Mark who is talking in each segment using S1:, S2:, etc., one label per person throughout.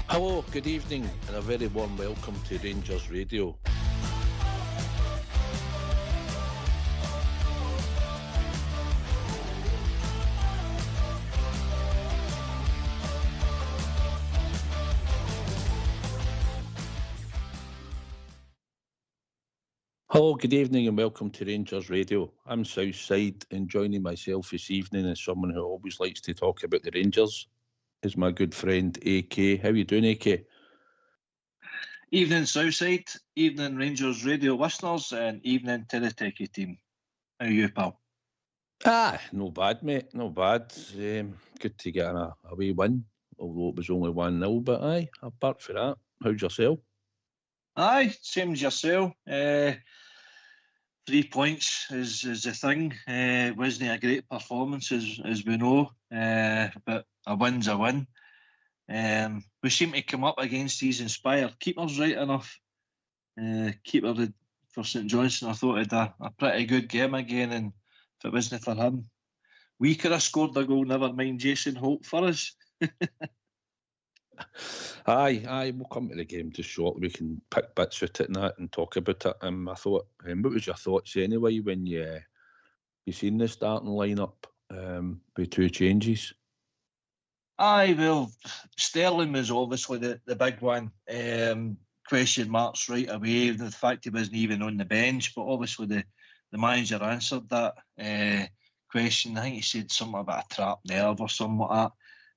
S1: Hello, good evening and a very warm welcome to Rangers Radio. Hello, good evening and welcome to Rangers Radio. I'm Southside and joining myself this evening is someone who always likes to talk about the Rangers. Is my good friend AK. How are you doing, AK?
S2: Evening Southside, evening Rangers Radio listeners, and evening to the Techie team. How are you, pal?
S1: No bad, mate. No bad. Good to get a wee win, although it was only 1-0. But aye, apart from that, how's yourself?
S2: Aye, same as yourself. 3 points is the thing. It wasn't a great performance, as we know, but a win's a win. We seem to come up against these inspired keepers right enough. Keeper for St Johnstone, I thought had a pretty good game again, and if it wasn't for him, we could have scored a goal, never mind Jason Holt for us.
S1: Aye, we'll come to the game just shortly. We can pick bits of it and that and talk about it. I thought, what was your thoughts anyway when you seen the starting lineup with 2 changes?
S2: Aye, well, Sterling was obviously the big one. Question marks right away. The fact he wasn't even on the bench, but obviously the manager answered that question. I think he said something about a trapped nerve or something like that.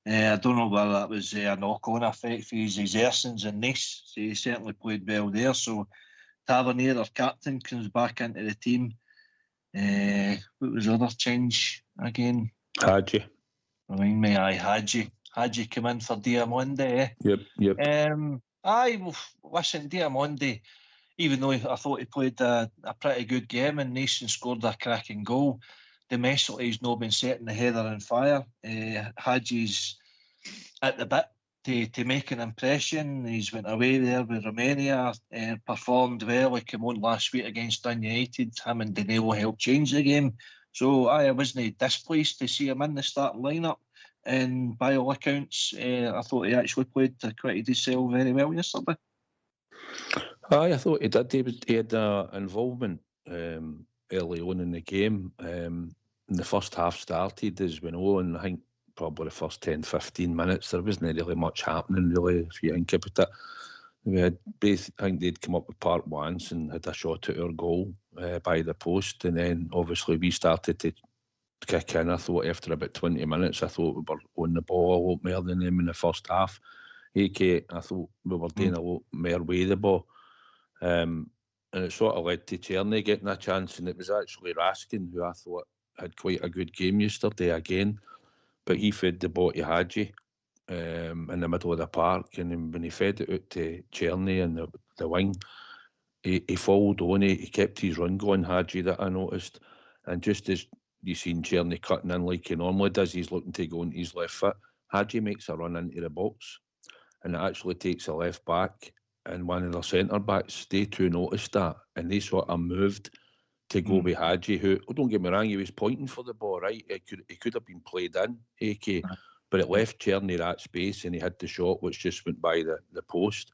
S2: I don't know whether that was a knock-on effect for his exertions in Nice. So he certainly played well there. So Tavernier, our captain, comes back into the team. What was the other change again?
S1: Hadji.
S2: Remind me, Hadji. Hadji came in for Diamonde.
S1: Yep.
S2: Listen, Diamonde, even though I thought he played a pretty good game and Nice and scored a cracking goal, domestically he's not been setting the heather on fire. Hadji's at the bit to make an impression. He's went away there with Romania, performed well. He came on last week against Dun United. Him and Danilo helped change the game. So I wasn't displeased to see him in the starting lineup. And by all accounts, I thought he actually played acquitted himself very well yesterday.
S1: Aye, I thought he did. He had involvement early on in the game. In the first half started, as we know, and I think probably the first 10-15 minutes, there wasn't really much happening, really, if you think about it. We had both, I think they'd come up with part once and had a shot at our goal by the post, and then obviously we started to kick in. I thought after about 20 minutes, I thought we were on the ball a lot more than them in the first half. I thought we were doing a lot more with the ball. And it sort of led to Tierney getting a chance, and it was actually Raskin, who I thought had quite a good game yesterday again, but he fed the ball to Hadji in the middle of the park, and then when he fed it out to Tierney in the wing, he followed on, he kept his run going, Hadji, that I noticed, and just as you seen Tierney cutting in like he normally does, he's looking to go into his left foot, Hadji makes a run into the box, and it actually takes a left back and one of the centre backs. They too noticed that, and they sort of moved to go with Hadji, who, don't get me wrong, he was pointing for the ball, right? It could have been played in, AK, but it left Tierney that space, and he had the shot which just went by the post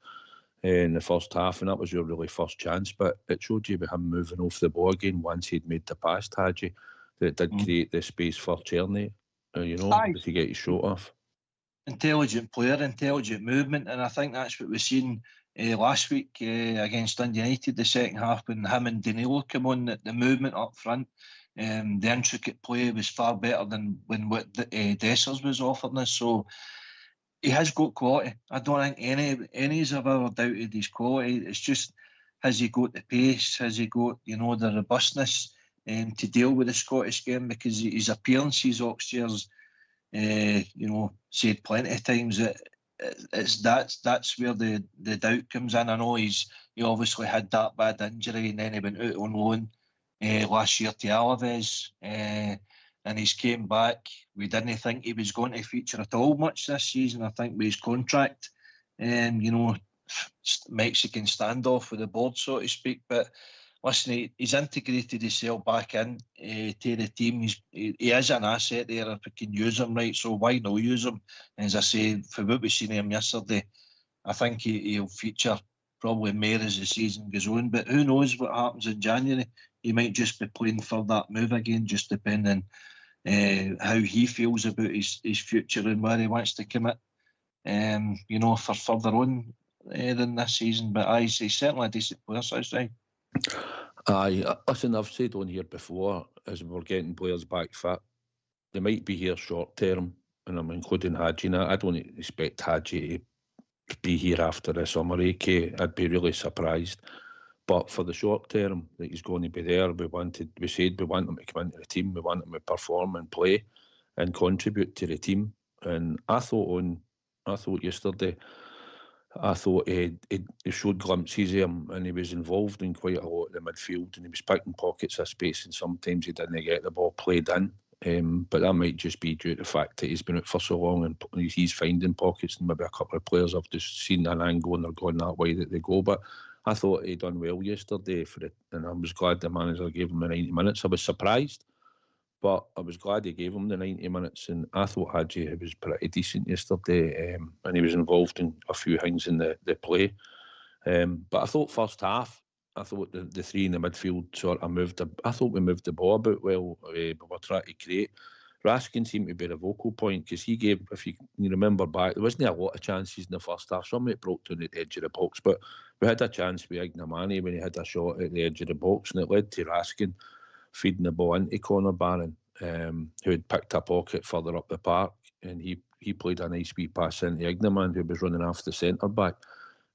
S1: in the first half, and that was your really first chance. But it showed you with him moving off the ball again once he'd made the pass to Hadji, that it did create the space for Tierney, if he get his shot off.
S2: Intelligent player, intelligent movement, and I think that's what we've seen last week against Dun United, the second half, when him and Danilo come on, the movement up front, the intricate play was far better than what Dessers was offering us. So he has got quality. I don't think any's have ever doubted his quality. It's just, has he got the pace? Has he got, the robustness to deal with the Scottish game? Because his appearances, Oxford's, said plenty of times that that's where the doubt comes in. I know he obviously had that bad injury, and then he went out on loan last year to Alaves, and he's came back. We didn't think he was going to feature at all much this season. I think with his contract, Mexican standoff with the board, so to speak. But listen, he's integrated himself back in to the team. He is an asset there if we can use him right, so why not use him? And as I say, for what we seen him yesterday, I think he'll feature probably more as the season goes on, but who knows what happens in January. He might just be playing for that move again, just depending how he feels about his future and where he wants to commit, for further on than this season. But he's certainly a decent player, so it's right.
S1: Aye, listen, I've said on here before, as we're getting players back fit, they might be here short term, and I'm including Hadji now. I don't expect Hadji to be here after the summer, I'd be really surprised. But for the short term, that he's going to be there. We said we want him to come into the team, we want him to perform and play and contribute to the team. And I thought yesterday, he showed glimpses of him, and he was involved in quite a lot of the midfield, and he was picking pockets of space, and sometimes he didn't get the ball played in. But that might just be due to the fact that he's been out for so long and he's finding pockets, and maybe a couple of players have just seen an angle and they're going that way that they go. But I thought he done well yesterday and I was glad the manager gave him the 90 minutes. I was surprised, but I was glad he gave him the 90 minutes, and I thought Hadji was pretty decent yesterday, and he was involved in a few things in the play. But I thought first half, I thought the three in the midfield sort of moved. I thought we moved the ball about well, but we were trying to create. Raskin seemed to be the vocal point because he gave, if you remember back, there wasn't a lot of chances in the first half. Some it broke down at the edge of the box, but we had a chance with Ignamani when he had a shot at the edge of the box, and it led to Raskin feeding the ball into Conor Barron, who had picked a pocket further up the park, and he played a nice wee pass into Ignaman, who was running off the centre back,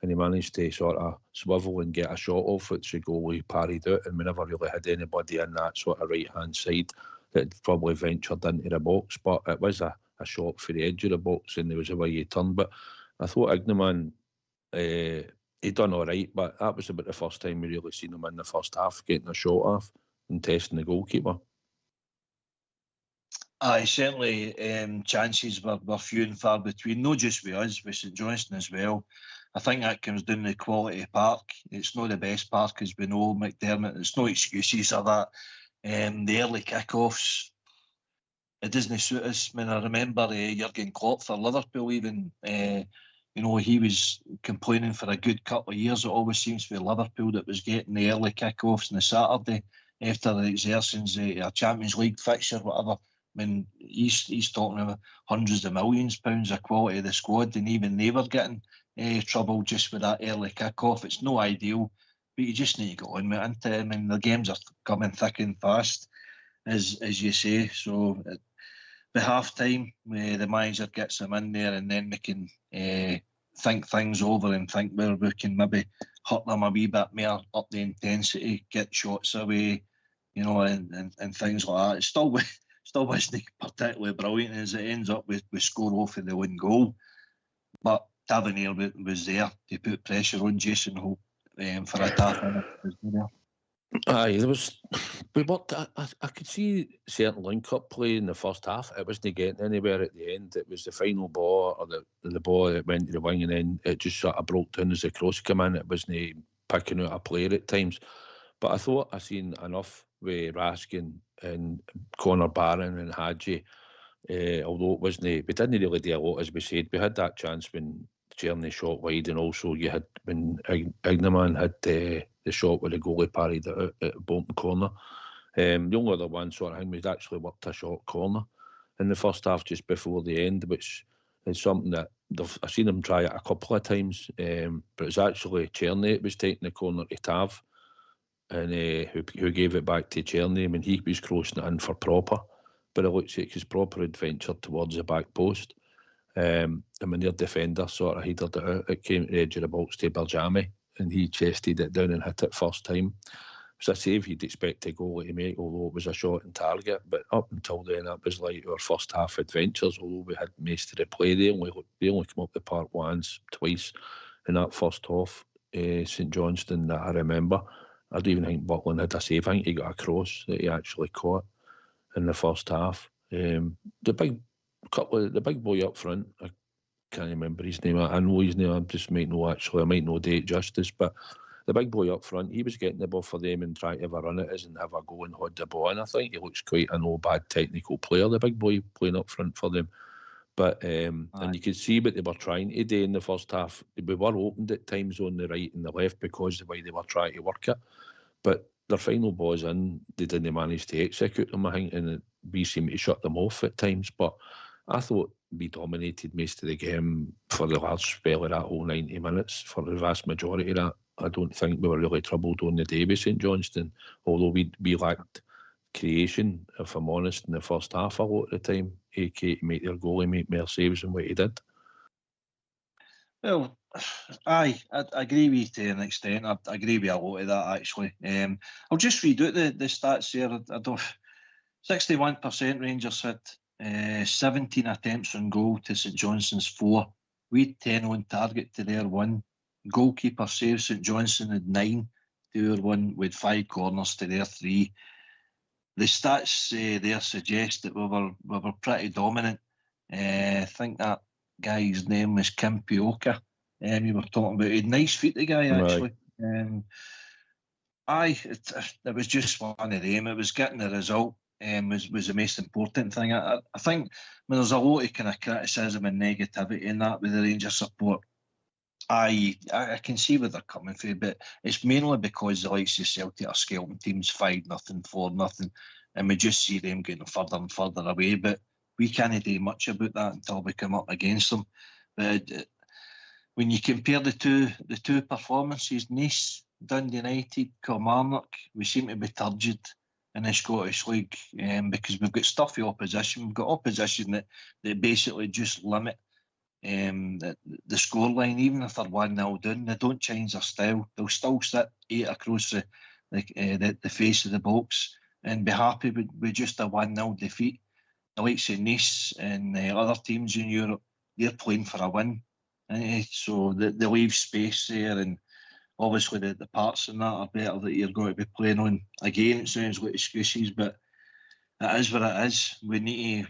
S1: and he managed to sort of swivel and get a shot off, which the goalie parried out, and we never really had anybody in that sort of right-hand side that probably ventured into the box, but it was a shot for the edge of the box, and there was a way he turned. But I thought Ignaman, he done all right, but that was about the first time we really seen him in the first half getting a shot off and testing the goalkeeper.
S2: Certainly chances were few and far between, not just with us, with St Johnstone as well. I think that comes down to the quality of park. It's not the best park, as we know, McDermott. It's no excuses of that. The early kick-offs, it doesn't suit us. I mean, I remember Jurgen Klopp for Liverpool even, he was complaining for a good couple of years. It always seems to be Liverpool that was getting the early kick-offs on the Saturday after the exertions, a Champions League fixture, whatever. I mean, he's talking about hundreds of millions of pounds of quality of the squad, and even they were getting trouble just with that early kick-off. It's no ideal, but you just need to go on with it. I mean, the games are coming thick and fast, as you say. So at the half-time, the manager gets them in there, and then they can think things over and think where we can maybe hurt them a wee bit more, up the intensity, get shots away, and things like that. It still wasn't particularly brilliant as it ends up with score off of the one goal. But Tavernier was there to put pressure on Jason Hope for a tap.
S1: Aye, we worked. I could see certain link-up play in the first half. It wasn't getting anywhere at the end. It was the final ball or the ball that went to the wing, and then it just sort of broke down as the cross came in. It wasn't picking out a player at times. But I thought I seen enough with Raskin and Conor Barron and Hadji. Although it wasn't, we didn't really do a lot, as we said. We had that chance when Journey shot wide, and also you had when Ignaman had the shot with the goalie parried out at Bolton corner. The only other one sort of thing was actually worked a short corner in the first half just before the end, which is something that I've seen him try it a couple of times. But it's actually Cherny that was taking the corner to Tav, and who gave it back to Cherny. I mean, he was crossing it in for Proper, but it looks like his Proper had ventured towards the back post. And when their defender sort of headed it out, it came to the edge of the box to Berjami, and he chested it down and hit it first time. It was a save you'd expect a goalie to make, although it was a shot on target. But up until then, it was like our first half adventures. Although we had most of the play, they only come up the park twice in that first half. St Johnstone that I remember. I don't even think Buckland had a save. I think he got a cross that he actually caught in the first half. The big boy up front, I can't remember his name. I know his name. I might not do it justice, but the big boy up front, he was getting the ball for them and trying to have a run at us and have a go and hold the ball. And I think he looks quite a no bad technical player, the big boy playing up front for them. But and you could see what they were trying to do in the first half. We were opened at times on the right and the left because of the way they were trying to work it. But their final balls in, they didn't manage to execute them, I think, and we seemed to shut them off at times. But I thought we dominated most of the game for the large spell of that whole 90 minutes. For the vast majority of that, I don't think we were really troubled on the day with St Johnstone, although we lacked creation, if I'm honest, in the first half a lot of the time. AK to make their goalie make more saves than what he did.
S2: Well, I agree with you to an extent. I agree with a lot of that, actually. I'll just read out the stats here. 61% Rangers hit, 17 attempts on goal to St Johnstone's 4. We had 10 on target to their 1. Goalkeeper saves, St Johnstone had 9 to our 1, with 5 corners to their 3. The stats there suggest that we were pretty dominant. I think that guy's name was Kim Pioka. You were talking about, he had nice feet, the guy, actually. Right. It was just one of them. It was getting the result was the most important thing. I think when there's a lot of kind of criticism and negativity in that with the Rangers support, I can see where they're coming from, but it's mainly because the likes of Celtic are scouting teams 5-0, 4-0, and we just see them getting further and further away. But we can't do much about that until we come up against them. But when you compare the two performances, Nice, Dundee United, Kilmarnock, we seem to be turgid in the Scottish League because we've got stuffy opposition. We've got opposition that basically just limit the scoreline. Even if they're 1-0 down, they don't change their style. They'll still sit 8 across the face of the box and be happy with just a 1-0 defeat. The likes of Nice and other teams in Europe, they're playing for a win. So they leave space there, and obviously the parts in that are better that you're going to be playing on. Again, it sounds like excuses, but it is what it is. We need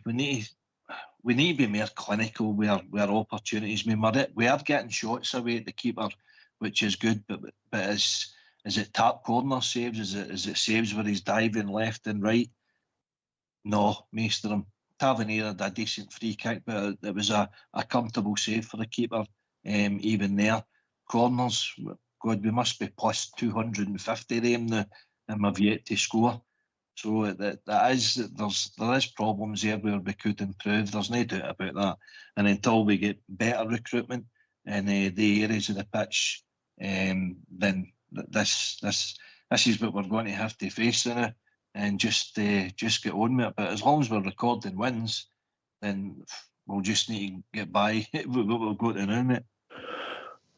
S2: to be more clinical with our opportunities. I mean, we are getting shots away at the keeper, which is good, but is it tap corner saves? Is it saves where he's diving left and right? No, most of them. Tavernier had a decent free kick, but it was a comfortable save for the keeper. Even there, corners, God, we must be plus 250 of them now, and we've yet to score. So there is problems there where we could improve. There's no doubt about that. And until we get better recruitment in the areas of the pitch, then this is what we're going to have to face now, and just get on with it. But as long as we're recording wins, then we'll just need to get by what we've got to now, mate.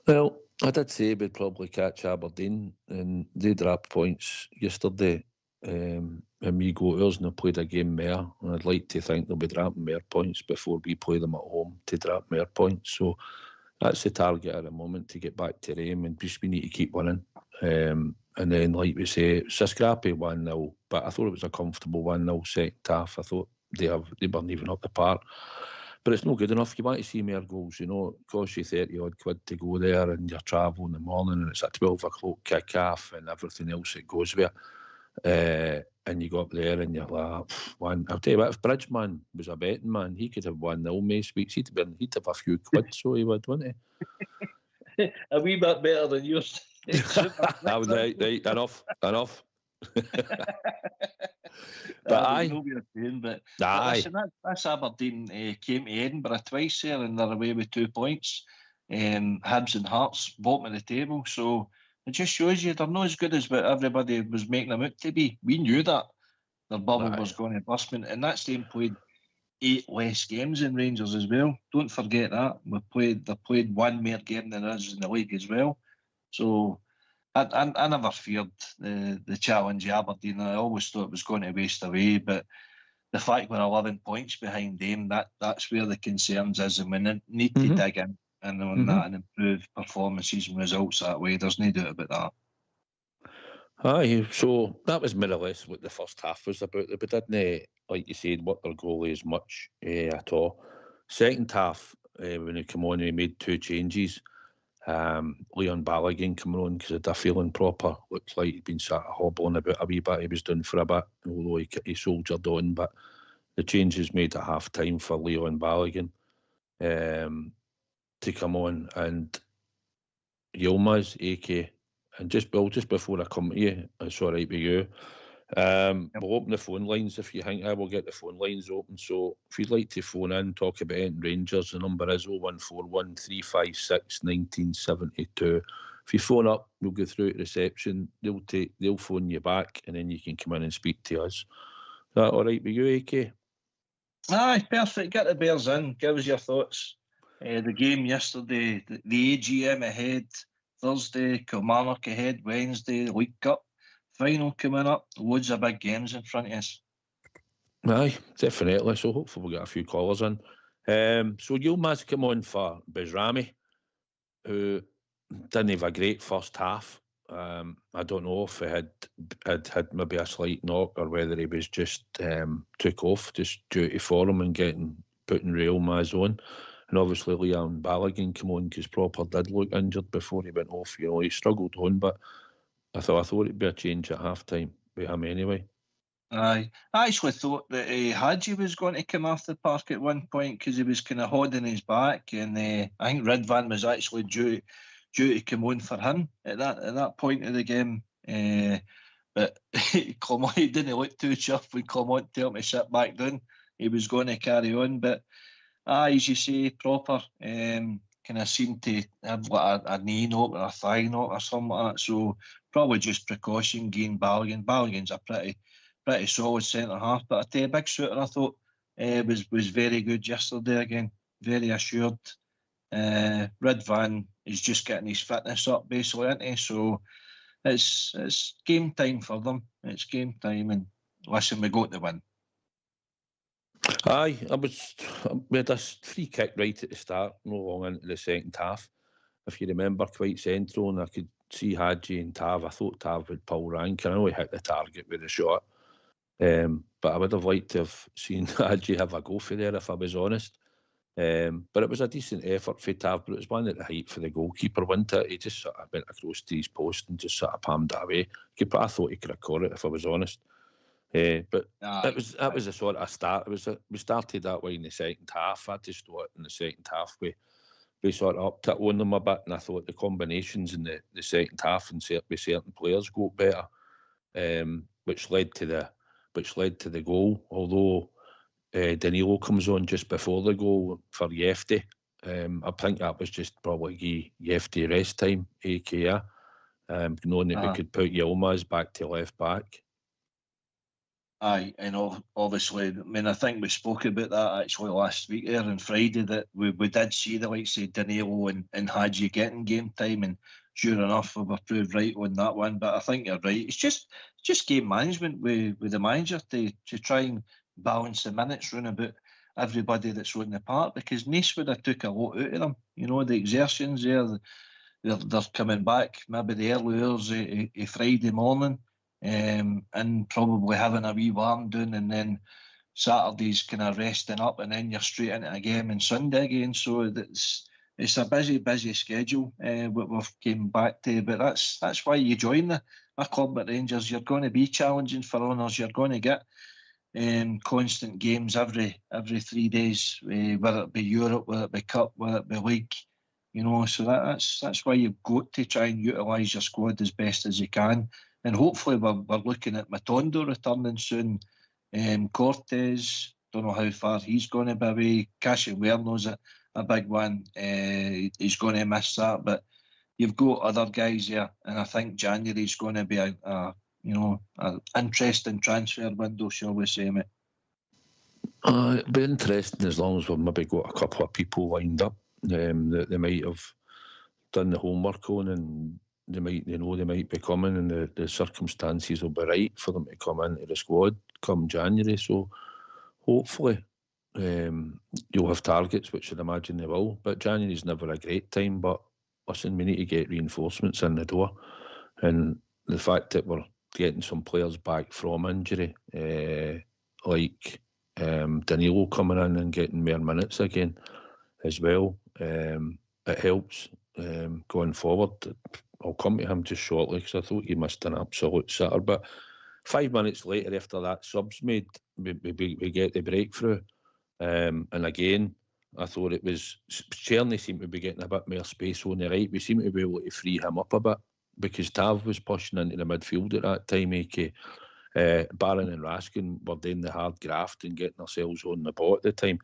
S1: Well, I did say we'd probably catch Aberdeen, and they dropped points yesterday. And we go ours and have played a game more, and I'd like to think they'll be dropping more points before we play them at home to drop more points. So that's the target at the moment, to get back to them, and just we need to keep winning. And then, like we say, it's a scrappy 1-0, but I thought it was a comfortable 1-0 second half. I thought they weren't even up the par. But it's not good enough. You want to see more goals, you know. It costs you 30 odd quid to go there, and you're travel in the morning, and it's a 12 o'clock kick off and everything else that goes with it. And you go up there and you're like, I'll tell you what, if Bridgeman was a betting man, he could have 1-0 most weeks. He'd have a few quid, so he would, wouldn't
S2: he? A wee bit better than yours.
S1: Right, enough. But
S2: listen, that's Aberdeen came to Edinburgh twice there, and they're away with 2 points. Hibs and Hearts bottom of the table, so it just shows you they're not as good as what everybody was making them out to be. We knew that their bubble was going to burst, and that's them played 8 less games in Rangers as well. Don't forget that. They played 1 more game than us in the league as well. So I never feared the challenge of Aberdeen. I always thought it was going to waste away, but the fact we're 11 points behind them, that's where the concerns is, and we need to dig in and on that and improve performances and results that way. There's no doubt about that.
S1: Aye, so that was more or less what the first half was about. But didn't, like you said, work their goalie as much at all. Second half, when he came on, he made 2 changes. Leon Balogun coming on because they're feeling proper. Looks like he'd been sort of hobbling about a wee bit. He was down for a bit, although he soldiered on. But the changes made at half time for Leon Balogun to come on, and Yilmaz, AK, and just before I come to you, it's all right with you. We'll open the phone lines if you think. I will get the phone lines open. So if you'd like to phone in, talk about anything Rangers, the number is 0141 356 1972. If you phone up, we'll go through to reception. They'll phone you back, and then you can come in and speak to us. Is that all right with you, AK?
S2: Aye, perfect. Get the Bears in. Give us your thoughts. The game yesterday, the AGM ahead, Thursday, Kilmarnock ahead, Wednesday, League Cup final coming up. Loads of big games in front of us.
S1: Aye, definitely. So hopefully we'll get a few callers in. So Yilmaz come on for Bezrami, who didn't have a great first half. I don't know if he had maybe a slight knock or whether he was just took off just due to form and putting Yilmaz on. And obviously Leon Balogun come on because Proper did look injured before he went off. You know, he struggled on, but I thought it'd be a change at half time with him anyway.
S2: Aye, I actually thought that Hadji was going to come off the park at one point because he was kind of holding his back, and I think Ridvan was actually due to come on for him at that point of the game. But Clement, he didn't look too chuffed when Clement told him to sit back down. He was going to carry on, but as you say, Proper kind of seemed to have like a knee knock or a thigh knock or something like that. So probably just precaution gain Balogun. Balogun's a pretty solid centre half, but I tell you, Big Shooter I thought was very good yesterday again, very assured. Ridvan is just getting his fitness up basically, isn't he? So it's game time for them. It's game time, and listen, we got the win.
S1: Aye, we had a free kick right at the start, no long into the second half. If you remember, quite central, and I could see Hadji and Tav. I thought Tav would pull rank, and I know he hit the target with a shot. But I would have liked to have seen Hadji have a go for there, if I was honest. But it was a decent effort for Tav, but it was one at the height for the goalkeeper, wasn't it? He just sort of went across to his post and just sort of palmed it away. I thought he could have caught it, if I was honest. But that was a sort of start. We started that way in the second half. I just thought in the second half we sort of upped it on them a bit, and I thought the combinations in the second half and with certain players got better, which led to the goal. Although Danilo comes on just before the goal for Yefty. I think that was just probably Yefty rest time, aka knowing that we could put Yilmaz back to left back.
S2: Aye, and obviously, I mean, I think we spoke about that actually last week there on Friday, that we did see the likes of Danilo and Hadji getting game time, and sure enough, we were proved right on that one. But I think you're right. It's just game management with the manager to try and balance the minutes round about everybody that's on the park, because Nice would have took a lot out of them. You know, the exertions there, they're coming back maybe the early hours of Friday morning. And probably having a wee warm down, and then Saturday's kind of resting up, and then you're straight into a game on Sunday again. So it's a busy schedule what we've came back to, but that's why you join a club at Rangers. You're going to be challenging for honours. You're going to get constant games every 3 days, whether it be Europe, whether it be Cup, whether it be League. You know, so that's why you've got to try and utilise your squad as best as you can. And hopefully we're looking at Matondo returning soon. Cortez, don't know how far he's going to be away. Cashin Werno's a big one. He's going to miss that. But you've got other guys there, and I think January's going to be an interesting transfer window, shall we say, mate.
S1: It'd be interesting as long as we've maybe got a couple of people lined up that they might have done the homework on, and they might be coming, and the circumstances will be right for them to come into the squad come January. So hopefully you'll have targets, which I'd imagine they will. But January's never a great time. But listen, we need to get reinforcements in the door, and the fact that we're getting some players back from injury, like Danilo coming in and getting more minutes again as well, it helps. going forward. I'll come to him just shortly because I thought he missed an absolute sitter. But 5 minutes later, after that sub's made, we get the breakthrough. And again, I thought it was Czerny seemed to be getting a bit more space on the right. We seemed to be able to free him up a bit because Tav was pushing into the midfield at that time. Barron and Raskin were doing the hard graft and getting ourselves on the ball at the time.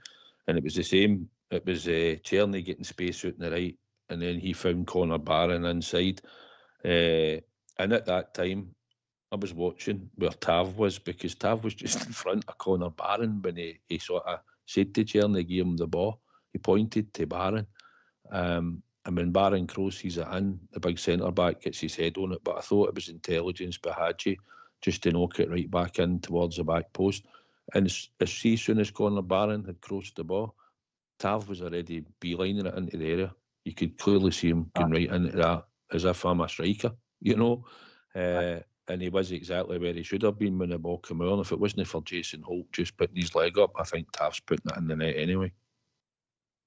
S1: And it was the same. It was Czerny getting space out on the right, and then he found Conor Barron inside. And at that time, I was watching where Tav was, because Tav was just in front of Conor Barron when he sort of said to Czerny, give him the ball. He pointed to Barron. And when Barron crosses it in, the big centre-back gets his head on it. But I thought it was intelligence by Hadji just to knock it right back in towards the back post. And as soon as Conor Barron had crossed the ball, Tav was already beelining it into the area. You could clearly see him going right into that as if I'm a striker, you know. And he was exactly where he should have been when the ball came on. If it wasn't for Jason Holt just putting his leg up, I think Tav's putting it in the net anyway.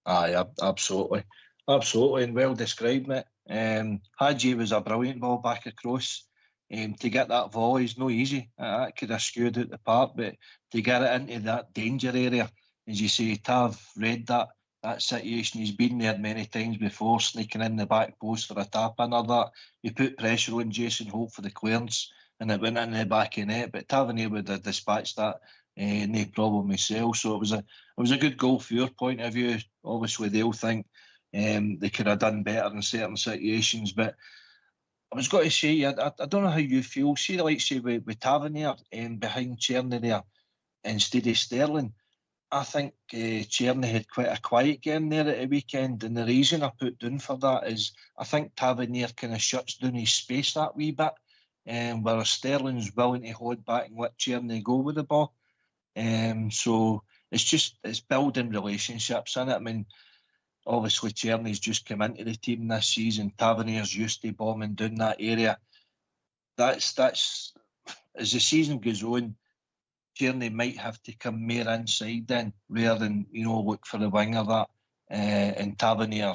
S2: Aye, absolutely. Absolutely, and well described, mate. Hadji was a brilliant ball back across. To get that volley is no easy. That could have skewed out the park, but to get it into that danger area, as you say, Tav read that situation. He's been there many times before, sneaking in the back post for a tap in or that. You put pressure on Jason Holt for the clearance, and it went in the back of the net. But Tavernier would have dispatched that, no problem himself. So it was a good goal from your point of view. Obviously, they'll think they could have done better in certain situations, but I was going to say, I don't know how you feel. See, like say with Tavernier behind Czerny there instead of Sterling. I think Czerny had quite a quiet game there at the weekend, and the reason I put down for that is I think Tavernier kind of shuts down his space that wee bit, whereas Sterling's willing to hold back and let Czerny go with the ball. So it's building relationships, isn't it? I mean, obviously Czerny's just come into the team this season. Tavernier's used to bombing down that area. That's as the season goes on, Czerny might have to come more inside then, rather than, look for the winger that. And Tavernier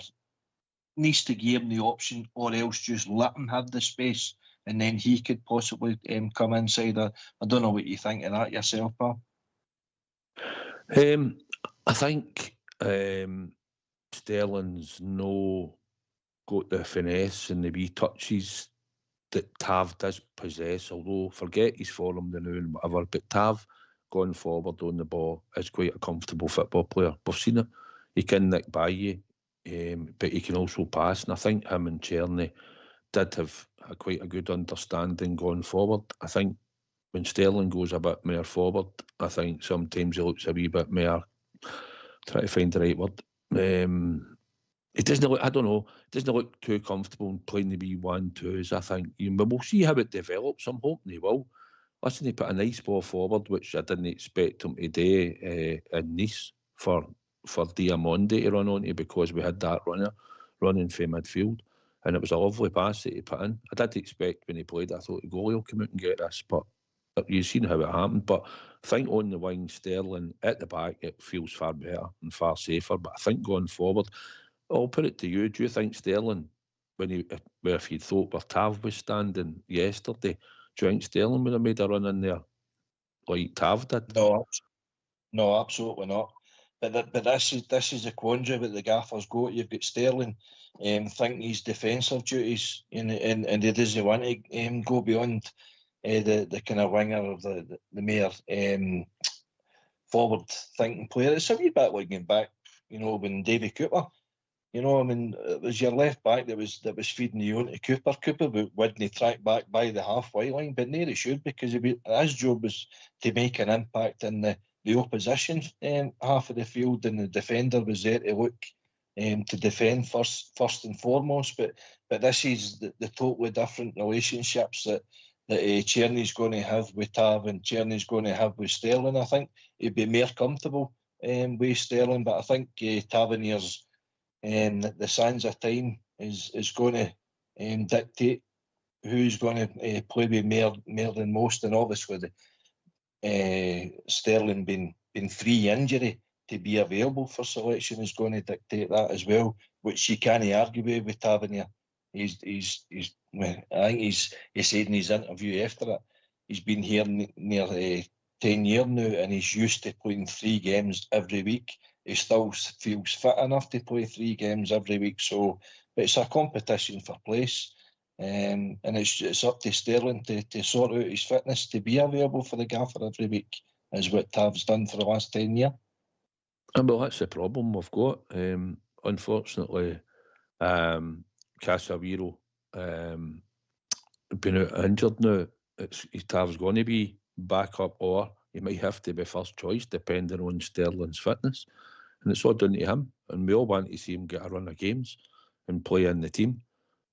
S2: needs to give him the option, or else just let him have the space, and then he could possibly come inside. I don't know what you think of that yourself, pal.
S1: I think Sterling's got the finesse and the wee touches that Tav does possess, although forget his form now and whatever, but Tav going forward on the ball is quite a comfortable football player. We've seen it. He can nick by you, but he can also pass, and I think him and Czerny did have quite a good understanding going forward. I think when Sterling goes a bit more forward, I think sometimes he looks a wee bit more, try to find the right word, it doesn't look, I don't know, it doesn't look too comfortable playing the wee 1-2s, I think. But we'll see how it develops. I'm hoping he will. Listen, he put a nice ball forward, which I didn't expect him to do in Nice for Diamondi to run onto, because we had that running from midfield. And it was a lovely pass that he put in. I did expect when he played, I thought the goalie will come out and get this, but you've seen how it happened. But I think on the wing, Sterling at the back, it feels far better and far safer. But I think going forward, I'll put it to you. Do you think Sterling, if you thought where Tav was standing yesterday, do you think Sterling would have made a run in there like Tav did?
S2: No, absolutely not. But this is the quandary that the gaffers got. You've got Sterling thinking his defensive duties, and he doesn't want to go beyond the kind of winger of the mere forward thinking player. It's a wee bit like going back, when Davy Cooper. It was your left back that was feeding you on to Cooper. Cooper wouldn't track back by the halfway line, but near he should, because his job was to make an impact in the opposition half of the field, and the defender was there to look to defend first and foremost. But this is the totally different relationships that Czerny's going to have with Tav and Czerny's going to have with Sterling. I think he'd be more comfortable with Sterling, but I think Tavernier's the sands of time is going to dictate who's going to play with more than most, and obviously Sterling being free injury to be available for selection is going to dictate that as well. which you can't argue with Tavernier. I think he said in his interview after it, he's been here near 10 years now, and he's used to playing 3 games every week. He still feels fit enough to play 3 games every week. So it's a competition for place, and it's up to Sterling to sort out his fitness to be available for the gaffer every week, is what Tav's done for the last 10 years.
S1: Well, that's the problem we've got. Unfortunately, Casemiro been out injured now. Tav's going to be back up, or he might have to be first choice depending on Sterling's fitness, and it's all down to him. And we all want to see him get a run of games and play in the team.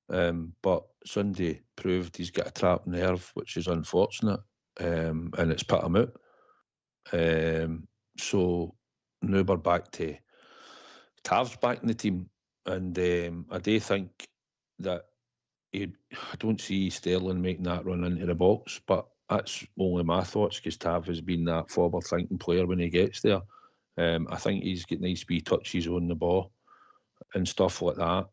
S1: But Sunday proved he's got a trapped nerve, which is unfortunate, and it's put him out. So now we're back to Tav's back in the team, and I do think that I don't see Sterling making that run into the box, but that's only my thoughts, because Tav has been that forward-thinking player when he gets there. I think he's got nice wee touches on the ball and stuff like that.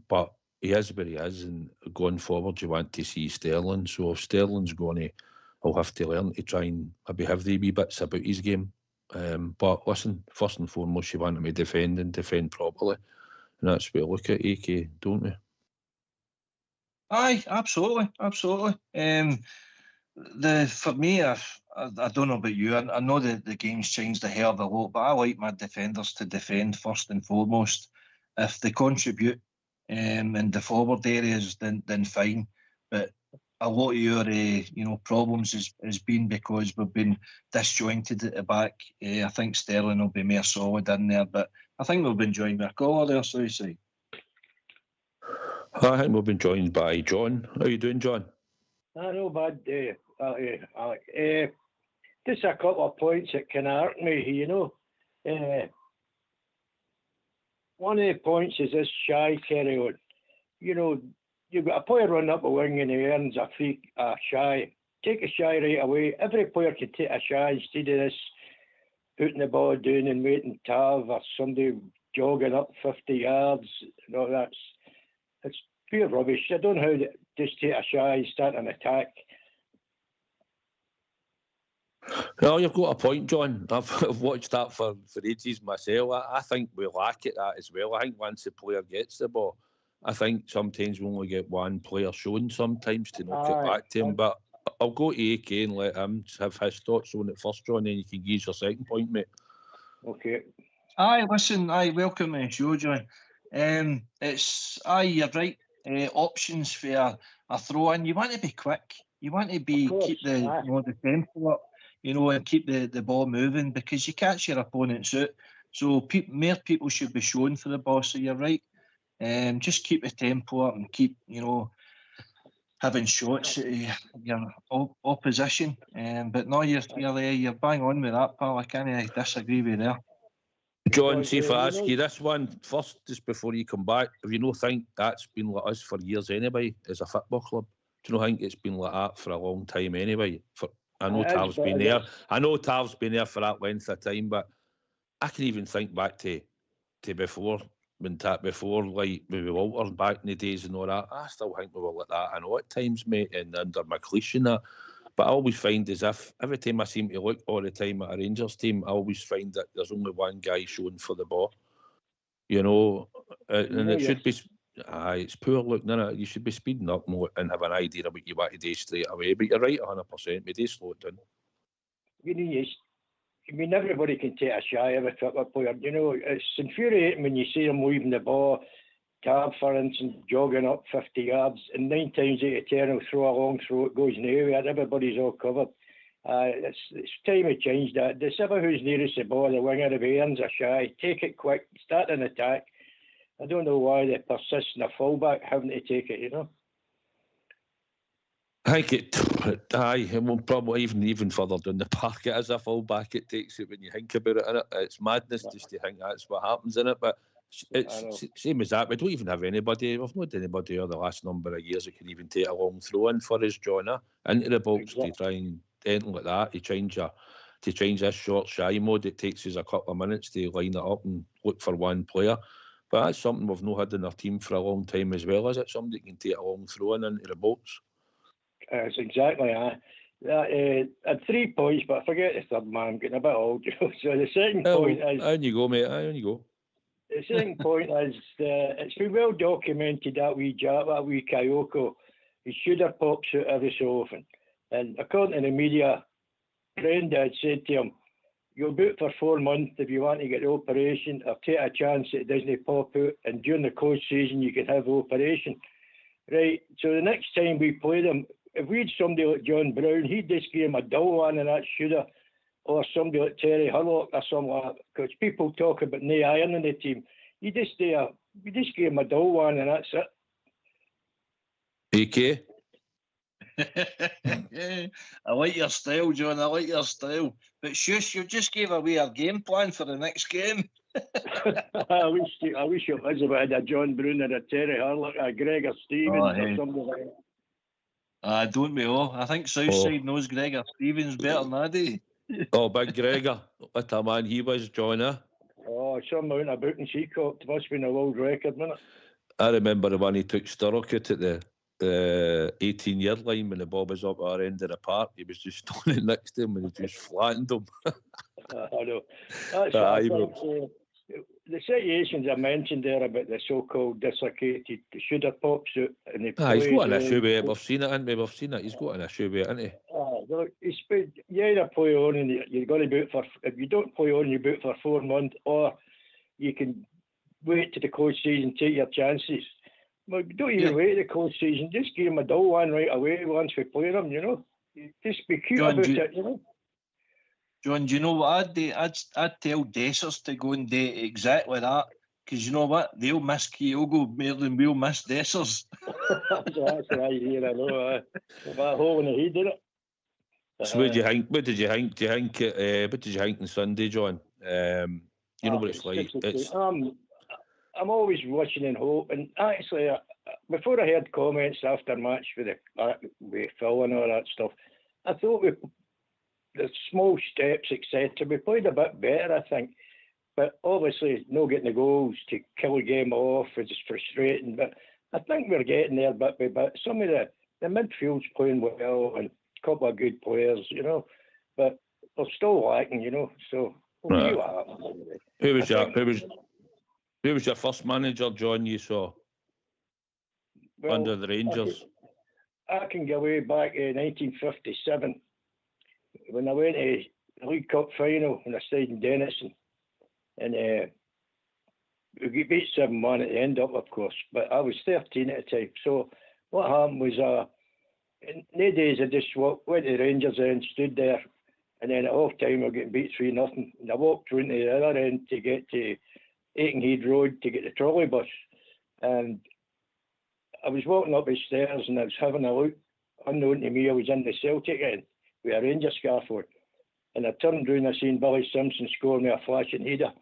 S1: But he is where he is, and going forward, you want to see Sterling. So if Sterling's he'll have to learn to try and maybe have the wee bits about his game. But listen, first and foremost, you want him to defend and defend properly. And that's what we look at, AK, don't we?
S2: Aye, absolutely. For me, I don't know about you. I know that the game's changed a hell of a lot, but I like my defenders to defend first and foremost. If they contribute in the forward areas, then fine. But a lot of your problems has been because we've been disjointed at the back. I think Sterling will be more solid in there, but I think we've been joined by a caller there, so you say.
S1: I think we've been joined by John. How are you doing, John?
S3: No bad, Alec. Just a couple of points that can hurt me, One of the points is this shy carry on. You've got a player running up a wing and he earns a shy. Take a shy right away. Every player can take a shy instead of this putting the ball down and waiting to have or somebody jogging up 50 yards. It's pure rubbish. I don't know how to just take a shy, start an attack.
S1: Well, you've got a point, John. I've watched that for ages myself. I think we lack at that as well. I think once the player gets the ball, I think sometimes we only get one player shown sometimes to knock it back to him. But I'll go to AK and let him have his thoughts on it first, John, then you can use your second point, mate.
S3: Okay.
S2: Listen, welcome to the show, John. You're right. Options for a throw in. You want to be quick. You want to keep the tempo up, and keep the ball moving, because you catch your opponents out. So more people should be shown for the ball. So you're right. Just keep the tempo up and keep, having shots at your opposition. But no, you're bang on with that, pal. I can't disagree with you there.
S1: John, see if I ask you this one first, just before you come back. Have you not think that's been like us for years anyway, as a football club? Do you not think it's been like that for a long time anyway? I know Tav's been there. I know Tav's been there for that length of time, but I can even think back to before, like maybe Walter back in the days and all that. I still think we were like that. I know at times, mate, and under McLeish and that. But I always find as if every time I seem to look all the time at a Rangers team, I always find that there's only one guy showing for the ball. And it should be. It's poor looking, isn't it? You should be speeding up more and have an idea of what you want to do straight away. But you're right, 100%. We do slow it down.
S3: Everybody can take a shy of a football player. It's infuriating when you see them leaving the ball. Tav, for instance, jogging up 50 yards, and 9 times out of 10 he'll throw a long throw, it goes nowhere, everybody's all covered. It's time to change that. Whichever who's nearest the ball, the winger, if he earns a shy, take it quick, start an attack. I don't know why they persist in a fullback having to take it,
S1: I think it will probably even further down the park. It is a fullback, it takes it when you think about it, innit? It's madness just to think that's what happens, innit? But it's same as that. We don't even have anybody. We've not had anybody over the last number of years that can even take a long throw in for us, John, into the box to try and anything like that. To change this short shy mode, it takes us a couple of minutes to line it up and look for one player. But that's something we've not had in our team for a long time as well, is it? Somebody can take a long throw in into the box.
S3: That's exactly that. Had 3 points, but I forget the third man. I'm getting a bit old. So the second point is...
S1: On you go, mate. On you go.
S3: The second point is it's been well documented that wee Kayoko, his shooter pops out every so often. And according to the media, Brenda had said to him, "You'll boot for 4 months if you want to get the operation, or take a chance that it doesn't pop out, and during the coach season you can have the operation." Right, so the next time we played him, if we had somebody like John Brown, he'd just give him a dull one in that shooter, or somebody like Terry Hurlock or something like that, because people talk about no iron in the team. You just give him a dull one and that's
S1: AK?
S2: I like your style, John. I like your style. But shush, you just gave away our game plan for the next game.
S3: I wish it was about had a John Brown or a Terry Hurlock, a Gregor Stevens or something like that.
S2: Don't we all? I think Southside knows Gregor Stevens better than I do.
S1: Oh, big Gregor. What a man he was, John, eh?
S3: Oh, some amount of booting she copped. Must have been a world record, wasn't it?
S1: I remember the one he took Sturrock out at the 18-yard line when the ball was up our end of the park. He was just standing next to him and he just flattened him.
S3: I know. That's what I think. The situations I mentioned there about the so-called dislocated shooter pops out and he
S1: he's got an issue with it. We've seen it, haven't we? We've seen it. He's got an issue with it, hasn't he?
S3: Look, you either play on and you're going to boot for... If you don't play on, you boot for 4 months, or you can wait to the coach season, take your chances. But don't even wait to the coach season. Just give him a dull one right away once we play them, you know. Just be cute about it, you know.
S2: John, do you know what I'd do? I'd tell Dessers to go and do exactly that. Because you know what? They'll miss Kyogo more than we'll miss Dessers.
S3: That's the idea, I know. That hole in the head, did it?
S1: So what do you think? What did you think? What did you think on Sunday, John? You know what it's like.
S3: I'm always watching and hoping. Actually, before I heard comments after match with Phil and all that stuff, I thought the small steps, etc. We played a bit better, I think. But obviously, no getting the goals to kill the game off is just frustrating. But I think we're getting there bit by bit. Some of the midfield's playing well and a couple of good players, you know. But we're still lacking, you know. So we'll see what happens.
S1: Who was your first manager, John, you saw under the Rangers?
S3: I can go way back in 1957 when I went to the League Cup final when I stayed in Denison. And we beat 7-1 at the end of course. But I was 13 at the time. So what happened was, in the days I just went to the Rangers end, stood there, and then at half time we were getting beat 3-0. And I walked round to the other end to get to Aikenhead Road to get the trolley bus, and I was walking up the stairs and I was having a look. Unknown to me, I was in the Celtic end with a Rangers scarf on, and I turned round and I seen Billy Simpson score me a flashing header,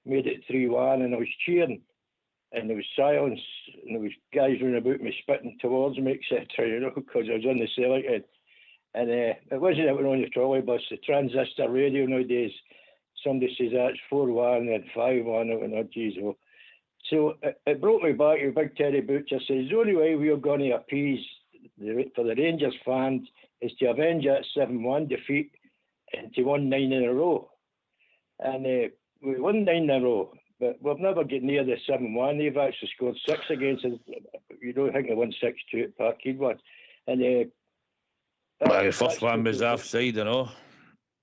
S3: made it 3-1, and I was cheering, and there was silence, and there was guys running about me spitting towards me, etc. You know, because I was on the Celtic end, and it wasn't that we're on the trolley bus. The transistor radio nowadays. Somebody says that's 4-1 and 5-1. I went, oh, geez. Oh. So it brought me back to Big Terry Butcher says the only way we're going to appease for the Rangers fans is to avenge that 7-1 defeat and to win 9 in a row. And we won 9 in a row, but we've never get near the 7-1. They've actually scored 6 against us. You don't think they won 6-2 at Parkhead one. And
S1: the first one was offside, you know.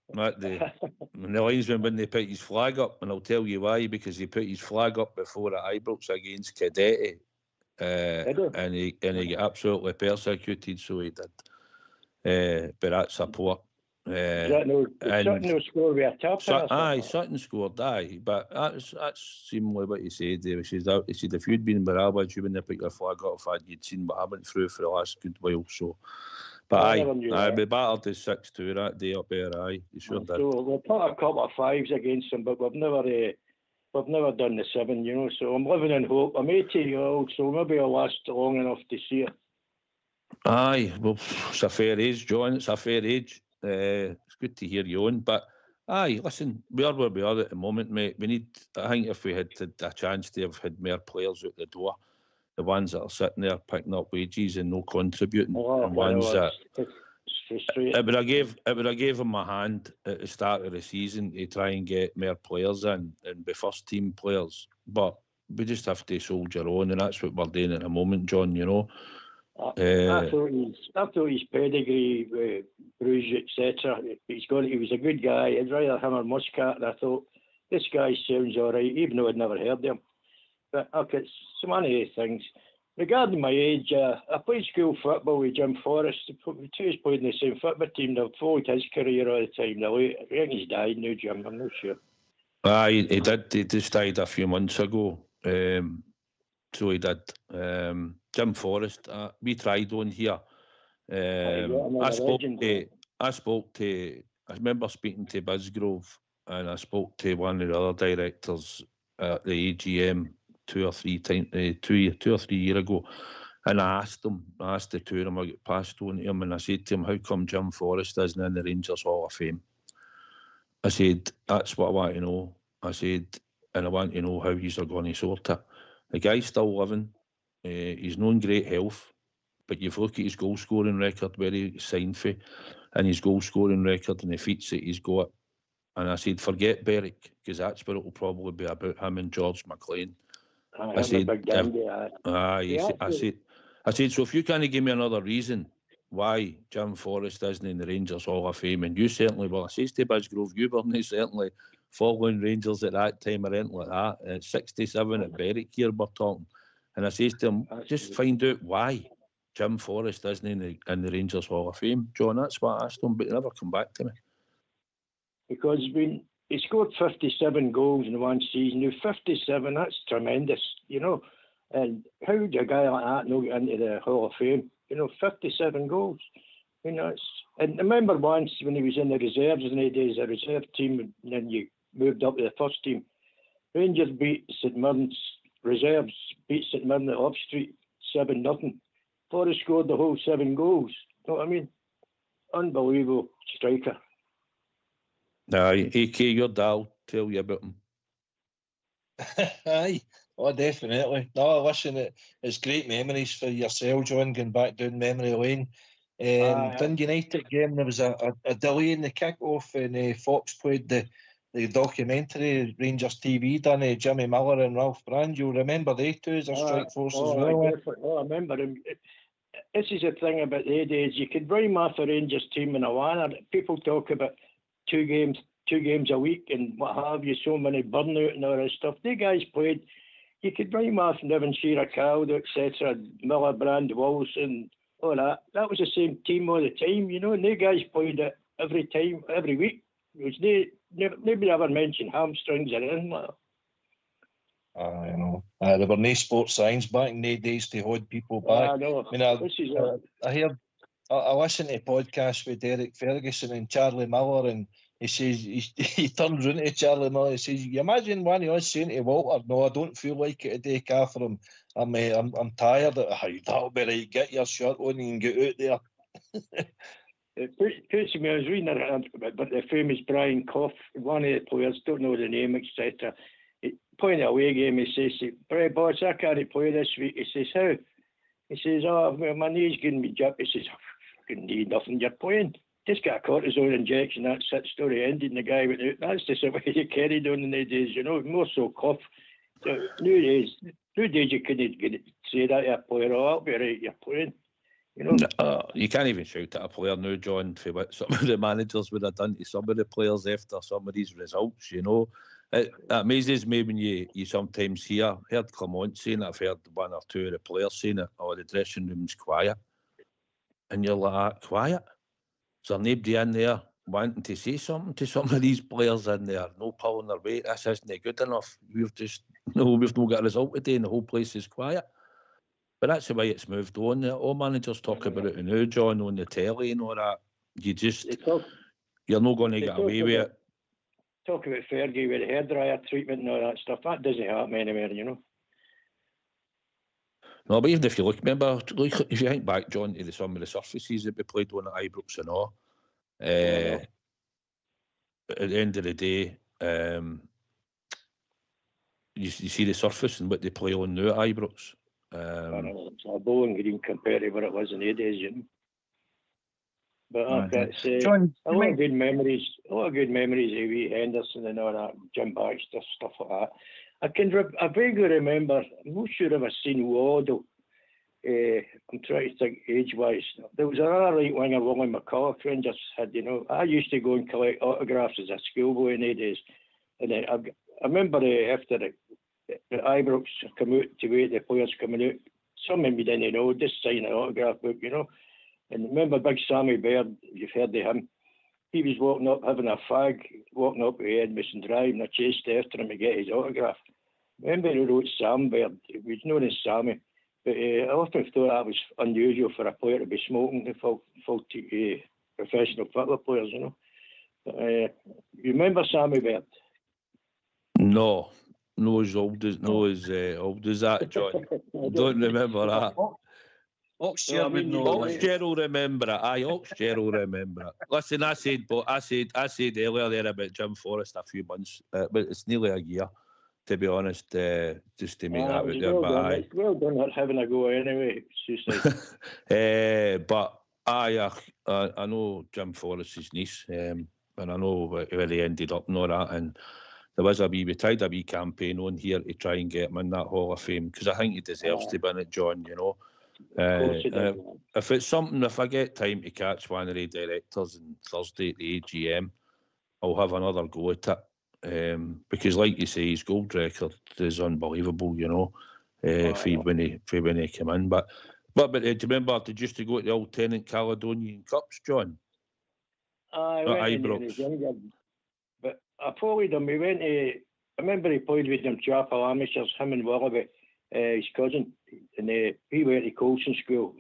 S1: When the linesman when they put his flag up, and I'll tell you why, because he put his flag up before at Ibrox against Cadete, and he got absolutely persecuted, so he did. But that's a poor.
S3: Sutton scored with a tap.
S1: Sutton scored, but that's seemingly what he said. He said if you'd been with Albion, you wouldn't have put your flag up if you'd seen what happened through for the last good while. So. But we battled the 6-2 that day up there. You sure did.
S3: So we've put a couple of 5s against them, but we've never done the 7. You know, so I'm living in hope. I'm 80 years old, so maybe I'll last long enough to see it.
S1: Well, it's a fair age, John. It's a fair age. It's good to hear you on, but Aye, listen, we are where we are at the moment, mate. We need, I think if we had a chance to have had more players out the door, the ones that are sitting there picking up wages and no contributing, and ones that it would have gave them a hand at the start of the season to try and get more players in and be first team players. But we just have to soldier on, and that's what we're doing at the moment, John. You know.
S3: I thought his pedigree, Bruges, etc. He was a good guy. I'd rather him or Muscat. I thought this guy sounds all right, even though I'd never heard of him. But okay, it's so many things. Regarding my age, I played school football with Jim Forrest. We two played in the same football team. They've followed his career all the time. Now, I think he's died now, Jim. I'm not sure.
S1: Aye, he did. He just died a few months ago. So he did. Jim Forrest, we tried on here. I remember speaking to Bisgrove, and I spoke to one of the other directors at the AGM 2 or 3 years ago, and I asked the two of them, I got passed on to him, and I said to him, how come Jim Forrest isn't in the Rangers Hall of Fame? I said, that's what I want to know. I said, and I want to know how he's going to sort it. The guy's still living. He's not in great health, but you've looked at his goal scoring record where he signed for, and his goal scoring record and the feats that he's got. And I said, forget Berwick, because that's where it will probably be about him and George McLean. I said, so if you can't give me another reason why Jim Forrest isn't in the Rangers Hall of Fame, and you certainly, well, I says to Bisgrove, you weren't certainly following Rangers at that time or anything like that. At 67 at Berwick here, we're talking. And I says to him, just find out why Jim Forrest isn't in the Rangers Hall of Fame. John, that's what I asked him, but he never come back to me.
S3: Because he scored 57 goals in one season. Now, 57, that's tremendous, you know. And how would a guy like that not get into the Hall of Fame? You know, 57 goals. You know, and I remember once when he was in the reserves in the days, a reserve team, and then you moved up to the first team. Rangers beat St Mirren's reserves, beat St Mirren at Off Street 7-0. Forrest scored the whole 7 goals. You know what I mean? Unbelievable striker.
S1: Aye, AK, your dad tell you about him.
S2: Aye, oh, definitely. No, listen, it's great memories for yourself, John, going back down memory lane. Dundee United game, there was a delay in the kick-off, and Fox played the documentary Rangers TV done, Jimmy Miller and Ralph Brand. You'll remember they two as a strike force as well.
S3: I remember him. This is the thing about the days. You could bring off a Rangers team in a one. People talk about two games a week and what have you, so many burnout and all that stuff. They guys played. You could bring them off Devonshire, Caldo, etc., Miller, Brand, Wilson, all that. That was the same team all the time, you know, and they guys played it every time, every week. Nobody ever mentioned hamstrings or anything like that.
S2: I know. There were no sports science back in the days to hold people back.
S3: I know.
S2: I listened to a podcast with Derek Ferguson and Charlie Miller, and he says, he turns around to Charlie Miller and says, you imagine one of us saying to Walter, no, I don't feel like it today, Catherine. I'm tired. That'll be right. Get your shirt on and get out there.
S3: Puts me, I was reading about the famous Brian Cough, one of the players, don't know the name, etc. Playing an away game, he says, "Hey, boss, I can't play this week." He says, "How?" He says, "Oh, well, my knee's giving me jip." He says, "Fucking need nothing, you're playing. Just get a cortisone injection, that's it, story ended." And the guy went out. That's just the way you carried on in the days, you know, more so Cough. So, nowadays you couldn't say that to a player, "Oh, I'll be right, you're playing." You know,
S1: you can't even shout at a player now, John, for what some of the managers would have done to some of the players after some of these results, you know. It amazes me when you sometimes heard Clement saying it, I've heard one or two of the players saying it, "Oh, the dressing room's quiet." And you're like, quiet? Is there nobody in there wanting to say something to some of these players in there? No pulling their weight, this isn't good enough. We've not got a result today and the whole place is quiet. But that's the way it's moved on. All managers talk about it now, John, on the telly and all that. You're not going to get away with it.
S3: Talk about Fergie with the hairdryer treatment and all that stuff. That doesn't happen anywhere, you know.
S1: No, but even if you look, if you think back, John, to some of the surfaces that we played on at Ibrox and all, at the end of the day, you see the surface and what they play on now at Ibrox.
S3: It's a bowling green compared to what it was in the days, you know. But I've got to say,
S2: John,
S3: a lot of good memories of wee Henderson and all that, Jim Baxter, stuff like that. I vaguely remember, I'm not sure if I've seen Waddle. I'm trying to think age-wise. There was another right winger, Willie McCulloch, Rangers had, you know. I used to go and collect autographs as a schoolboy in the days. And then I remember after the Ibrox come out to wait the players coming out, some of me didn't know, just sign an autograph book, you know. And remember Big Sammy Baird, you've heard of him. He was walking up, having a fag, walking up to Edmondson Drive, and I chased after him to get his autograph. Remember he wrote Sam Baird, he was known as Sammy. But I often thought that was unusual for a player to be smoking, the full professional football players, you know. But, you remember Sammy Baird?
S1: No as old as that, John. Don't remember that.
S2: Oxford would know.
S1: Oxford will remember it. Aye, Oxford will remember it. Listen, I said earlier there about Jim Forrest a few months, but it's nearly a year, to be honest, just to make that out there. But
S3: well done at having a go anyway.
S1: But I know Jim Forrest's niece, and I know where he ended up and all that, and we tried a wee campaign on here to try and get him in that Hall of Fame, because I think he deserves to be in it, John, you know. If it's something, if I get time to catch one of the directors on Thursday at the AGM, I'll have another go at it. Because, like you say, his gold record is unbelievable, you know, when he came in. But do you remember, did you used to go to the old Tennant Caledonian Cups, John?
S3: At Ibrox. But I followed him. He went to, I remember he played with them Chapel Amateurs, him and Willoughby, his cousin, and he went to Colson School.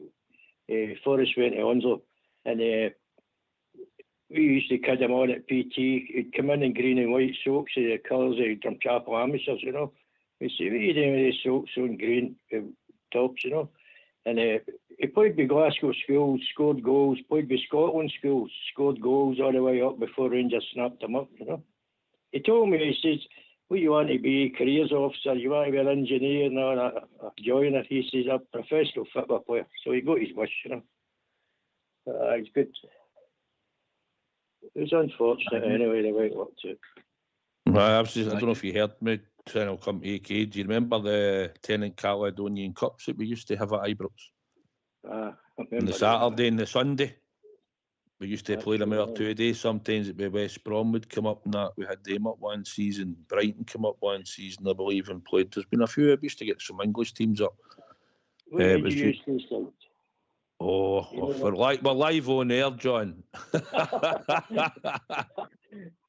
S3: Forrest went to Onslow, and we used to kid him on at PT. He'd come in green and white socks, the colours of Drumchapel Amateurs, you know. We'd say, what are you doing with these socks on green tops, you know? And he played with Glasgow schools, scored goals, played with Scotland schools, scored goals all the way up before Rangers snapped him up, you know. He told me, he says, what you want to be, careers officer, you want to be an engineer and all that, a joiner. He says, a professional football player. So he got his wish, you know. It's good. It was unfortunate anyway, the way it worked out.
S1: I don't know if you heard me, trying to come to AK. Do you remember the Tennant Caledonian Cups that we used to have at Ibrox?
S3: On
S1: the Saturday and the Sunday. We used to play them out 2 days. Sometimes it'd be West Brom would come up and that. We had them up one season. Brighton come up one season, I believe, and played. There's been a few. We used to get some English teams up.
S3: We're
S1: live on air, John.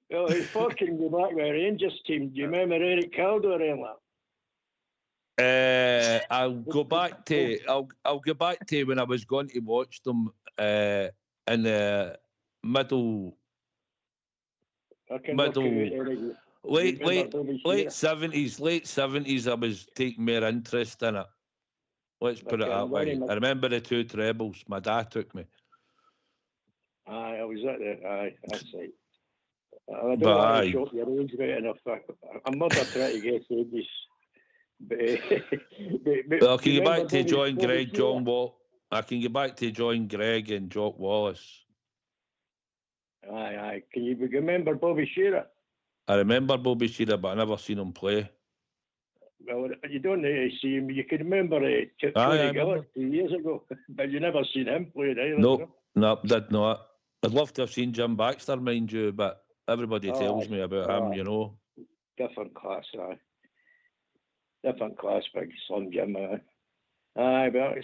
S3: Well, he's fucking go back with a Rangers team. Do you remember Eric Caldo or anything like that?
S1: I'll go back to when I was going to watch them in the late 70s. I was taking more interest in it. Let's put it that way. I remember the two trebles. My dad took me.
S3: Aye, I was at the. Aye, that's right. I don't want to shock your age right enough. I'm not trying to get ages.
S1: Well, I can get back to John Gregg, John Wall. I can get back to John Gregg and Jock Wallace.
S3: Aye. Can you remember Bobby Shearer?
S1: I remember Bobby Shearer, but I never seen him play.
S3: Well, you don't need to see him. You can remember Tony Gillett 2 years ago, but you never seen him play either.
S1: No, did not. I'd love to have seen Jim Baxter, mind you, but everybody tells me about him, you know.
S3: Different class, aye. Different class, big Slim Jim, aye. Aye, but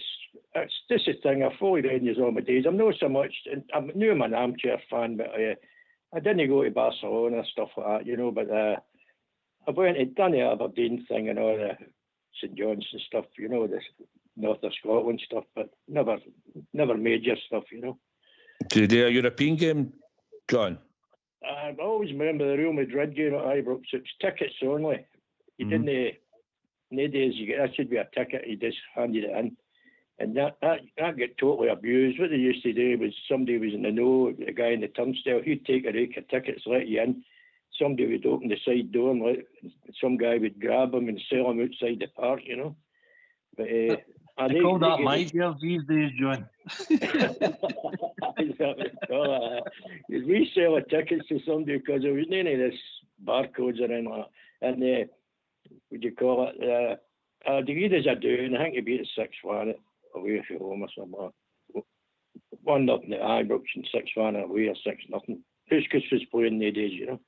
S3: it's just a thing. I followed Rangers all my days. I'm not so much, I'm an armchair fan, but I didn't go to Barcelona and stuff like that, you know, but I went and done the Aberdeen thing and all the St John's and stuff, you know, the north of Scotland stuff, but never major stuff, you know.
S1: Did you do a European game, John?
S3: I always remember the Real Madrid game at Ibrox. It's tickets only. You didn't, nowadays, that should be a ticket. He just handed it in. And that got totally abused. What they used to do was somebody was in the know, the guy in the turnstile, he'd take a rake of tickets, let you in. Somebody would open the side door and some guy would grab them and sell them outside the park, you know. But
S2: they call that my dear these days, John. We sell tickets to somebody because there was none of this barcodes or anything like that. And what do you call it? The leaders are doing, I think it'd be the 6-1 away from home or something. 1-0 at Ibrox and 6-1 away or 6-0. Puskas was playing the days, you know.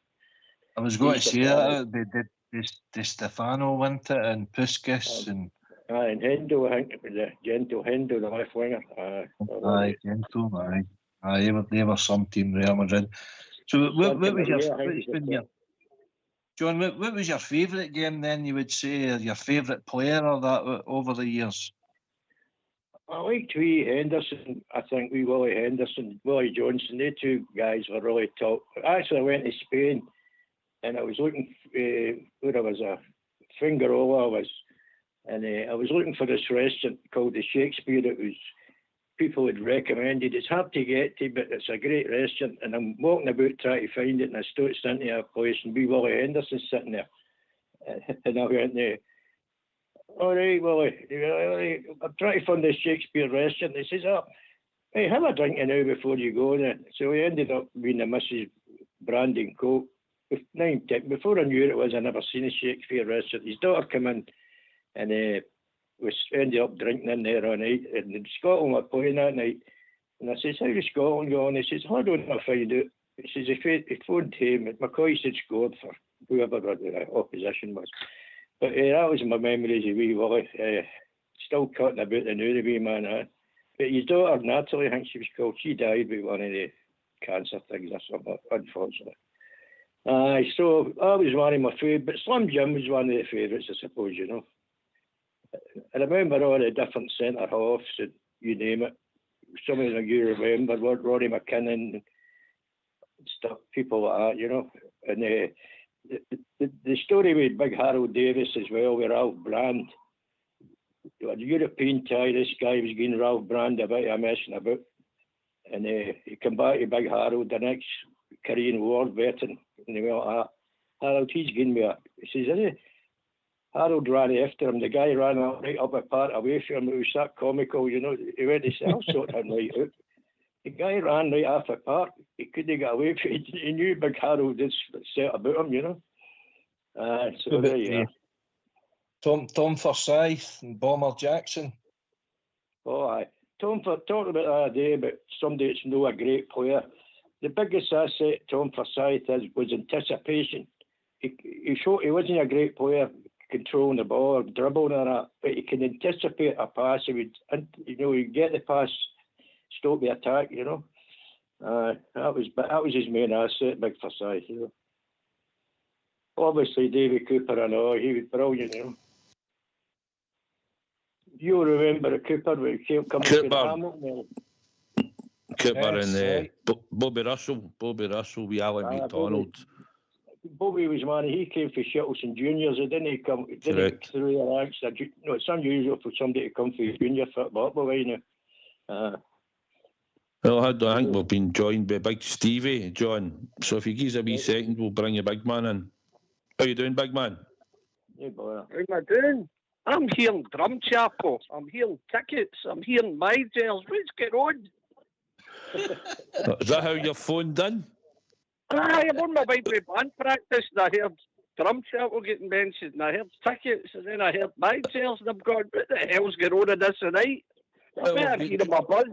S2: I was going to say that the Stefano went it and Puskas and
S3: Hendo, I think it was the Gentle Hendo, the left winger.
S2: Gentle, they were some team, Real Madrid. So what was John, what was your favourite game then, you would say, or your favourite player or that over the years?
S3: I liked Henderson. I think Willie Henderson, Willie Johnson, they two guys were really top. Actually, I went to Spain and I was looking where I was Fingarola and I was looking for this restaurant called the Shakespeare. It was people had recommended. It's hard to get to, but it's a great restaurant. And I'm walking about trying to find it, and I stood into a place, and Willie Henderson sitting there. And I went there. All right, Willie, I'm trying to find this Shakespeare restaurant. He says, hey, have a drink now before you go there. So we ended up being a Mrs. Brandon Coke. Before I knew it was, I never seen a Shakespeare restaurant. His daughter came in, and we ended up drinking in there all night. And Scotland were playing that night. And I says, how's Scotland going? He says, hold on, I'll find out. He says, he phoned him. McCoy had scored for whoever the opposition was. But that was my memories of wee Willie. Still cutting about the new wee man. But his daughter, Natalie, I think she was called, she died with one of the cancer things or something, unfortunately. So that was one of my favourites. But Slim Jim was one of the favourites, I suppose, you know. I remember all the different centre halves, and you name it. Some of them you remember, Rory McKinnon, stuff, people like that, you know. And the story with Big Harold Davis as well, with Ralph Brand. A European tie, this guy was giving Ralph Brand a bit of messing about. And he came back to Big Harold, the next Korean War veteran. And he went, Harold, he's giving me a... He says, is he? Harold ran after him. The guy ran right up a part away from him. It was that comical, you know. He went to say, I'll sort him right out. The guy ran right off the park. He couldn't get away from it. He knew Big Harold did set about him, you know. So there you are.
S2: Tom Forsyth and Bomber Jackson.
S3: Oh, aye. Tom, talking about that day about somebody that's not a great player. The biggest asset Tom Forsyth was anticipation. He wasn't a great player controlling the ball or dribbling or that, but he can anticipate a pass. He would, he'd get the pass, stop the attack, you know. That was his main asset, Big Forsyth, you know. Obviously, Davy Cooper and all, he was brilliant, you know. You remember Cooper when he came coming to Hamilton?
S1: Cooper and Bobby Russell with Alan McDonald.
S3: Bobby was man. He came for Shuttleson Juniors. He didn't come through the ranks. It's unusual for somebody to come for junior football, you know.
S1: Well, I think we've been joined by Big Stevie, John. So if you give us a wee second, we'll bring your big man in. How you doing, big man?
S3: Hey, boy.
S4: How am I doing? I'm hearing Drum Chapel. I'm hearing tickets. I'm hearing my gels. What's going on?
S1: Is that how you're phoned in?
S4: I'm on my way to band practice and I heard Drum Chapel getting mentioned and I heard tickets and then I heard my gels and I'm going, what the hell's going on in this tonight? I better hear my buzz.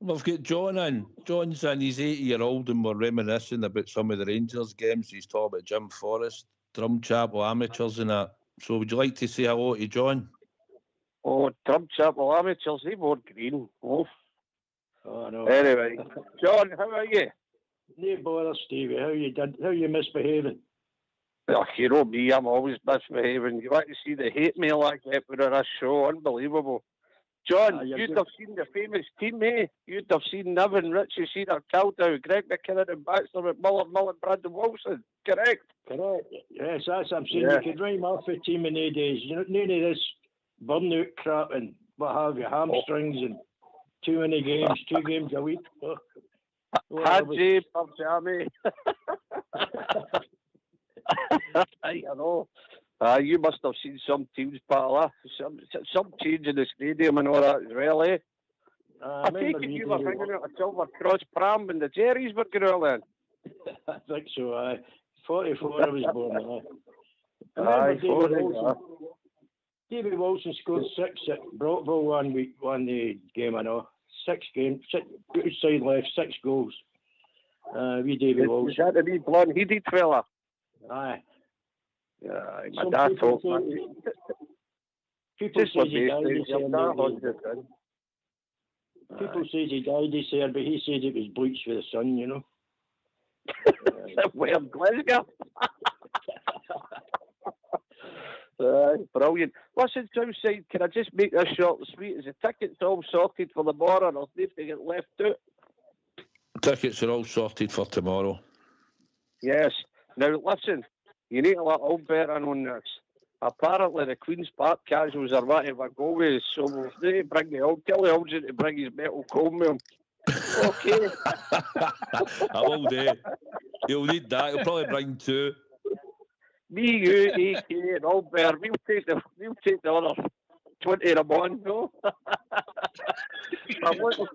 S1: We've got John in. John's in. He's 80-year-old and we're reminiscing about some of the Rangers games. He's talking about Jim Forrest, Drum Chapel amateurs and that. So would you like to say hello to John?
S4: Oh, Drum Chapel amateurs, they wore green. Oh,
S3: no.
S4: Anyway, John, how are you?
S3: No bother, Stevie. How you misbehaving?
S4: Oh, you know me, I'm always misbehaving. You want to see the hate mail I get with this show? Unbelievable. John, you'd have seen the famous team, eh? You'd have seen Niven, Richie Cedar, Caldow, Greg McKinnon and Baxter with Mullen, Brandon Wilson. Correct?
S3: Correct. Yes, that's what I'm saying. Yeah. You could rhyme off a team in 8 days. You know, none of this burnout crap and what have you, hamstrings and too many games, 2 games a week.
S4: Hadji, Jamie. I know. You must have seen some teams, Pal. Some change in the stadium and all that as well, eh? I take it you were hanging out a silver cross pram when the Jerry's were going on then.
S3: I think so, aye. 44 I was born, aye.
S4: Aye,
S3: David Wilson scored 6 at Brockville one week, won the game, I know. 6 games, outside left, 6 goals. We David Wilson.
S4: Is that the wee blonde-headed fella?
S3: Aye.
S4: Yeah, my dad thought that.
S3: People say he died. People say he died, he said, but he said it was bleached with the sun, you know.
S4: Well, Glasgow. Brilliant. Listen, Southside, can I just make this short and sweet? Is the tickets all sorted for tomorrow or if they get left out?
S1: Tickets are all sorted for tomorrow.
S4: Yes. Now, listen, you need to let all better on this. Apparently, the Queen's Park casuals are wanting to go with, so we'll need to bring the old Kelly Holmes to bring his metal comb with him. Okay.
S1: I will do. He'll need that. He'll probably bring 2.
S4: Me, you, AK, and all bear. We'll take the other 20 of them on, no? I'm looking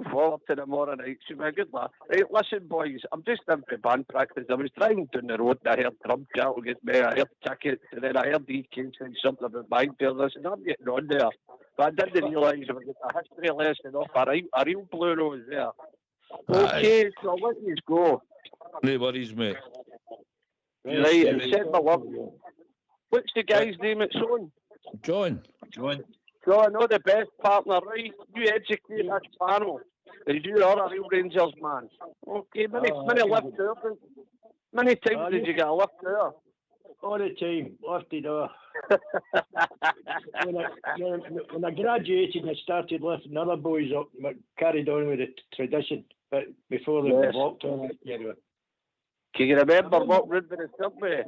S4: forward to tomorrow night. Should be a good laugh. Right, listen, boys, I'm just in for band practice. I was driving down the road and I heard Trump chat will get me. I heard tickets, and then I heard DK saying something about band players. I said, I'm getting on there. But I didn't realise I was getting a history lesson off a real blue nose there. Okay, so I'll let you go.
S1: No worries, mate.
S4: Right, and send my love. What's the guy's name it's on?
S1: John.
S4: So I know the best partner, right? You educate that panel. Because you are a real Rangers man. Okay, many left there. Many times did you get a lift there?
S3: All the time, lifted off. When I graduated, I started lifting other boys up, carried on with the tradition, but before they walked on it. Yeah.
S4: Can you remember what route with the subway?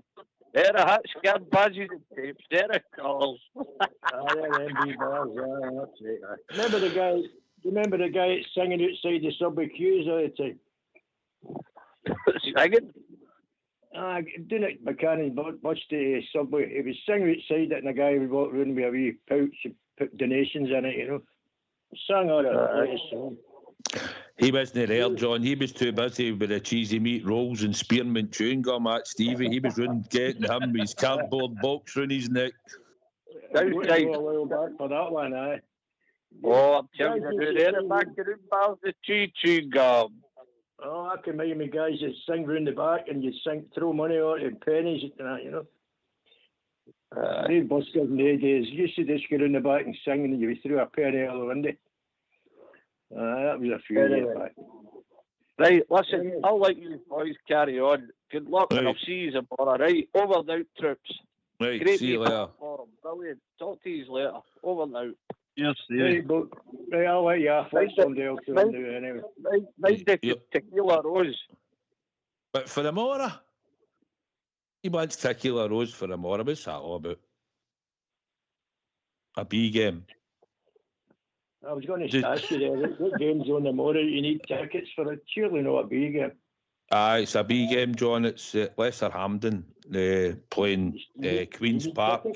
S4: There are hats, scared badges and tapes, there are colours.
S3: Remember the guy singing outside the subway queues all the time?
S4: Singing?
S3: Doing it mechanic bus to subway. He was singing outside it and a guy would walk around with a wee pouch and put donations in it, you know. Sang all that song.
S1: He wasn't there, John. He was too busy with the cheesy meat rolls and spearmint chewing gum at Stevie. He was round getting him with his cardboard box round his neck.
S3: Go a while back for that one, aye.
S4: Oh, I'm telling you, there back of the bars, the chewing gum.
S3: Oh, I can remember me guys that sing round the back and you throw money out and pennies and that, you know. These buskers in the days used to just go round the back and sing and you threw a penny out the window. That was a few years back.
S4: Right, listen, I'll let you boys carry on. Good luck, and I'll see you tomorrow, right? Over and out, troops.
S1: Right,
S4: great
S1: see you later.
S4: Brilliant. Talk to you later. Over and out.
S2: Yes,
S3: right, I'll let you off. Somebody else will do anyway.
S4: Mind the tequila rose.
S1: But for tomorrow? He wants tequila rose for tomorrow. What's that all about? A B game.
S3: I was going to ask you there, what game's on tomorrow? You need tickets for it? Surely not a B game.
S1: It's a B game, John. It's Lesser Hampden playing Queen's Park.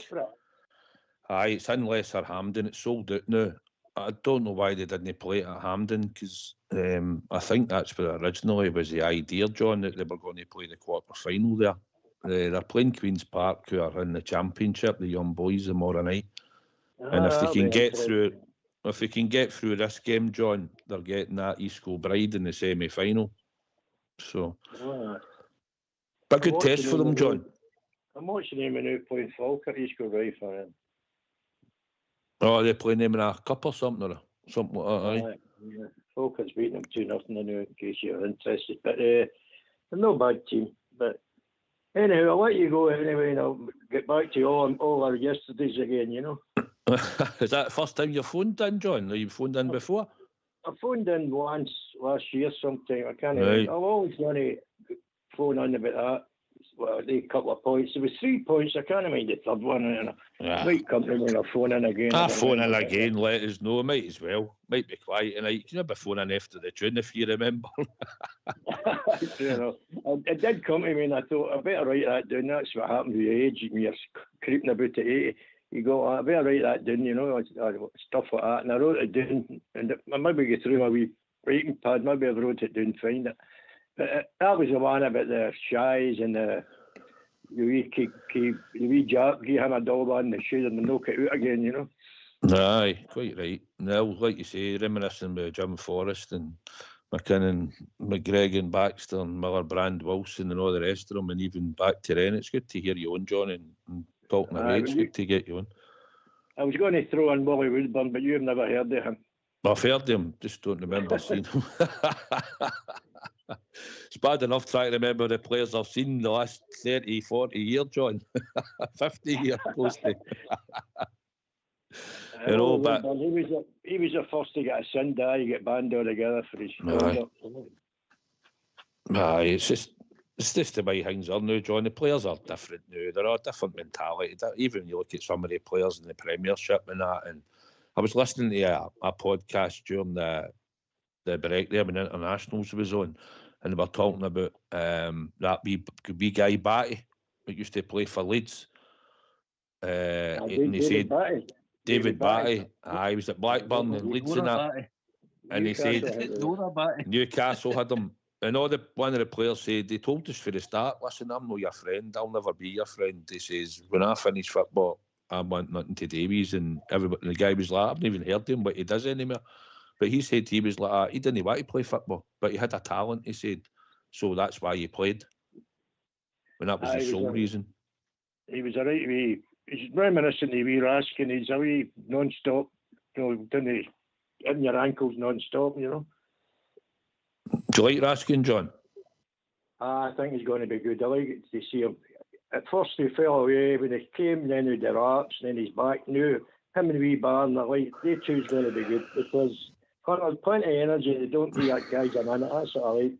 S1: It's in Lesser Hampden. It's sold out now. I don't know why they didn't play it at Hampden, because I think that's where originally was the idea, John, that they were going to play the quarter-final there. They're playing Queen's Park, who are in the Championship, the young boys, tomorrow night. And if they can get through... If they can get through this game, John, they're getting that East Kilbride in the semi-final. So, but good test for them, John.
S3: I'm watching them now playing Falkirk, East Kilbride for him.
S1: Oh, they're playing them in a cup or something, like that,
S3: Yeah. Falkirk's beating them 2-0 now, in case you're interested. But they're no bad team. But anyhow, I'll let you go anyway, and I'll get back to all our yesterdays again, you know.
S1: Is that the first time you phoned in, John? Or you phoned in before?
S3: I phoned in once last year sometime. I can't
S1: remember.
S3: I'm always going to phone in about that. well, they couple of points. There was 3 points. I can't mind the third one. And might come to me and phone in again.
S1: Phone in again, let us know. Might as well. Might be quiet tonight. You never phone in after the tune, if you remember.
S3: It did come to me, and I thought, I better write that down. That's what happens with your age. When you're creeping about to 80, you go, I better write that down, stuff like that. And I wrote it down, and I maybe get through my wee writing pad. Maybe I wrote it down and find it. But that was the one about the shies and the wee Jack, give him a dollar on the shoe and knock it out again,
S1: Aye, quite right. Now, like you say, reminiscing with Jim Forrest and McKinnon, McGregor, Baxter, and Miller, Brand, Wilson, and all the rest of them, and even back to Ren. It's good to hear you on, John, and talking away. It's good to get you on. I
S3: was going to throw in Wally Woodburn, but you've never heard of him.
S1: I've heard him, just don't remember seeing him. It's bad enough trying to remember the players I've seen in the last 30, 40 years, John. 50 years close to.
S3: But he was the first to get a sin die, you get band all together for his
S1: Aye, it's just the way things are now, John. The players are different now. They're all different mentality. Even when you look at some of the players in the Premiership and that, and I was listening to a podcast during the break there when Internationals was on, and they were talking about that wee guy Batty that used to play for Leeds. And he said David Batty. He was at Blackburn and Leeds and that. And he said Newcastle had him. And one of the players said, they told us for the start, listen, I'm not your friend, I'll never be your friend. He says, when I finish football, I want nothing to do with. And the guy was like, I haven't even heard him what he does anymore. But he said he was like, he didn't want to play football, but he had a talent, he said. So that's why he played. And that was the sole reason. He was
S3: a right wee, he's reminiscent of wee Raskin. He's a wee non-stop, didn't he, in your ankles non-stop,
S1: Do you like Raskin, John?
S3: I think he's going to be good. I like it to see him. At first he fell away when he came, then with the raps, and then he's back now. Him and wee Barn, they two's going to be good because there's plenty of energy. They don't do that guys a minute. That's what I like,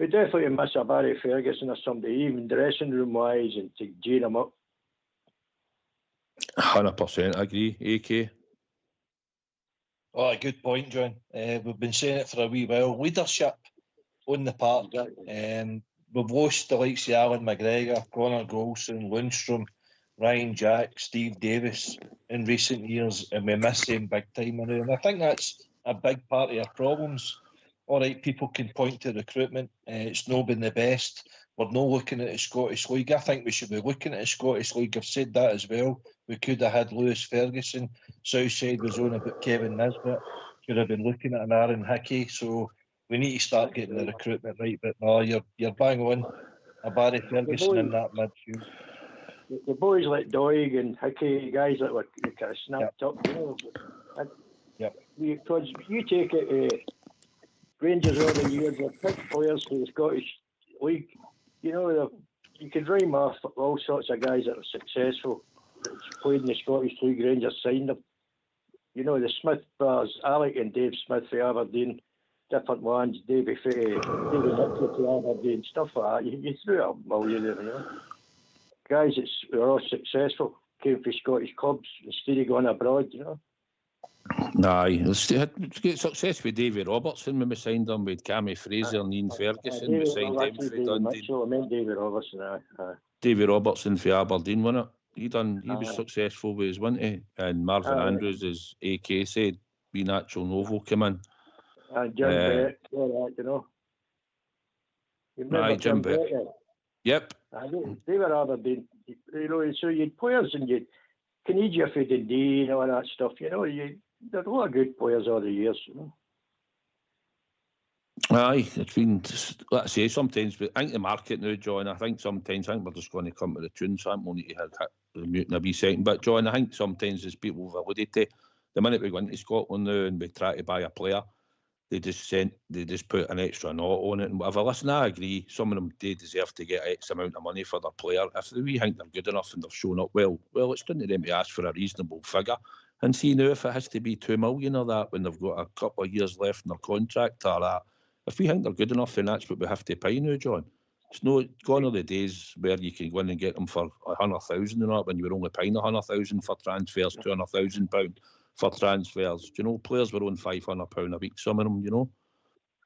S3: We definitely miss a Barry Ferguson or somebody, even dressing room wise, and to gin him up.
S1: 100% agree, AK.
S2: Oh, a good point, John. We've been saying it for a wee while. Leadership on the park.
S3: Exactly.
S2: We've lost the likes of Alan McGregor, Conor Golson, Lundstrom, Ryan Jack, Steve Davis in recent years, and we miss them big time. And I think that's a big part of our problems. All right, people can point to recruitment. It's not been the best. We're not looking at the Scottish League. I think we should be looking at the Scottish League. I've said that as well. We could have had Lewis Ferguson. Southside was on about Kevin Nisbet. Could have been looking at an Aaron Hickey. So we need to start getting the recruitment right. But no, you're bang on. A Barry Ferguson in that midfield.
S3: The boys like Doig and Hickey, guys that were kind of snapped up, Because you take it, Rangers all the years, they've picked players for the Scottish League. You could rhyme off all sorts of guys that are successful, that's played in the Scottish League. Rangers signed them. The Smith brothers, Alec and Dave Smith for Aberdeen, different ones, David Mitchell for Aberdeen, stuff like that. You threw out a million of them, Guys that were all successful, came from Scottish clubs instead of going abroad,
S1: Aye, let's get success with Davy Robertson when we signed him, with Cammy Fraser and Ian Ferguson. We signed him for Dundee.
S3: I meant Davy Robertson,
S1: Davy Robertson for Aberdeen, wasn't it? He was successful with his, wasn't he? And Marvin Andrews, as AK said, be natural Novo came in.
S3: And Jim Brett, all that, You remember
S1: Jim Brett. Yep.
S3: They were Aberdeen, so you'd players and you'd Canadian for Dundee and all that stuff, there are a lot of good players over the years,
S1: Aye, it's been, let's say, sometimes, but I think the market now, John, I think we're just going to come to the tune, so I'm only to hit the mute in a wee second. But, John, I think sometimes as people have alluded to, the minute we go into Scotland now and we try to buy a player, they just put an extra knot on it and whatever. Listen, I agree, some of them do deserve to get X amount of money for their player. If we think they're good enough and they've shown up well, it's down to them to ask for a reasonable figure. And see now if it has to be 2 million or that when they've got a couple of years left in their contract or that, if we think they're good enough, then that's what we have to pay now, John. It's no gone are the days where you can go in and get them for 100,000 and that when you were only paying 100,000 for transfers, £200,000 for transfers. Do you know, players were on £500 a week, some of them, you know.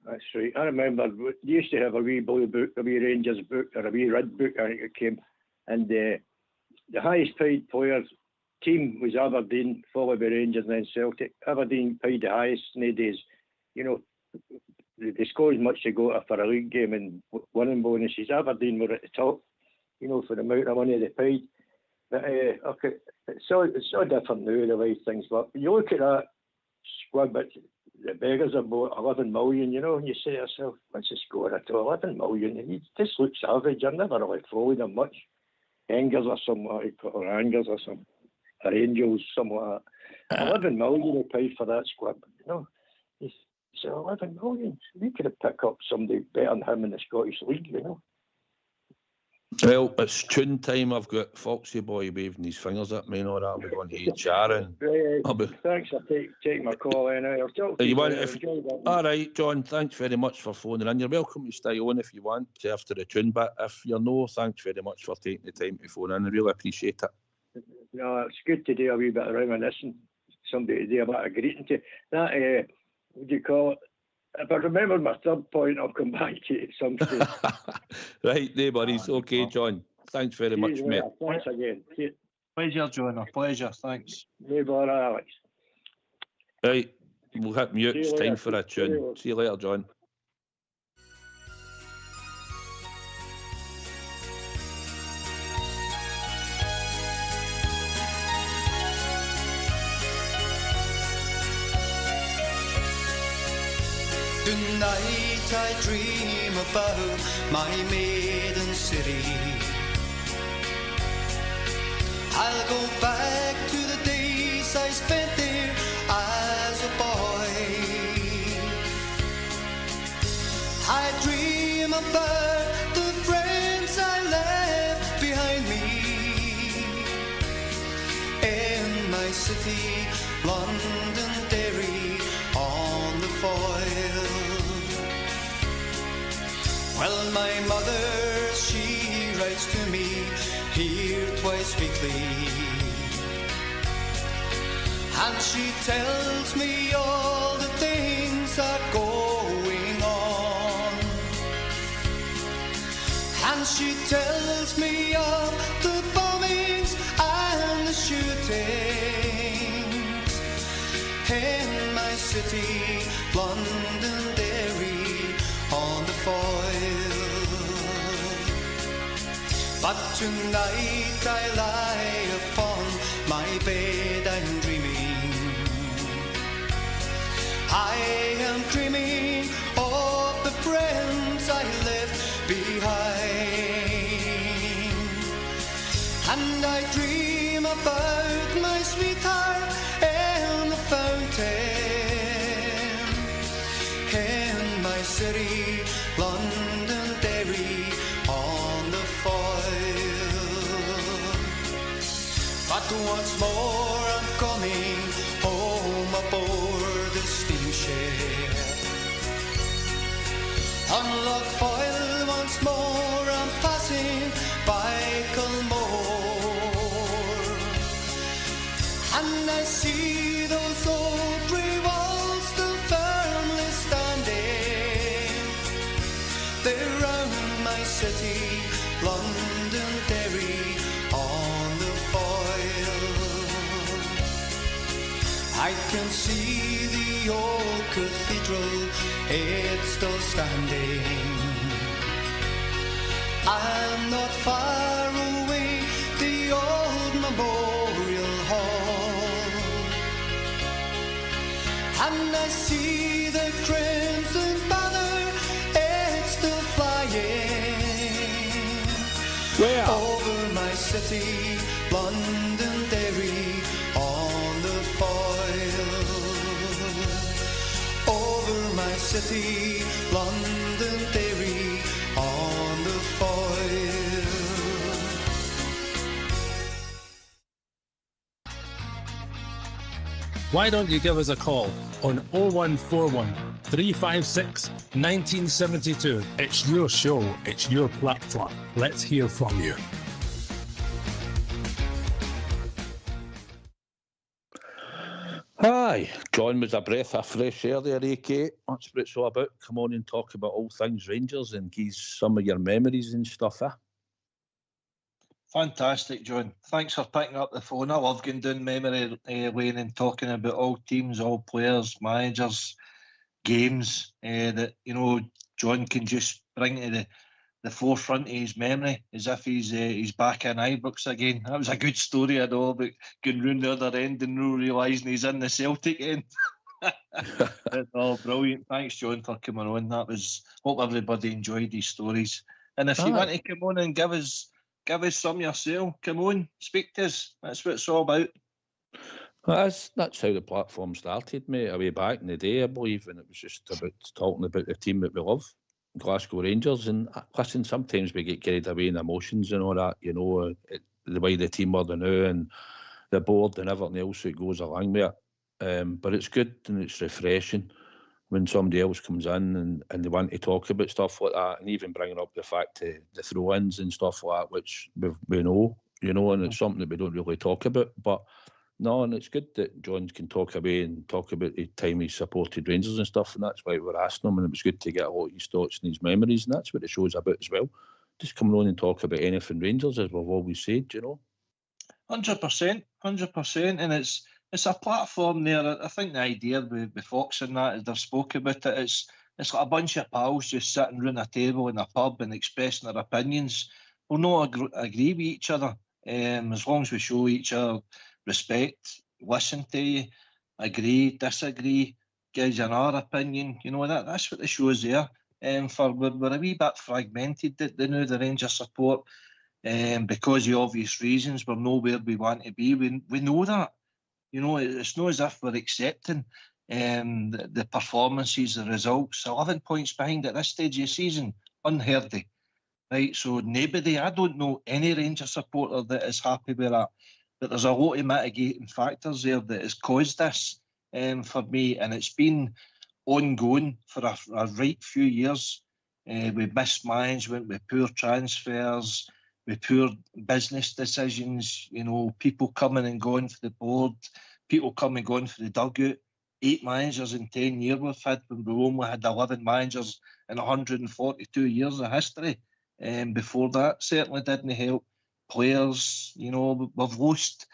S3: That's right. I remember we used to have a wee blue book, a wee Rangers book, or a wee red book, I think it came. And the highest paid players team was Aberdeen, followed by Rangers and then Celtic. Aberdeen paid the highest nowadays. You know, they scored as much to go for a league game and winning bonuses. Aberdeen were at the top, you know, for the amount of money they paid. But okay, it's so different now the way things work. When you look at that squad, but the beggars are about 11 million, you know, and you say to yourself, what's the score at 11 million? And it just looks average. I've never really followed them much. Angers or something like that, or Angers or something, or Angels, something like that. 11 million they paid for that squad, you know. So 11 million, we could have picked up somebody better than him in the Scottish League, you know.
S1: Well, it's tune time. I've got Foxy Boy waving his fingers at me and all that. I'll be going to HR and...
S3: Thanks for taking my call anyway. I'll talk to you
S1: all right, John, thanks very much for phoning in. You're welcome to stay on if you want after the tune, but if you're no, thanks very much for taking the time to phone in. I really appreciate it.
S3: No, it's good to do a wee bit of reminiscing. Somebody to do a bit of greeting to. That, what do you call it? If I remember my third point, I'll come back to it at some stage.
S1: Right, no worries. Okay, John. Thanks very much, mate.
S3: Thanks again.
S2: Pleasure, John. A pleasure. Thanks.
S3: No bother, Alex.
S1: Right, we'll hit mute. It's time for a tune. See you later, John.
S5: Tonight I dream about my maiden city. I'll go back to the days I spent there as a boy. I dream about the friends I left behind me. In my city, Londonderry, on the foil. Well, my mother, she writes to me here twice weekly, and she tells me all the things are going on, and she tells me of the bombings and the shootings in my city, Londonderry, on the foil. But tonight I lie upon my bed, I'm dreaming. I am dreaming of the friends I left behind, and I dream about my sweetheart and the fountain in my city, Londonderry, on the foil. But once more I'm coming home aboard the steamship. On Loch Foyle once more I'm passing by Culmore, and I see those old grey walls still firmly standing there round my city, Londonderry, on the foil. I can see the old cathedral, it's still standing. I'm not far away, the old memorial hall, and I see the crimson banner, it's still flying.
S1: Where?
S5: Over my city, Londonderry, on the foil. Over my city, Londonderry, on the foil.
S6: Why don't you give us a call on 0141 356 1972. It's your show, it's your platform. Let's hear from you.
S1: Aye, John was a breath of fresh air there, AK. That's what it's all about. Come on and talk about all things Rangers and give some of your memories and stuff, eh?
S2: Fantastic, John. Thanks for picking up the phone. I love going down memory lane and talking about all teams, all players, managers, games that, you know, John can just bring to the forefront of his memory as if he's back in Ibrox again. That was a good story, I know, about going round the other end and no realising he's in the Celtic end. Oh, brilliant. Thanks, John, for coming on. That was, hope everybody enjoyed these stories. And if you want to come on and give us some yourself, come on, speak to us. That's what it's all about.
S1: That's how the platform started, mate, way back in the day, I believe, and it was just about talking about the team that we love, Glasgow Rangers. And listen, sometimes we get carried away in emotions and all that, you know, the way the team are now and the board and everything else that goes along with it. But it's good and it's refreshing when somebody else comes in and they want to talk about stuff like that, and even bringing up the fact of the throw-ins and stuff like that, which we know, you know, and it's something that we don't really talk about. But no, and it's good that John can talk away and talk about the time he supported Rangers and stuff, and that's why we're asking him, and it was good to get a lot of his thoughts and his memories, and that's what the show's about as well. Just coming on and talk about anything Rangers, as we've always said, you know.
S2: 100%, and it's a platform there. I think the idea with Fox and that, as they've spoken about it, it's like a bunch of pals just sitting around a table in a pub and expressing their opinions. We'll not agree with each other, as long as we show each other respect, listen to you, agree, disagree, gives you another opinion. You know, that's what the show's there. We're a wee bit fragmented, the Rangers support, because of obvious reasons. We're nowhere we want to be. We know that. You know, it's not as if we're accepting the performances, the results. 11 points behind at this stage of the season, unheard of. Right, so nobody, I don't know any Rangers supporter that is happy with that. But there's a lot of mitigating factors there that has caused this for me, and it's been ongoing for a right few years, with mismanagement, with poor transfers, with poor business decisions, you know, people coming and going for the board, people coming and going for the dugout. 8 managers in 10 years we've had, when we only had 11 managers in 142 years of history. Before that certainly didn't help. Players, you know, we've lost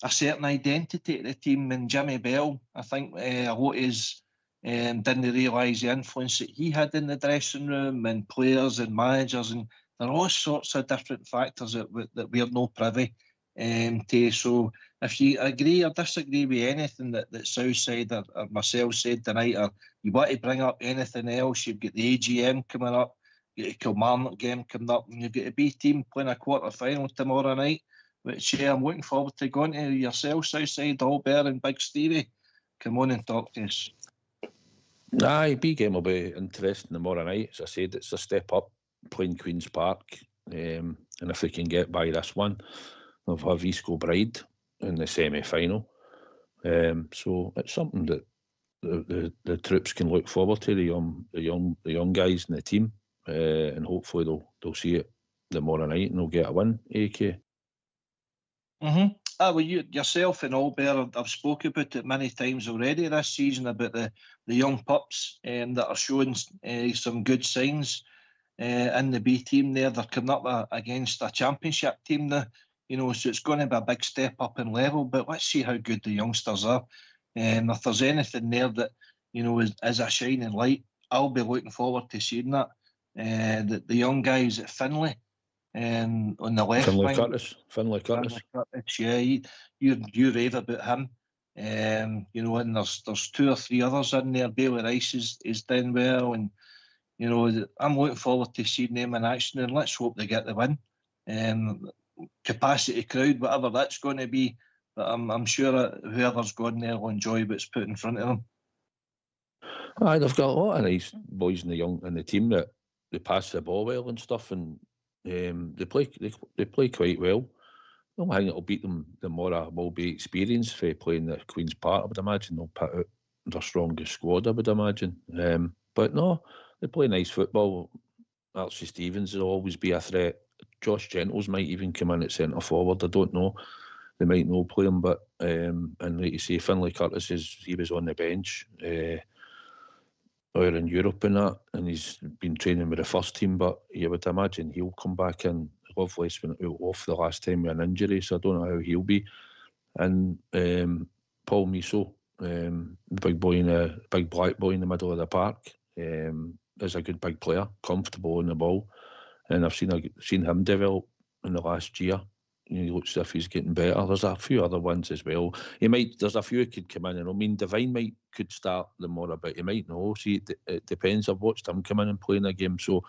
S2: a certain identity to the team, and Jimmy Bell, I think a lot is didn't realise the influence that he had in the dressing room, and players and managers, and there are all sorts of different factors that we're not privy to. So if you agree or disagree with anything that Southside or myself said tonight, or you want to bring up anything else, you've got the AGM coming up, you've got a Kilmarnock game coming up, and you've got a B team playing a quarter-final tomorrow night, which I'm looking forward to going to. Yourself, Southside, Albert and Big Stevie. Come on and talk to us.
S1: Aye, B game will be interesting tomorrow night. As I said, it's a step up playing Queen's Park, and if we can get by this one, we'll have East Kilbride in the semi-final. So it's something that the troops can look forward to, the young guys in the team, and hopefully they'll see it tomorrow night and they'll get a win. AK.
S2: Well, you yourself and Albert have spoken about it many times already this season, about the young pups that are showing some good signs in the B team there. They're coming up against a championship team now, you know, so it's going to be a big step up in level. But let's see how good the youngsters are. If there's anything there that, you know, is a shining light, I'll be looking forward to seeing that. The young guys at Finlay, on the left wing.
S1: Finlay Curtis.
S2: Yeah, you rave about him. You know, and there's 2 or 3 others in there. Bailey Rice is doing well, and you know, I'm looking forward to seeing them in action, and let's hope they get the win. Capacity crowd, whatever that's going to be, but I'm sure that whoever's going there will enjoy what's put in front of them.
S1: Aye, they've got a lot of nice boys in the team that they pass the ball well and stuff, and they play quite well. No, I think it'll beat them the more I will be experienced for playing the Queen's Park. I would imagine they'll put out their strongest squad, I would imagine. But no, they play nice football. Archie Stevens will always be a threat. Josh Gentles might even come in at centre forward. I don't know. They might not play him, but and like you say, Finlay Curtis he was on the bench or in Europe and that, and he's been training with the first team. But you would imagine he'll come back in. Lovelace went out off the last time with an injury, so I don't know how he'll be. And Paul Miso, the big black boy in the middle of the park, is a good big player, comfortable on the ball, and I've seen him develop in the last year. He looks as if he's getting better. There's a few other ones as well. There's a few who could come in, and I mean, Devine could start them more, but he might not. See, it depends. I've watched him come in and play in a game, so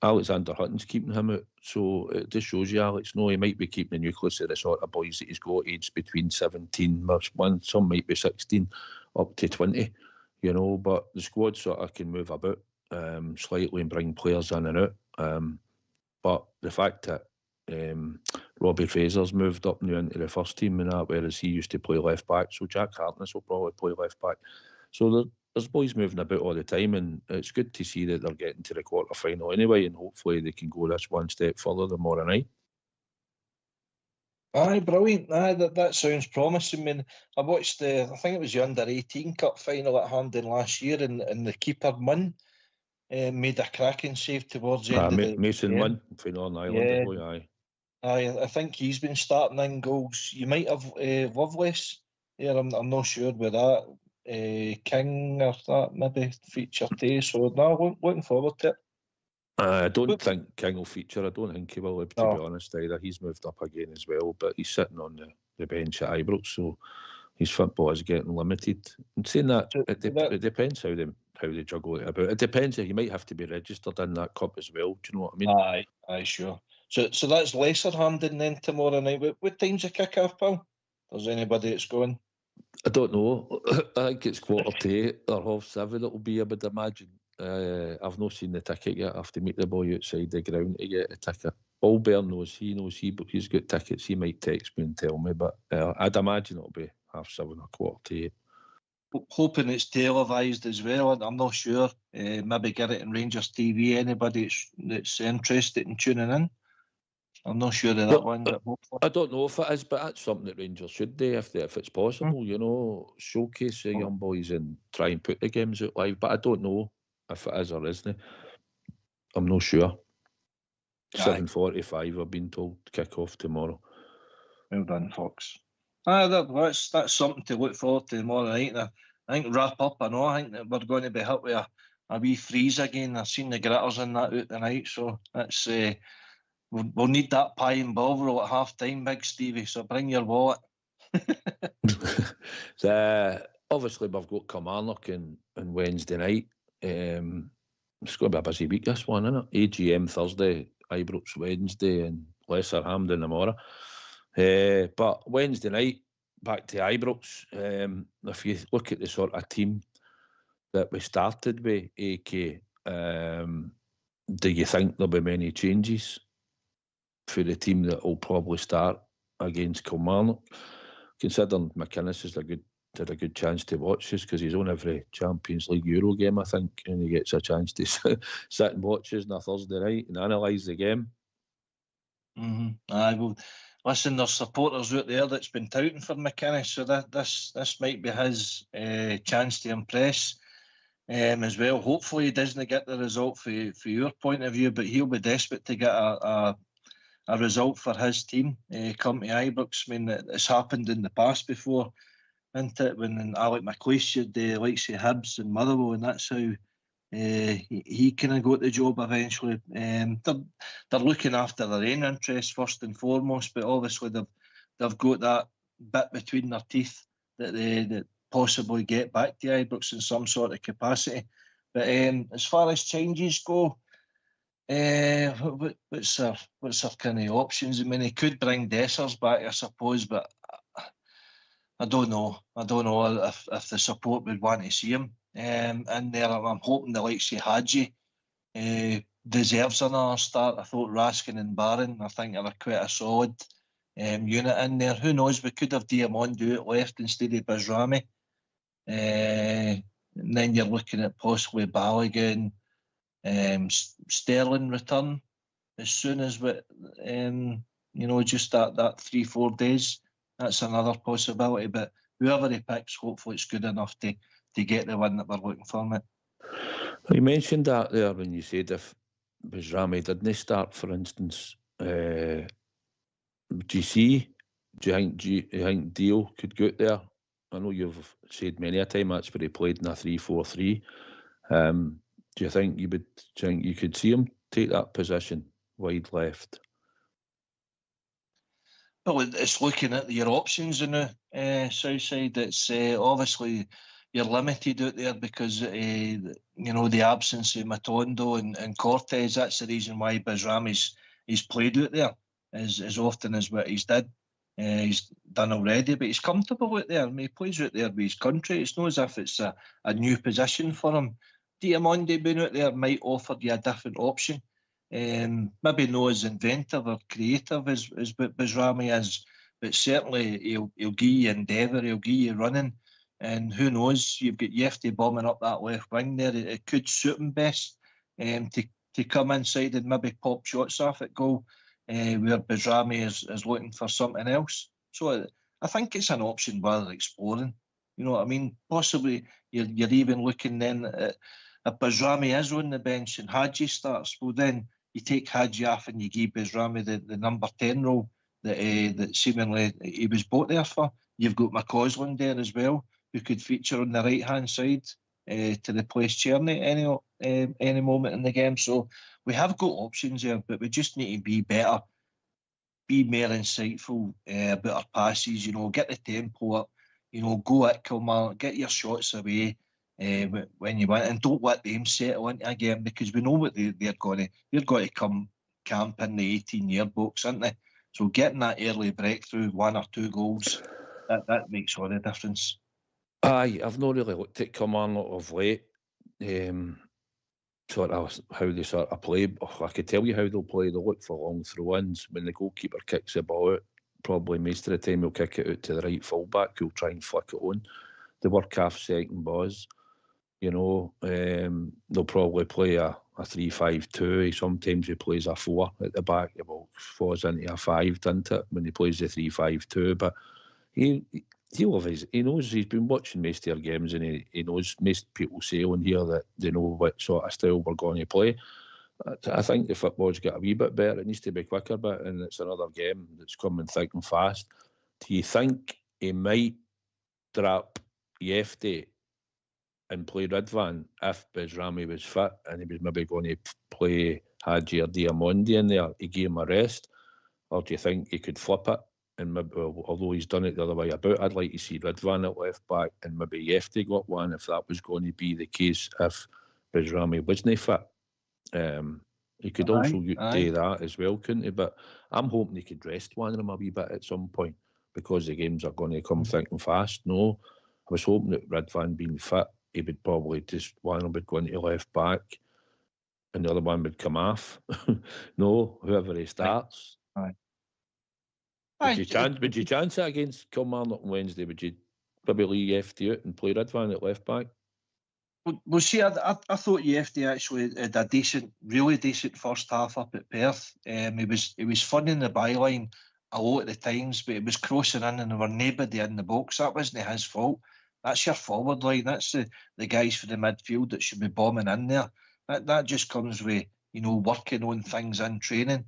S1: Alexander Hutton's keeping him out. So it just shows you, Alex. No, he might be keeping the nucleus of the sort of boys that he's got, aged between 17, some might be 16, up to 20. You know, but the squad sort of can move about slightly and bring players in and out. But the fact that Robbie Fraser's moved up now into the first team and that, whereas he used to play left back, so Jack Hartness will probably play left back. So there's boys moving about all the time, and it's good to see that they're getting to the quarter final anyway, and hopefully they can go this one step further tomorrow night.
S2: Aye, brilliant. Aye, that sounds promising. I mean, I watched I think it was the under-18 cup final at Hampden last year, and the keeper Munn made a cracking save towards the end of the
S1: Mason
S2: game.
S1: Munn for Northern Ireland,
S2: Yeah.
S1: Aye.
S2: I think he's been starting in goals. You might have Lovelace here. I'm not sure with that. King or that maybe feature too. So no, looking forward to it.
S1: I don't think King will feature. I don't think he will, to be honest, either. He's moved up again as well, but he's sitting on the bench at Ibrox, so his football is getting limited. And saying that, it depends how they juggle it about. It depends. You might have to be registered in that cup as well. Do you know what I mean?
S2: Aye, sure. So that's Lesser Hampden then tomorrow night. What time's the kick-off, pal? There's anybody that's going?
S1: I don't know. I think it's 7:15 or 7:30 it'll be, I would imagine. I've not seen the ticket yet. I have to meet the boy outside the ground to get a ticket. Allbear knows he's got tickets. He might text me and tell me, but I'd imagine it'll be 7:30 or 7:45.
S2: Hoping it's televised as well. I'm not sure. Maybe get it in Rangers TV. Anybody that's interested in tuning in. I'm not sure of that one.
S1: I don't know if it is, but that's something that Rangers should do if it's possible. You know, showcase the young boys and try and put the games out live. But I don't know if it is or isn't. I'm not sure. 7:45, I've been told, to kick off tomorrow.
S2: Well done, Fox. That's something to look forward to tomorrow night. I think wrap up. I think that we're going to be hit with a wee freeze again. I've seen the Gritters in that out tonight, so that's we'll need that pie and ball roll at half time, Big Stevie. So bring your wallet.
S1: Obviously, we've got Kilmarnock on Wednesday night. It's going to be a busy week, this one, isn't it? AGM Thursday, Ibrox Wednesday, and Lesser Hampden tomorrow. But Wednesday night, back to Ibrox. If you look at the sort of team that we started with, AK, do you think there'll be many changes for the team that will probably start against Kilmarnock? Considering McInnes had a good chance to watch this because he's on every Champions League Euro game, I think, and he gets a chance to sit and watch us on a Thursday night and analyse the game.
S2: Aye, well, listen, there's supporters out there that's been touting for McInnes, so this might be his chance to impress as well. Hopefully he doesn't get the result for your point of view, but he'll be desperate to get a result for his team come to Ibrox. I mean, it's happened in the past before, isn't it? When Alec McLeish had the likes of Hibs and Motherwell, and that's how he kind of got the job eventually. They're looking after their own interests first and foremost, but obviously they've got that bit between their teeth that they possibly get back to Ibrox in some sort of capacity. But as far as changes go, what's their kind of options? I mean, he could bring Dessers back, I suppose, but I don't know. I don't know if the support would want to see him in there. I'm hoping the likes of Hadji deserves another start. I thought Raskin and Barron, I think, are quite a solid unit in there. Who knows, we could have Diamondo out left instead of Bajrami. And then you're looking at possibly Balogun, Sterling return as soon as we, just that 3-4 days. That's another possibility. But whoever he picks, hopefully it's good enough to get the win that we're looking for, mate.
S1: You mentioned that there when you said if Bajrami didn't start, for instance. Do you think Dio could go out there? I know you've said many a time that's where he played in a 3-4-3. Do you think you could see him take that position wide left?
S2: Well, it's looking at your options in the south side. It's obviously you're limited out there because the absence of Matondo and Cortez. That's the reason why Bajrami's he's played out there as often as what he's did. He's done already, but he's comfortable out there. I mean, he plays out there with his country. It's not as if it's a new position for him. Diamondi being out there might offer you a different option. Maybe not as inventive or creative as Bajrami is, but certainly he'll give you endeavour, he'll give you running, and who knows, you've got Yefty bombing up that left wing there. It could suit him best to come inside and maybe pop shots off at goal, where Bajrami is looking for something else. So I think it's an option worth exploring. You know what I mean? Possibly you're even looking then at if Bajrami is on the bench and Hadji starts, well then you take Hadji off and you give Bajrami the number 10 role that seemingly he was bought there for. You've got McCausland there as well, who could feature on the right-hand side to replace Czerny any moment in the game. So we have got options there, but we just need to be better, be more insightful about our passes, get the tempo up, go at Kilmarnock, get your shots away when you want, and don't let them settle into a game, because we know what they're going to come camp in the 18-year box, aren't they? So getting that early breakthrough, 1 or 2 goals, that makes all the difference.
S1: Aye, I've not really looked at Kilmarnock of late, sort of how they sort of play. I could tell you how they'll play. They'll look for long throw-ins. When the goalkeeper kicks the ball out, probably most of the time he'll kick it out to the right full-back, who'll try and flick it on. They work half second balls. They'll probably play a 3-5-2. Sometimes he plays a 4 at the back. Well, falls into a 5, doesn't it, when he plays the 3-5-2. But he knows, he's been watching most of their games, and he knows. Most people say on here that they know what sort of style we're going to play. I think the football's got a wee bit better. It needs to be quicker, and it's another game that's coming thick and fast. Do you think he might drop Yefty and play Ridvan if Bajrami was fit and he was maybe going to play Hadji or Diamondi in there? He gave him a rest, or do you think he could flip it? And maybe, although he's done it the other way about, I'd like to see Ridvan at left back and maybe Yefty got one, if that was going to be the case if Bajrami wasn't fit. He could also do that as well, couldn't he? But I'm hoping he could rest one of them a wee bit at some point, because the games are going to come thick and fast. No, I was hoping that Ridvan being fit, he would probably just, one would go into left back and the other one would come off. No, whoever he starts.
S2: Aye.
S1: Would you chance it against Kilmarnock on Wednesday? Would you probably leave Yefty out and play Ridvan at left back?
S2: Well, see, I thought Yefty actually had a really decent first half up at Perth. He was fun in the byline a lot of the times, but it was crossing in and there were nobody in the box. That wasn't his fault. That's your forward line. That's the guys for the midfield that should be bombing in there. That just comes with, working on things in training.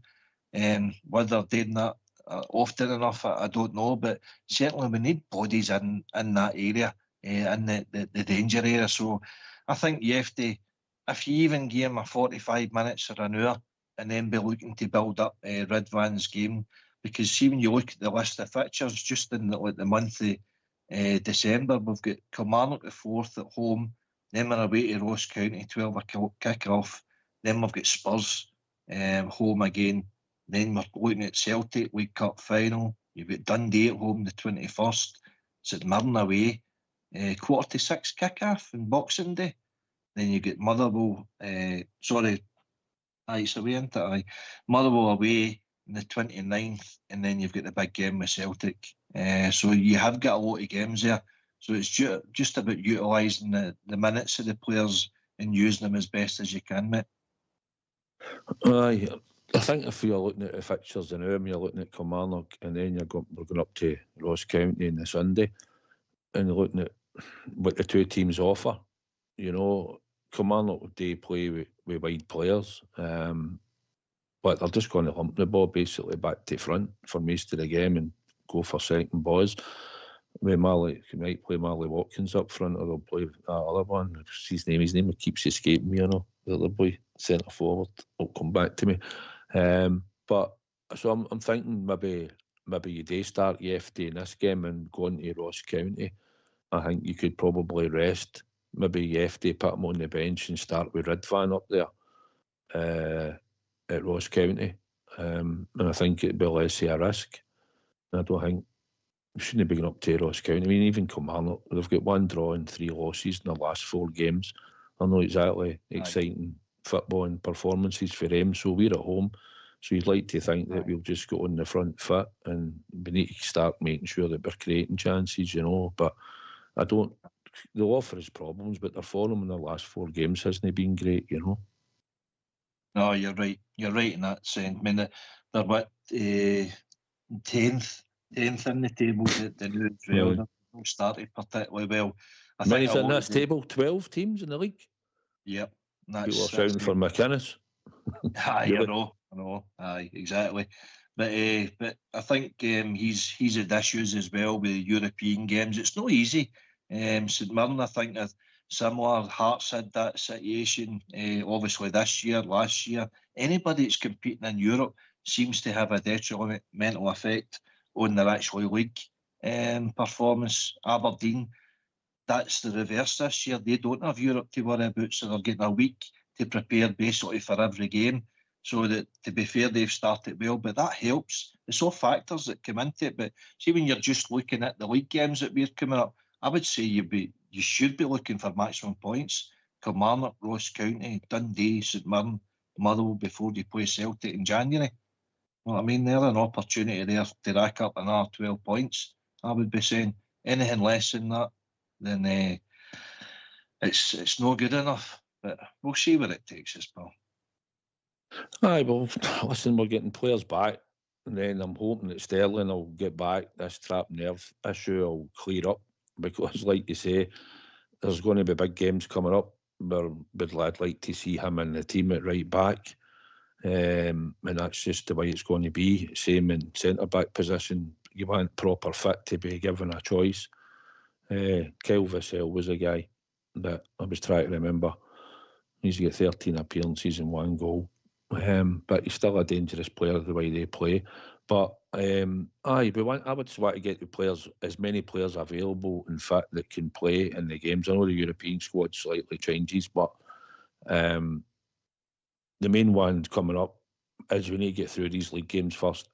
S2: Whether they're doing that often enough, I don't know, but certainly we need bodies in that area, in the danger area. So I think Yefty, if you even give him a 45 minutes or an hour and then be looking to build up Ridvan's game, because see, when you look at the list of fixtures just in the month of December, we've got Kilmarnock the 4th at home, then we're away to Ross County, 12 o'clock kick-off, then we've got Spurs home again, then we're looking at Celtic League Cup final, you've got Dundee at home the 21st, St Mirren away, 5:45 kick-off on Boxing Day, then you get Motherwell, it's away, isn't it? Motherwell away, on the 29th, and then you've got the big game with Celtic. So you have got a lot of games there. So it's just about utilising the minutes of the players and using them as best as you can, mate.
S1: Aye, I think if you're looking at the fixtures now, you're looking at Kilmarnock, and then we're going up to Ross County on the Sunday, and you're looking at what the two teams offer. You know, Kilmarnock they play with wide players, but they're just going to lump the ball basically back to front for most of the game and go for second balls. With Marley, you might play Marley Watkins up front, or they'll play that other one. His name keeps escaping me, you know. The other boy, centre forward, will come back to me. But so I'm thinking maybe you do start Yefty in this game and go on to Ross County. I think you could probably rest maybe Yefty, put him on the bench and start with Ridvan up there at Ross County. And I think it'd be less of a risk. I don't think we shouldn't be going up to Ross County. I mean, even Kilmarnock, they've got 1 draw and 3 losses in the last 4 games. I know exactly exciting football and performances for them. So we're at home. So you'd like to think that we'll just go on the front foot, and we need to start making sure that we're creating chances, you know. But I don't. They'll offer us problems, but their form in the last 4 games hasn't been great, you know.
S2: No, you're right. You're right in that sense. I mean, they're what 10th in the table. The new as well. They've not started particularly well. I think
S1: in this table, 12 teams in the league.
S2: Yep.
S1: People are shouting for McInnes.
S2: Aye, I know. Aye, exactly. But I think he's had issues as well with European games. It's not easy. St Mirren, I think, are similar. Hearts had that situation, obviously this year, last year. Anybody that's competing in Europe seems to have a detrimental effect on their actual league performance. Aberdeen, that's the reverse this year. They don't have Europe to worry about, so they're getting a week to prepare basically for every game. So that, to be fair, they've started well, but that helps. It's all factors that come into it. But see, when you're just looking at the league games that we're coming up, I would say you should be looking for maximum points. Kilmarnock, Ross County, Dundee, St Mirren, Motherwell before you play Celtic in January. You know what I mean? There's an opportunity there to rack up another 12 points. I would be saying anything less than that, then it's no good enough. But we'll see where it takes us, pal.
S1: Aye, well, listen, we're getting players back, and then I'm hoping that Sterling will get back. This trapped nerve issue will clear up, because, like you say, there's going to be big games coming up. But I'd like to see him in the team at right back, and that's just the way it's going to be. Same in centre back position. You want proper fit to be given a choice. Kyle Vassell was a guy that I was trying to remember. He's got 13 appearances and 1 goal. But he's still a dangerous player the way they play. But I would just want to get the players, as many players available and fit that can play in the games. I know the European squad slightly changes, but the main one coming up is we need to get through these league games first,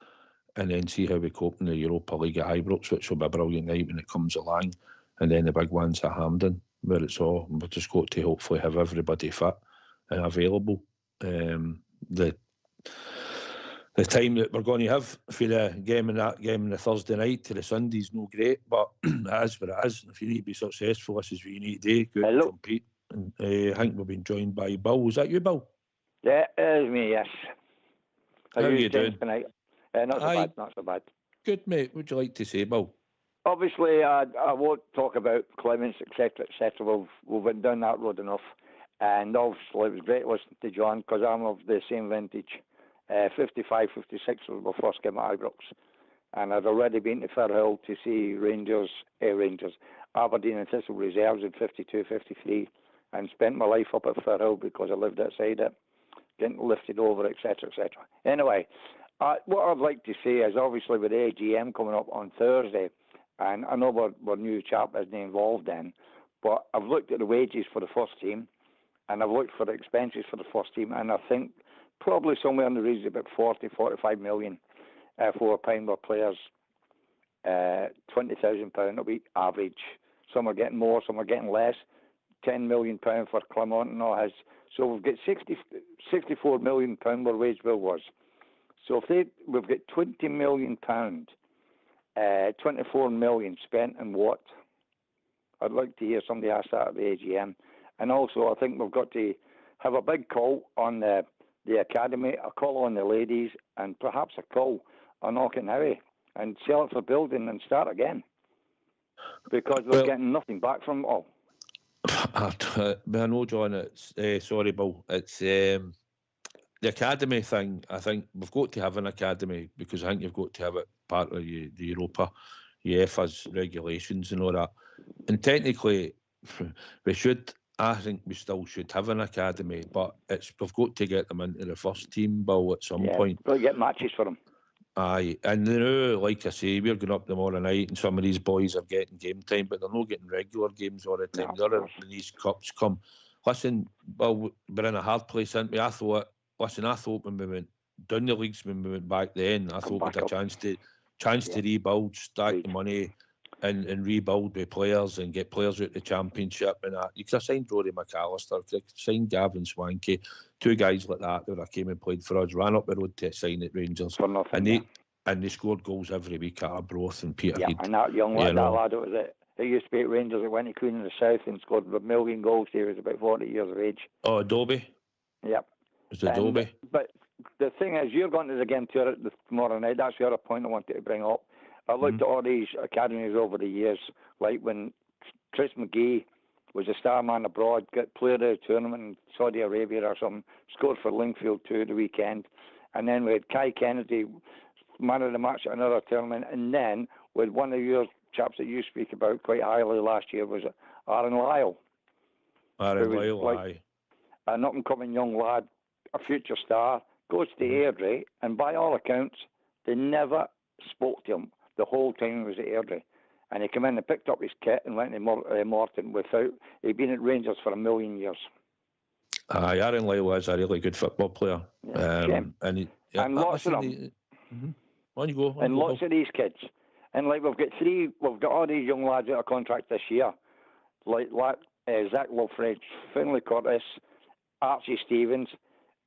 S1: and then see how we cope in the Europa League at Ibrox, which will be a brilliant night when it comes along, and then the big ones at Hampden, where it's all. We've just got to hopefully have everybody fit and available. The time that we're going to have for the game and that game on the Thursday night to the Sunday's no great, but it is what it is. If you need to be successful, this is what you need to do. Go and compete. And I think we've been joined by Bill. Was that you, Bill?
S7: Yeah, it is me, yes.
S1: How are you doing
S7: tonight? Not so bad.
S1: Good, mate. What would you like to say, Bill?
S7: Obviously, I won't talk about Clements, etc., etc. We've been down that road enough. And obviously, it was great listening to John, because I'm of the same vintage. 55, 56 was my first game at Ibrox. And I'd already been to Firhill to see Aberdeen and Thistle reserves in 52, 53, and spent my life up at Firhill because I lived outside it, getting lifted over, etc., etc. Anyway, what I'd like to say is, obviously, with the AGM coming up on Thursday, and I know we're new chap isn't involved in, but I've looked at the wages for the first team, and I've looked for the expenses for the first team, and I think probably somewhere in the region of about 40, 45 million for Pinewood players. £20,000 a week average. Some are getting more, some are getting less. £10 million for Clement and all his. So we've got £64 million where wage bill was. So if we've got £20 million, 24 million spent in what? I'd like to hear somebody ask that at the AGM. And also, I think we've got to have a big call on the academy, a call on the ladies, and perhaps a call on Auchenhowie, and sell it for building and start again. Because we're getting nothing back from it all.
S1: I know, John, it's sorry, Bill. It's the academy thing. I think we've got to have an academy, because I think you've got to have it part of the Europa, UEFA's regulations and all that. And technically, we should. I think we still should have an academy, but we've got to get them into the first team, Bill, at some point.
S7: We'll get matches for them.
S1: Aye, and now, like I say, we're going up tomorrow night, and some of these boys are getting game time, but they're not getting regular games all the time. When these cups come, listen, well, we're in a hard place, aren't we? I thought when we went down the leagues, when we went back then, I thought we had a chance to rebuild, stack the money, and rebuild with players and get players out the championship and that. You could have signed Rory McAllister, you could have signed Gavin Swankie, two guys like that came and played for us, ran up the road to sign at Rangers.
S7: For nothing,
S1: and they scored goals every week at Arbroath and Peterhead.
S7: Yeah, and that young lad, he used to be at Rangers, that went to Queen of the South and scored a million goals. He was about 40 years of age.
S1: Oh, Adobe?
S7: Yep.
S1: It was Adobe.
S7: But the thing is, you're going to the game tour tomorrow night. That's the other point I wanted to bring up. I looked at all these academies over the years, like when Chris McGee was a star man abroad, got played at a tournament in Saudi Arabia or something, scored for Lingfield too the weekend. And then we had Kai Kennedy, man of the match at another tournament. And then with one of your chaps that you speak about quite highly last year was Aaron Lyle.
S1: Aaron Lyle,
S7: aye. An up-and-coming young lad, a future star, goes to Airdrie, and by all accounts, they never spoke to him the whole time he was at Airdrie. And he came in and picked up his kit and went to Morton without... He'd been at Rangers for a million years.
S1: Aaron Lyle is a really good football player.
S7: Yeah, and lots of them.
S1: On you go.
S7: And lots of these kids. And like we've got all these young lads out of contract this year. Like Zach Lofridge, Finlay Curtis, Archie Stevens,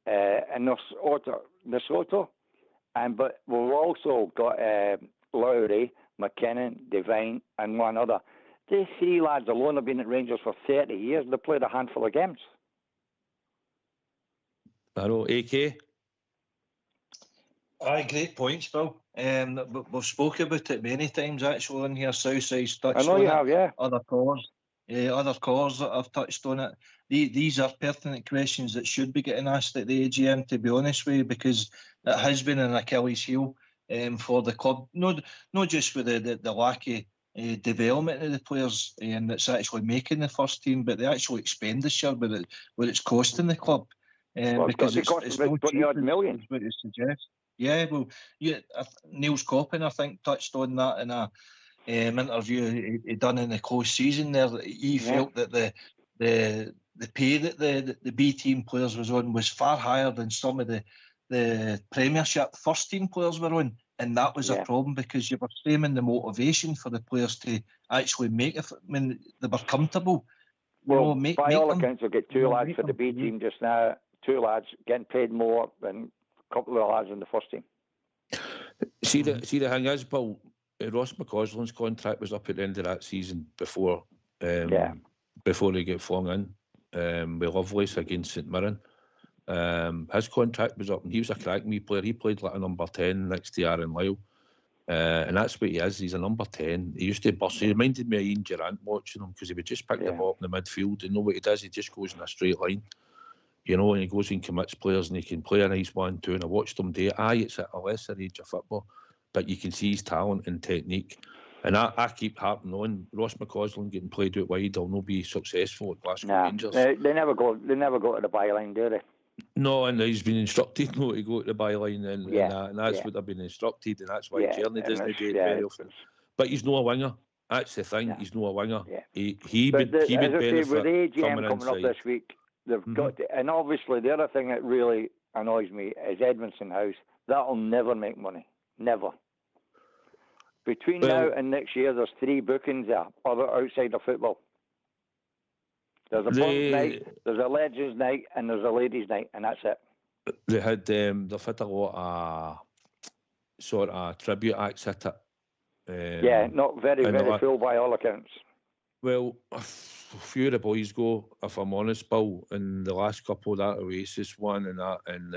S7: and Nesotho. But we've also got Lowry, McKinnon, Devine, and one other. These three lads alone have been at Rangers for 30 years. They played a handful of games.
S1: I know, AK.
S2: Aye, great points, Bill. We've spoken about it many times actually in here. Southside's touched on it.
S7: I know you have, yeah.
S2: Other callers that have touched on it. These are pertinent questions that should be getting asked at the AGM, to be honest with you, because it has been an Achilles heel for the club. Not just with the lack of development of the players and that's actually making the first team, but the actual expenditure, what it's costing the club. Because it's
S7: about 20 million.
S2: What it suggests. Yeah, well, Niels Coppin, I think, touched on that in a interview he done in the close season there. He felt that the pay that the B team players was on was far higher than some of the Premiership first team players were on, and that was a problem because you were framing the motivation for the players to actually make it when they were comfortable.
S7: Well, by all accounts, we'll get two lads for the B team just now. Two lads getting paid more than a couple of lads in the first team.
S1: See the thing is, Bill, Ross McCausland's contract was up at the end of that season before he get flung in with Lovelace against St Mirren. His contract was up and he was a cracking wee player. He played like a number 10 next to Aaron Lyle. And that's what he is. He's a number 10. He used to bust. He reminded me of Ian Durant watching him because he would just pick the ball up in the midfield. And know what he does? He just goes in a straight line. You know, and he goes and commits players and he can play a nice 1-2. And I watched him do it. It's at a lesser age of football, but you can see his talent and technique. And I keep harping on Ross McCausland getting played out wide. He'll not be successful at Glasgow Rangers.
S7: They never go to the byline, do they?
S1: No, and he's been instructed not to go to the byline, and that's what they've been instructed, and that's why Tierney doesn't do it very often. But he's not a winger. That's the thing. He's not a winger. He would benefit
S7: with the AGM
S1: coming
S7: coming
S1: inside.
S7: up this week. They've got to, and obviously the other thing that really annoys me is Edmondson House. That'll never make money. Never. Between now and next year, there's 3 bookings there, other outside of football. There's a Burns night, there's a Legends night, and there's a Ladies night, and that's it.
S1: They've had a lot sort of tribute acts at it.
S7: Yeah, not very,
S1: and
S7: very full by all accounts.
S1: Well, a few of the boys go, if I'm honest, Bill, in the last couple, that Oasis one and that, and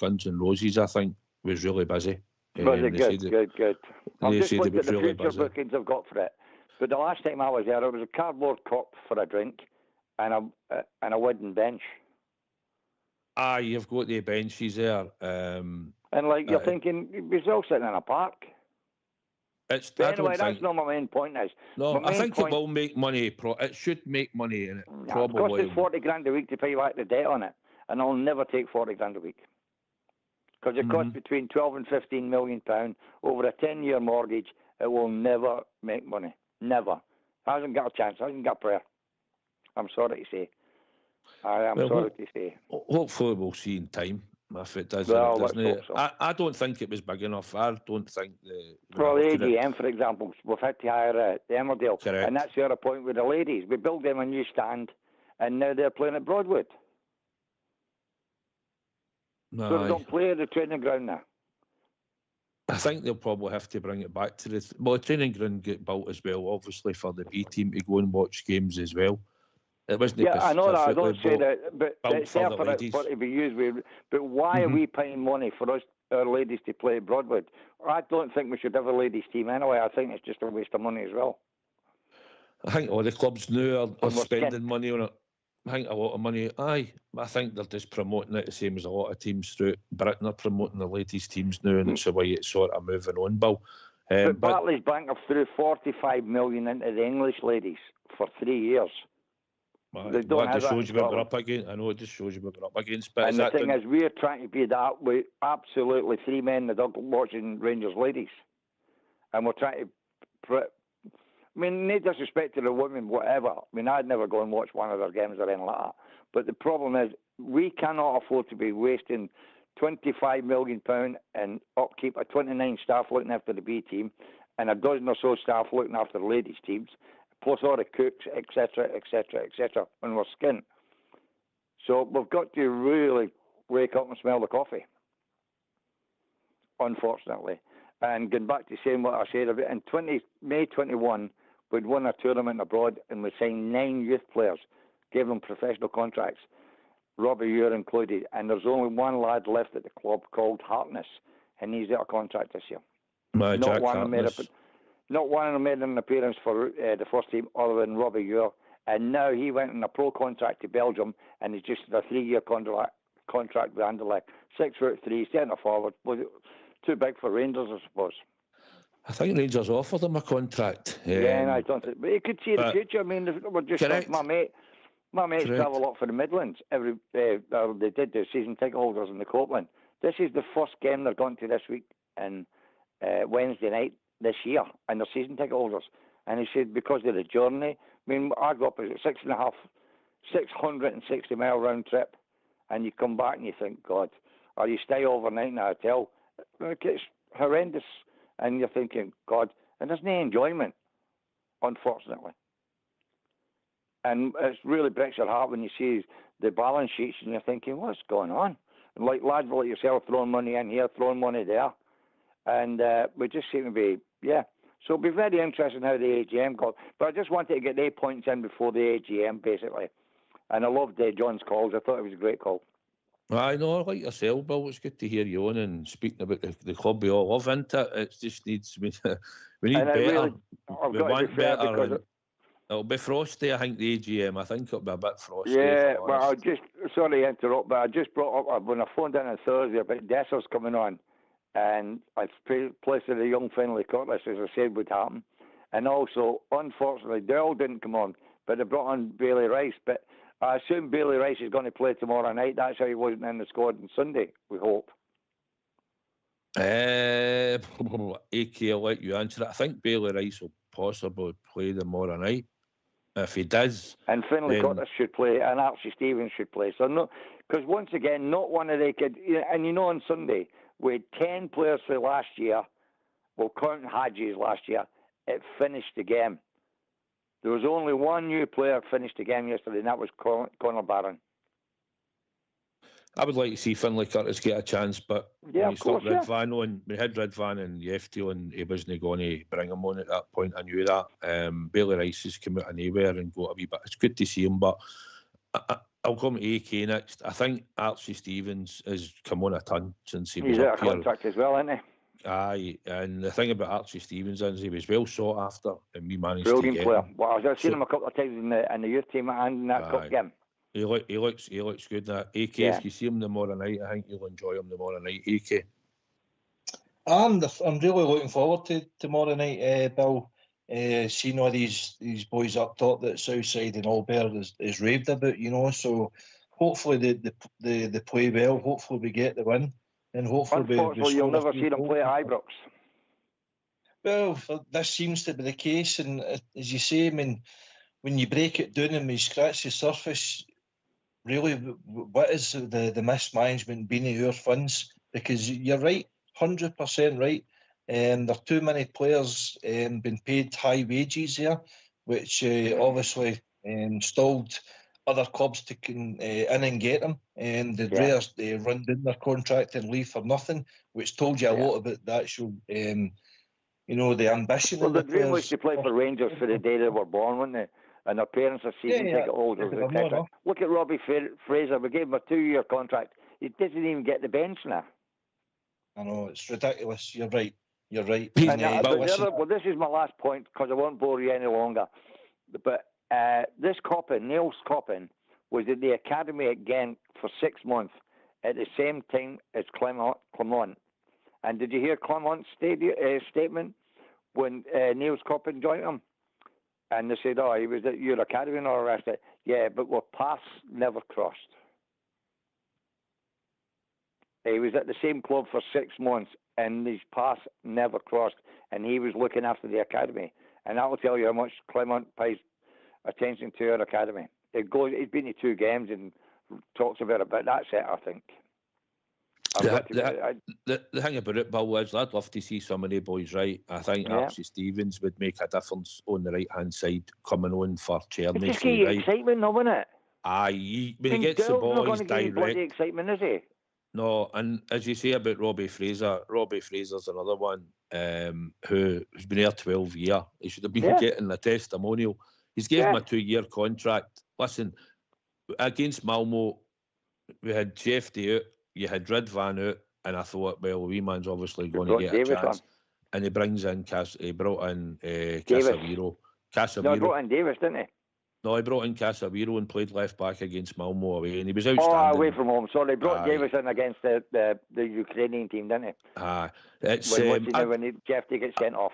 S1: Guns N' Roses, I think, was really busy.
S7: Was it
S1: they
S7: good?
S1: said
S7: Good. I'm
S1: they
S7: just
S1: said it
S7: looking at
S1: was
S7: the
S1: really
S7: future
S1: busy.
S7: bookings I've got for it. But the last time I was there, it was a cardboard cup for a drink and a wooden bench.
S1: Ah, you've got the benches there.
S7: And like you're thinking, we're all sitting in a park.
S1: It's.
S7: But
S1: I
S7: anyway,
S1: don't
S7: that's
S1: think.
S7: not my main point. Is
S1: No,
S7: my
S1: I
S7: main
S1: think
S7: point,
S1: it will make money. It should make money, and it
S7: It
S1: probably.
S7: costs us 40 grand a week to pay back the debt on it, and I'll never take 40 grand a week because it costs between 12 and 15 million pound over a 10-year mortgage. It will never make money. Never. Hasn't got a chance. Hasn't got prayer. I'm sorry to say. I am sorry to say.
S1: Hopefully, we'll see in time if it does.
S7: Well,
S1: doesn't
S7: let's
S1: it?
S7: hope so.
S1: I don't think it was big enough. I don't think
S7: Well, the AGM, for example, we've had to hire the Emmerdale.
S1: Correct.
S7: And that's the other point with the ladies. We built them a new stand, and now they're playing at Broadwood. So they don't play at the training ground now.
S1: I think they'll probably have to bring it back to the training ground get built as well, obviously, for the B team to go and watch games as well. It wasn't.
S7: Yeah, I know that. I don't say that, but
S1: built
S7: it's
S1: for
S7: there
S1: the
S7: for
S1: ladies.
S7: it to be used. But why are we paying money for our ladies to play at Broadwood? I don't think we should have a ladies team anyway. I think it's just a waste of money as well.
S1: I think all the clubs now are
S7: And we're
S1: spending
S7: skint.
S1: money on it. I think a lot of money. Aye, I think they're just promoting it the same as a lot of teams throughout Britain are promoting the ladies teams now, and it's the way it's sort of moving on, Bill.
S7: But Barclays Bank have threw 45 million into the English ladies for 3 years. They don't have
S1: just
S7: that
S1: shows
S7: in
S1: you what we're
S7: Scotland.
S1: up against. I know it just shows you what we're up against. But
S7: And the thing is, we're trying to be that with absolutely 3 men in the dog watching Rangers ladies. And we're trying to... I mean, no disrespect to the women, whatever. I mean, I'd never go and watch one of their games or anything like that. But the problem is, we cannot afford to be wasting £25 million and upkeep of 29 staff looking after the B team and a dozen or so staff looking after the ladies' teams, plus all the cooks, etc., when we're skint. So we've got to really wake up and smell the coffee, unfortunately. And going back to saying what I said about in May 21, we'd won a tournament abroad and we signed 9 youth players, gave them professional contracts, Robbie Ure included, and there's only one lad left at the club called Hartness, and he's out of contract this year. Not one of them made an appearance for the first team other than Robbie Ure, and now he went on a pro contract to Belgium, and he's just a 3-year contract with Anderlecht. 6'3", centre forward. Was it too big for Rangers, I suppose?
S1: I think Rangers offered him a contract.
S7: Yeah, and I don't think. But you could see the future. I mean, we're just
S1: correct.
S7: my mates travel up for the Midlands every. They did the season ticket holders in the Copeland. This is the first game they're going to this week and Wednesday night this year, and they're season ticket holders. And he said because of the journey. I mean, I go up as a 660-mile round trip, and you come back and you think, God, or you stay overnight in a hotel. It's horrendous. And you're thinking, God, and there's no enjoyment, unfortunately. And it really breaks your heart when you see the balance sheets and you're thinking, what's going on? And like lads like yourself throwing money in here, throwing money there. And we just seem to be, So it'll be very interesting how the AGM goes. But I just wanted to get 8 points in before the AGM, basically. And I loved John's calls. I thought it was a great call.
S1: I know, like yourself, Bill. It's good to hear you on and speaking about the club we all love, isn't it? It just needs we need better.
S7: Really,
S1: we want better. It'll be frosty. I think the AGM. I think it'll be a bit frosty.
S7: Yeah, well, sorry to interrupt, but I just brought up when I phoned in on Thursday about Dessers coming on, and I placed the young Finlay Cutlass, as I said would happen, and also unfortunately Dell didn't come on, but they brought on Bailey Rice, but. I assume Bailey Rice is going to play tomorrow night. That's how he wasn't in the squad on Sunday, we hope.
S1: AK, I'll let you answer it. I think Bailey Rice will possibly play tomorrow night. If he does.
S7: And Finlay Cutlass should play, and Archie Stevens should play. So no, because once again, not one of the kids. And on Sunday, we had 10 players for last year. Well, counting Hadji's last year, it finished the game. There was only one new player finished the game yesterday, and that was Conor Barron.
S1: I would like to see Finlay Curtis get a chance, but
S7: Yeah,
S1: when you
S7: of course,
S1: start Ridvan on, we had Ridvan and Yefty on, he wasn't going to bring him on at that point. I knew that. Bailey Rice has come out of nowhere and got a wee bit. It's good to see him, but I'll come to AK next. I think Archie Stevens has come on a ton since he was
S7: He's
S1: up
S7: out of
S1: here.
S7: contract as well, isn't he?
S1: Aye, and the thing about Archie Stevens is he was well sought after, and we managed
S7: Brilliant
S1: to get
S7: player.
S1: him.
S7: Well, I've seen him a couple of times in the youth team and in that cup game.
S1: He looks good. Now, AK,
S7: Yeah.
S1: if you see him tomorrow night, I think you'll enjoy him tomorrow night. AK.
S2: I'm really looking forward to tomorrow night, Bill. Seeing all these boys up top that Southside and Albert is raved about, you know. So hopefully they play well. Hopefully we get the win, and hopefully
S7: Unfortunately, you'll never see them play at Ibrox.
S2: Well, this seems to be the case, and as you say, I mean, when you break it down and you scratch the surface, really, what is the mismanagement been of our funds? Because you're right, 100% right. There are too many players being paid high wages here, which obviously stalled other clubs to in and get them. They'd rather run down their contract and leave for nothing, which told you a lot about the actual, the ambition.
S7: Well,
S2: of
S7: the
S2: the
S7: dream was
S2: players.
S7: to play for Rangers for the day they were born, weren't they? And their parents are season ticket holders, etc. Look at Robbie Fraser. We gave him a 2-year contract. He doesn't even get the bench now.
S2: I know, it's ridiculous. You're right.
S7: But this is my last point because I won't bore you any longer. But this Coppin, Niels Coppin, was at the academy at Ghent for 6 months at the same time as Clement. And did you hear Clement's statement when Niels Coppin joined him? And they said, he was at your academy and all the rest of it. Yeah, but our paths never crossed. He was at the same club for 6 months and his paths never crossed. And he was looking after the academy. And that will tell you how much Clement pays attention to our academy. He's been to 2 games and talks about it, but that's it, I think.
S1: The thing about it, Bill, is I'd love to see some of the boys right. I think Archie Stevens would make a difference on the right-hand side coming on for Cherny.
S7: It's just excitement, though, isn't it?
S1: Aye, when he gets the ball, he's direct.
S7: Excitement, is he?
S1: No, and as you say about Robbie Fraser's another one who's been here 12 years. He should have been getting a testimonial. He's given him a 2-year contract. Listen, against Malmo, we had Jeffy out, you had Ridvan out, and I thought, well, wee man's obviously going to get a chance. And he brings in he brought in Casemiro.
S7: No, he brought in Davis, didn't he?
S1: No, he brought in Casemiro and played left back against Malmo away, and he was outstanding.
S7: Away from home. Sorry, he brought Davis in against the Ukrainian team, didn't he?
S1: It's
S7: when Jeffy gets sent off.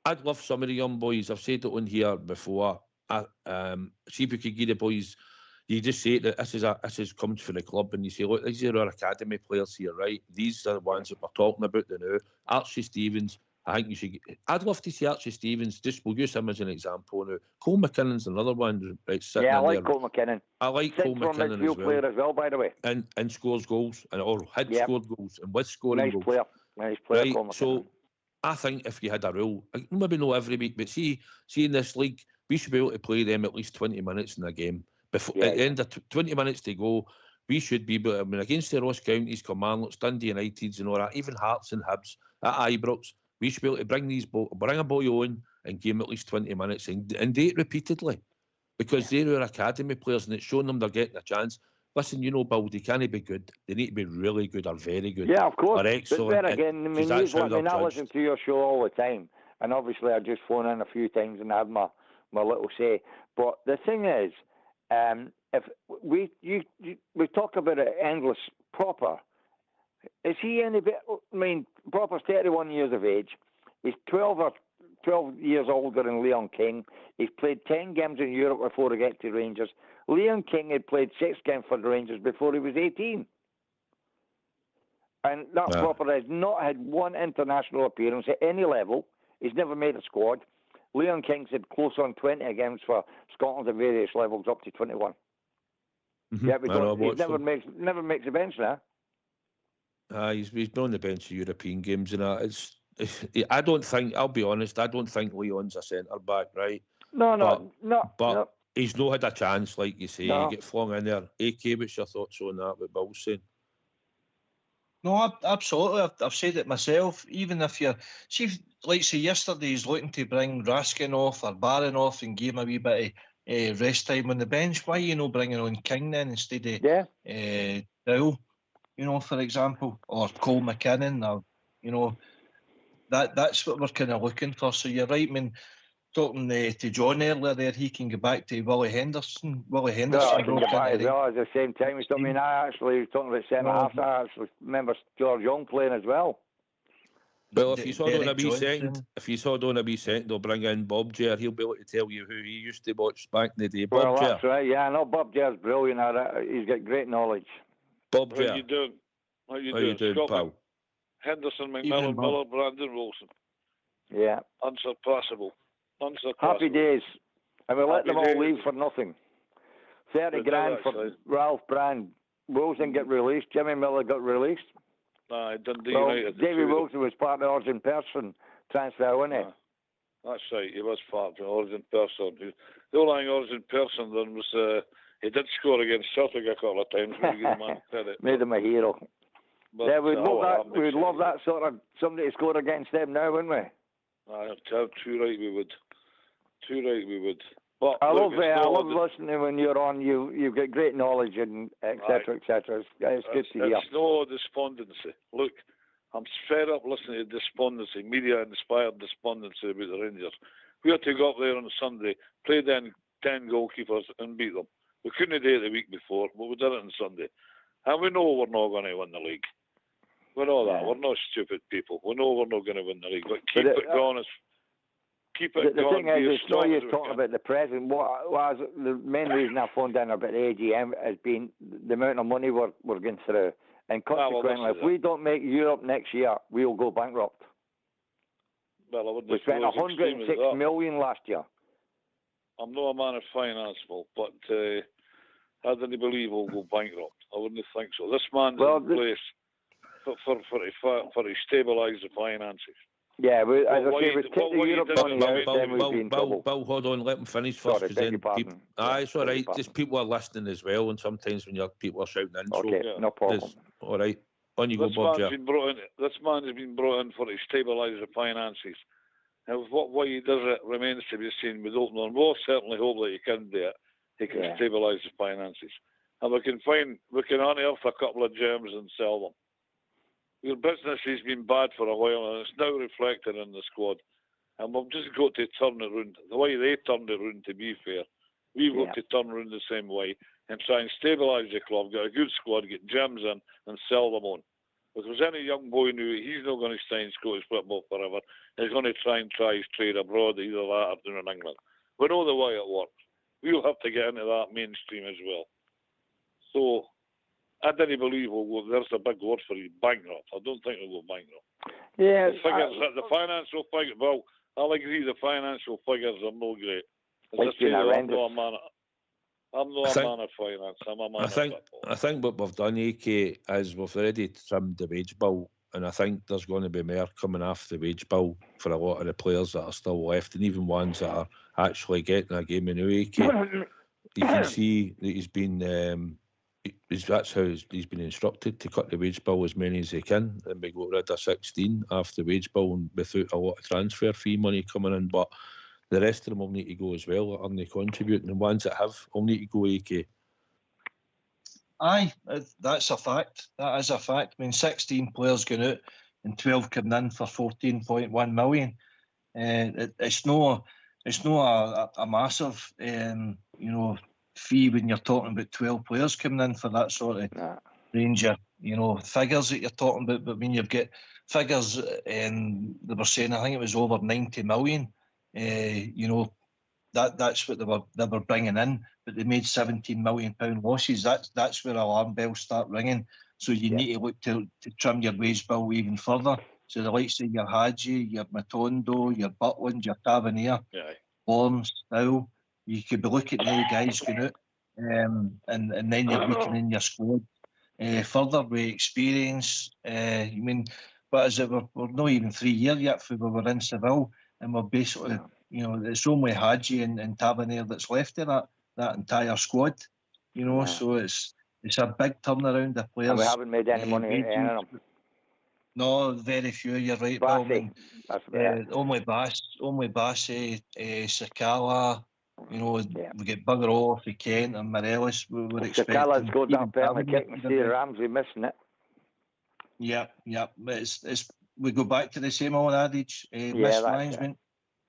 S1: I'd love some of the young boys. I've said it on here before. See if we could give the boys. You just say that this is comes for the club, and you say, look, these are our academy players here, right? These are the ones that we're talking about now. Archie Stevens, I think you should. I'd love to see Archie Stevens. We'll use him as an example now. Cole McKinnon's another one, right?
S7: I like Cole McKinnon.
S1: I like Cole McKinnon as well.
S7: Player as well, by the way.
S1: And scores goals, scored goals, and with scoring goals.
S7: Nice player.
S1: Right?
S7: Cole McKinnon.
S1: So I think if you had a rule, maybe not every week, but see in this league, we should be able to play them at least 20 minutes in a game. At the end of 20 minutes to go, we should be able, against the Ross Counties, Kilmarnock, Dundee Uniteds and all that, even Hearts and Hibs at Ibrox, we should be able to bring a boy on and give him at least 20 minutes and do it repeatedly. Because they're our academy players and it's showing them they're getting a chance. Listen, Bill, they can't be good. They need to be really good or very good.
S7: Yeah, of course.
S1: Or excellent.
S7: But then again, I listen to your show all the time. And obviously I just phoned in a few times and had my little say. But the thing is, if we talk about it endless. Proper, is he any bit? Proper's 31 years of age. He's 12 years older than Leon King. He's played 10 games in Europe before he got to Rangers. Leon King had played 6 games for the Rangers before he was 18. And that Proper has not had one international appearance at any level. He's never made a squad. Leon King's had close on 20 games for Scotland at various levels, up to 21.
S1: Mm-hmm.
S7: Yeah, he never makes a bench now.
S1: He's been on the bench of European games, and I don't think. I'll be honest. I don't think Leon's a centre back, right?
S7: No.
S1: He's not had a chance, like you say. No. You get flung in there. AK, what's your thoughts on that? What Bill's saying?
S2: No, absolutely. I've said it myself. Even if you're, see, like say yesterday, he's looking to bring Raskin off or Barron off and give him a wee bit of rest time on the bench. Why you bringing on King then instead of Dowell, for example, or Cole McKinnon, or that's what we're kind of looking for. So you're right. I mean, talking to John earlier there, he can go back to Willie Henderson.
S7: No, I can go back as well at the same time. I mean, I actually was talking about centre half. I actually remember George Young playing as well.
S1: Well, if you saw on a wee second, they'll bring in Bob Jair. He'll be able to tell you who he used to watch back in the day. Bob Jair.
S7: That's right. Yeah, no, Bob Jair's brilliant. He's got great knowledge.
S1: Bob Jair.
S8: How you doing?
S1: How you doing, pal?
S8: Henderson, McMillan, Miller, Brandon Wilson.
S7: Yeah.
S8: Unsurpassable.
S7: Happy days. And we let them all leave for nothing. 30 grand for Ralph Brand. Wilson get released. Jimmy Miller got released.
S8: Aye, Dundee United.
S7: David Wilson was part of Origin Person transfer, wasn't he?
S8: That's right. He was part of Origin Person. The only thing Origin Person then was he did score against Celtic a couple of times. When he gave man credit.
S7: Made him a hero. But, yeah, we'd love that. We'd love that sort of somebody to score against them now, wouldn't we?
S8: Too right we would. But
S7: I love listening when you're on. You get great knowledge and etc. etc. It's good to hear.
S8: It's no despondency. Look, I'm fed up listening to despondency, media-inspired despondency about the Rangers. We had to go up there on Sunday, play 10 goalkeepers and beat them. We couldn't do it the week before, but we did it on Sunday. And we know we're not going to win the league. We know that. We're not stupid people. We know we're not going to win the league. But keep it going.
S7: The thing is, it's no use talking about the present. What was the main reason I phoned in about the AGM has been the amount of money we're going through. And consequently, if we don't make Europe next year, we'll go bankrupt.
S8: Well,
S7: we spent 106 million last year.
S8: I'm not a man of finance, but I didn't believe we'll go bankrupt. I wouldn't think so. This man's in place for to stabilise the finances.
S7: Yeah, as I say, we take the Europe money out, then we'd be in trouble.
S1: Bill, hold on, let him finish first.
S7: Sorry, beg your pardon.
S1: It's all right. Just people are listening as well, and sometimes when people are shouting in.
S7: Okay, no problem.
S1: All right. On you go, Bob.
S8: This man has been brought in for to stabilise the finances. And what he does, it remains to be seen. We don't know. And we'll certainly hope that he can do it. He can stabilise the finances. And we can unearth a couple of gems and sell them. Your business has been bad for a while, and it's now reflected in the squad. And we've just got to turn it round. The way they turned it round, to be fair, we've got to turn round the same way and try and stabilise the club, get a good squad, get gems in, and sell them on. Because any young boy knew he's not going to stay in Scottish football forever. He's going to try his trade abroad, either that or down in England. We know the way it works. We'll have to get into that mainstream as well. So I didn't believe there's a big word for you, bankrupt. I don't think we'll go bankrupt.
S7: Yeah,
S8: the financial figures. Well, I'll agree. The financial figures are no great. I'm not a man of finance. I'm a man of football.
S1: I think what we've done, AK, is we've already trimmed the wage bill, and I think there's going to be more coming off the wage bill for a lot of the players that are still left, and even ones that are actually getting a game in AK. You can see that he's been. That's how he's been instructed to cut the wage bill as many as he can, and we got rid of 16 after the wage bill and without a lot of transfer fee money coming in. But the rest of them will need to go as well, that aren't contributing, and the ones that have will need to go, AK.
S2: Aye, that's a fact. That is a fact. I mean, 16 players going out and 12 coming in for 14.1 million. It's no a massive, fee when you're talking about 12 players coming in for that sort of range of, figures that you're talking about. But when you've got figures, they were saying, I think it was over 90 million, that's what they were bringing in, but they made £17 million losses. That's where alarm bells start ringing. So you need to look to trim your wage bill even further. So the likes of your Hadji, your Matondo, your Butland, your Tavernier, Orms, Stow, you could be looking at the guys going out, and then you're looking in your squad further with experience. But as it we're not even 3 years yet for we were in Seville, and we're basically, it's only Hadji and Tavernier that's left of that entire squad. So it's a big turnaround of players.
S7: And we haven't made any money out of them.
S2: No, very few. You're right,
S7: Bassey.
S2: Billman. Only Bassey, Sakala. You know, we get bugger all if we can, and Morelos. We were expecting.
S7: Sakala's got that penalty kick and see Ramsey missing it.
S2: Yeah. But it's we go back to the same old adage: mismanagement.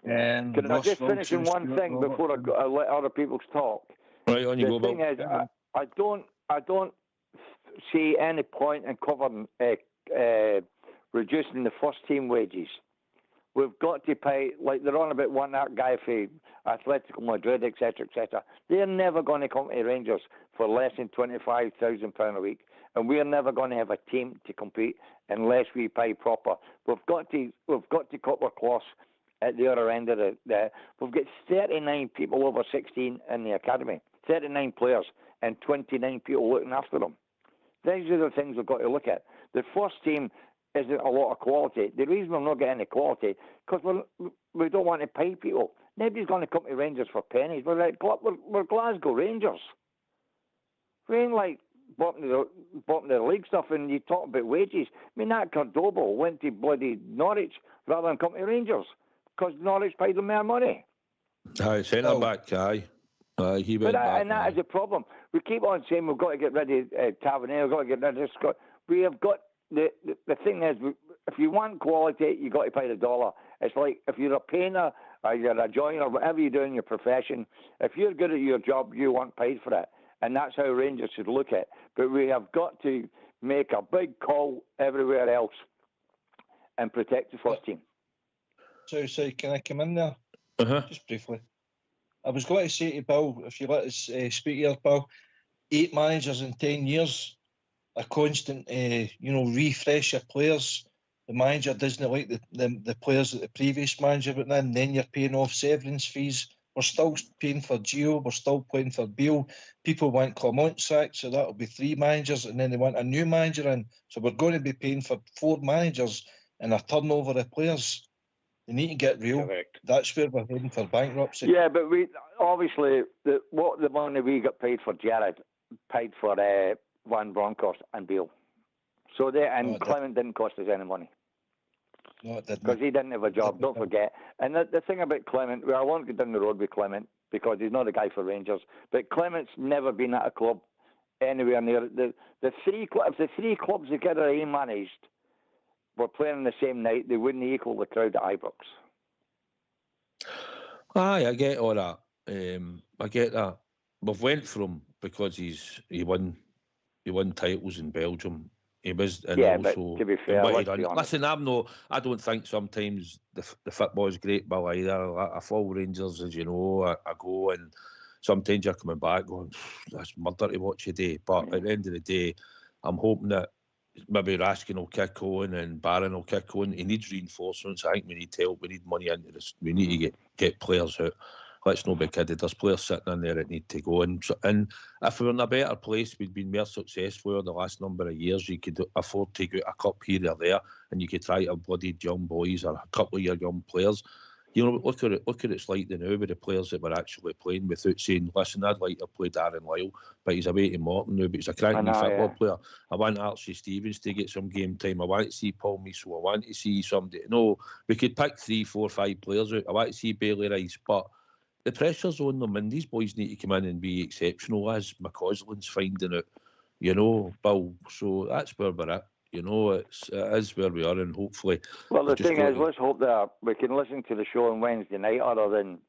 S7: Can I just finish in one thing before I let other people talk?
S1: Right, on you go,
S7: Bill. The thing is, I don't see any point in covering reducing the first team wages. We've got to pay, like they're on about one that guy for Atletico Madrid, etc., etc. They're never going to come to Rangers for less than £25,000 a week, and we're never going to have a team to compete unless we pay proper. We've got to cut our cloths at the other end of we've got 39 people over 16 in the academy, 39 players, and 29 people looking after them. These are the things we've got to look at. The first team isn't a lot of quality. The reason we're not getting any quality because we don't want to pay people. Nobody's going to come to Rangers for pennies. We're Glasgow Rangers. We ain't like bottom of the league stuff, and you talk about wages. I mean, that Cordoba went to bloody Norwich rather than come to Rangers because Norwich paid them more money.
S1: Aye, centre back, aye. He went back.
S7: And that is a problem. We keep on saying we've got to get rid of Tavernier, we've got to get rid of Scott. We have got, the thing is, if you want quality, you've got to pay the dollar. It's like if you're a painter or you're a joiner, whatever you do in your profession, if you're good at your job, you want paid for it. And that's how Rangers should look at it. But we have got to make a big call everywhere else and protect the first team.
S2: So can I come in there? Just briefly. I was going to say to Bill, if you let us speak here, Bill, 8 managers in 10 years, a constant, refresh of players. The manager doesn't like the players that the previous manager went in, and then you're paying off severance fees. We're still paying for Gio, we're still paying for Beale. People want Clement sacked, so that'll be 3 managers, and then they want a new manager in. So we're going to be paying for 4 managers and a turnover of players. They need to get real.
S8: Correct.
S2: That's where we're heading for bankruptcy.
S7: Yeah, but we obviously the money we got paid for Jared paid for Van Bronckhorst and Beale. So Clement didn't cost us any money.
S2: No, it didn't.
S7: Because he didn't have a job. Don't forget. And the thing about Clement, I won't get down the road with Clement because he's not a guy for Rangers. But Clement's never been at a club anywhere near the 3 clubs. If the 3 clubs together he managed were playing on the same night, they wouldn't equal the crowd at Ibrox.
S1: Aye, I get all that. I get that. We've went from because he won titles in Belgium. He was, and
S7: yeah,
S1: also,
S7: but to be fair,
S1: listen, I don't think sometimes the football is great, Bill, either. I follow Rangers, as you know. I go and sometimes you're coming back going, that's murder to watch today. But at the end of the day, I'm hoping that maybe Raskin will kick on and Barron will kick on. He needs reinforcements. I think we need help. We need money into this. We need to get players out. Let's not be kidded. There's players sitting in there that need to go. And if we were in a better place, we'd been more successful over the last number of years. You could afford to get a cup here or there, and you could try to have bloody young boys or a couple of your young players. You know, look at it's like now with the players that were actually playing without saying, listen, I'd like to play Darren Lyle, but he's away to Morton now, but he's a cracking football player. I want Archie Stevens to get some game time. I want to see Paul Measle. I want to see somebody. No, we could pick 3, 4, 5 players out. I want to see Bailey Rice, but the pressure's on them, and these boys need to come in and be exceptional, as McCausland's finding out, you know, Bill. So that's where we're at. You know, it is where we are, and hopefully... Well,
S7: the thing is, let's hope that we can listen to the show on Wednesday night other than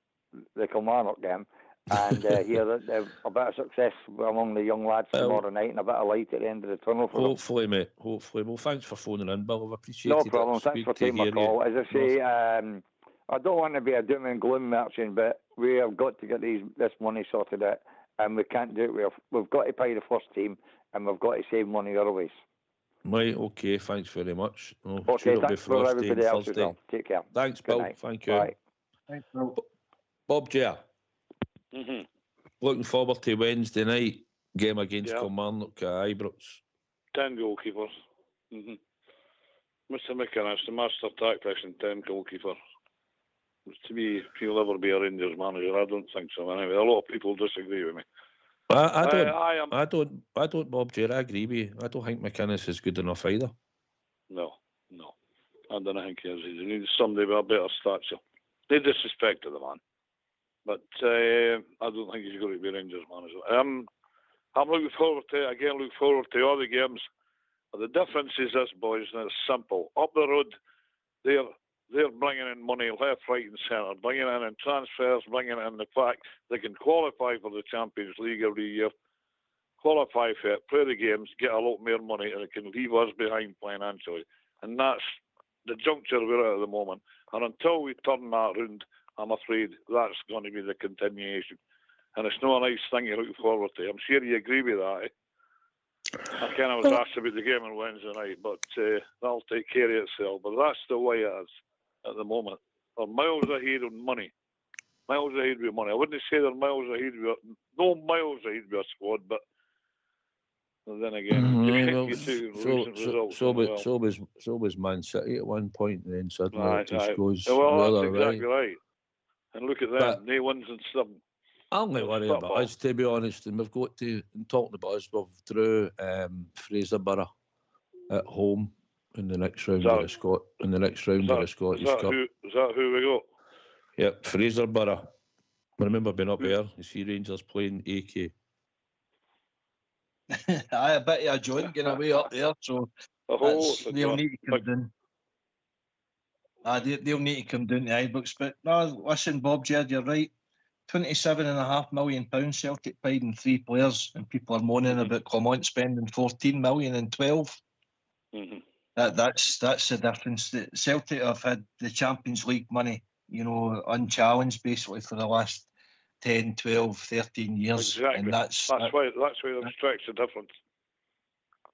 S7: the Kilmarnock game and hear that a bit of success among the young lads tomorrow night and a bit of light at the end of the tunnel for
S1: hopefully, mate. Hopefully. Well, thanks for phoning in, Bill. I've appreciated it.
S7: No problem. Thanks for taking my call. As I say, I don't want to be a doom and gloom merchant, but we have got to get this money sorted out, and we can't do it. We've got to pay the first team, and we've got to save money otherwise.
S1: Right, okay, thanks very much.
S7: Okay, thanks for everybody else as well. Take care.
S1: Thanks, Bill. Night. Thank you.
S7: Bye.
S2: Thanks, Bill.
S1: Bob J. Looking forward to Wednesday night game against Kilmarnock at Ibrox.
S8: 10 goalkeepers. Mr. McInnes, the master tactician, 10 goalkeeper. To me, he'll never be a Rangers manager. I don't think so. Anyway, a lot of people disagree with me.
S1: I don't, Bob J. I agree with you. I don't think McInnes is good enough either.
S8: No. I don't think he is. He needs somebody with a better stature. No disrespect to the man, but I don't think he's going to be Rangers manager. I'm looking forward to all the games. The difference is this, boys, and it's simple. Up the road, they're bringing in money left, right and centre, bringing in transfers, bringing in the fact they can qualify for the Champions League every year, qualify for it, play the games, get a lot more money, and it can leave us behind financially. And that's the juncture we're at the moment. And until we turn that around, I'm afraid that's going to be the continuation. And it's not a nice thing you're looking forward to. I'm sure you agree with that, eh? I kind of was asked about the game on Wednesday night, but that'll take care of itself. But that's the way it is at the moment. They're miles ahead on money. Miles ahead with money. I wouldn't say they're miles ahead with... No miles ahead with a squad, but then again,
S1: so was Man City at one point, and then suddenly it just goes
S8: that's exactly
S1: right.
S8: right. And look at them, they wins and stuff.
S1: I'm not worried about us, to be honest, and we've got to, and talking about us, we've drew Fraserburgh at home in the next round of the Scottish Cup.
S8: Is that who we got?
S1: Yep, Fraserburgh. I remember being up there, you see Rangers playing AK.
S2: I bet you John getting away up there, so they'll need to come down. They'll need to come down to Ibrox. But no, listen, Bob Jerd, you're right. £27.5 million Celtic paid in 3 players, and people are moaning about Clement spending 14 million and 12. That's the difference. Celtic have had the Champions League money, unchallenged basically for the last 10, 12, 13 years.
S8: Exactly.
S2: And that's
S8: why they've stretched the difference.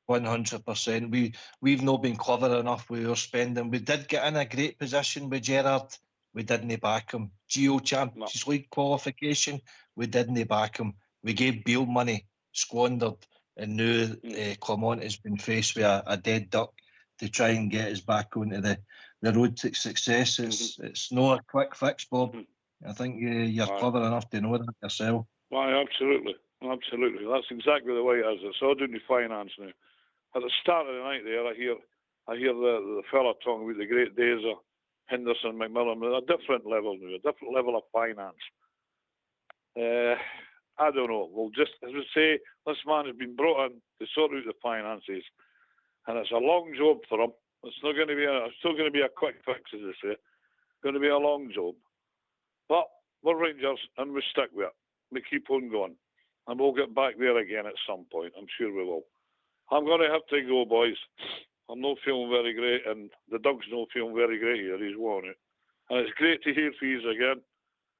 S2: 100%. We've not been clever enough with our spending. We did get in a great position with Gerrard. We didn't back him. Champions League qualification, we didn't back him. We gave Beale money, squandered, and now Clement has been faced with a dead duck to try and get us back onto the road to success. It's not a quick fix, Bob. I think you're clever enough to know that yourself.
S8: Why, absolutely. That's exactly the way it is. It's all doing the finance now. At the start of the night there, I hear the fella talking about the great days of Henderson, McMillan, at a different level now, a different level of finance. I don't know. We'll just, as we say, this man has been brought in to sort out the finances, and it's a long job for him. It's not going to be still going to be a quick fix, as they say. It's going to be a long job. But we're Rangers, and we stick with it. We keep on going, and we'll get back there again at some point. I'm sure we will. I'm going to have to go, boys. I'm not feeling very great, and the dog's not feeling very great here. He's worn it. And it's great to hear from you again.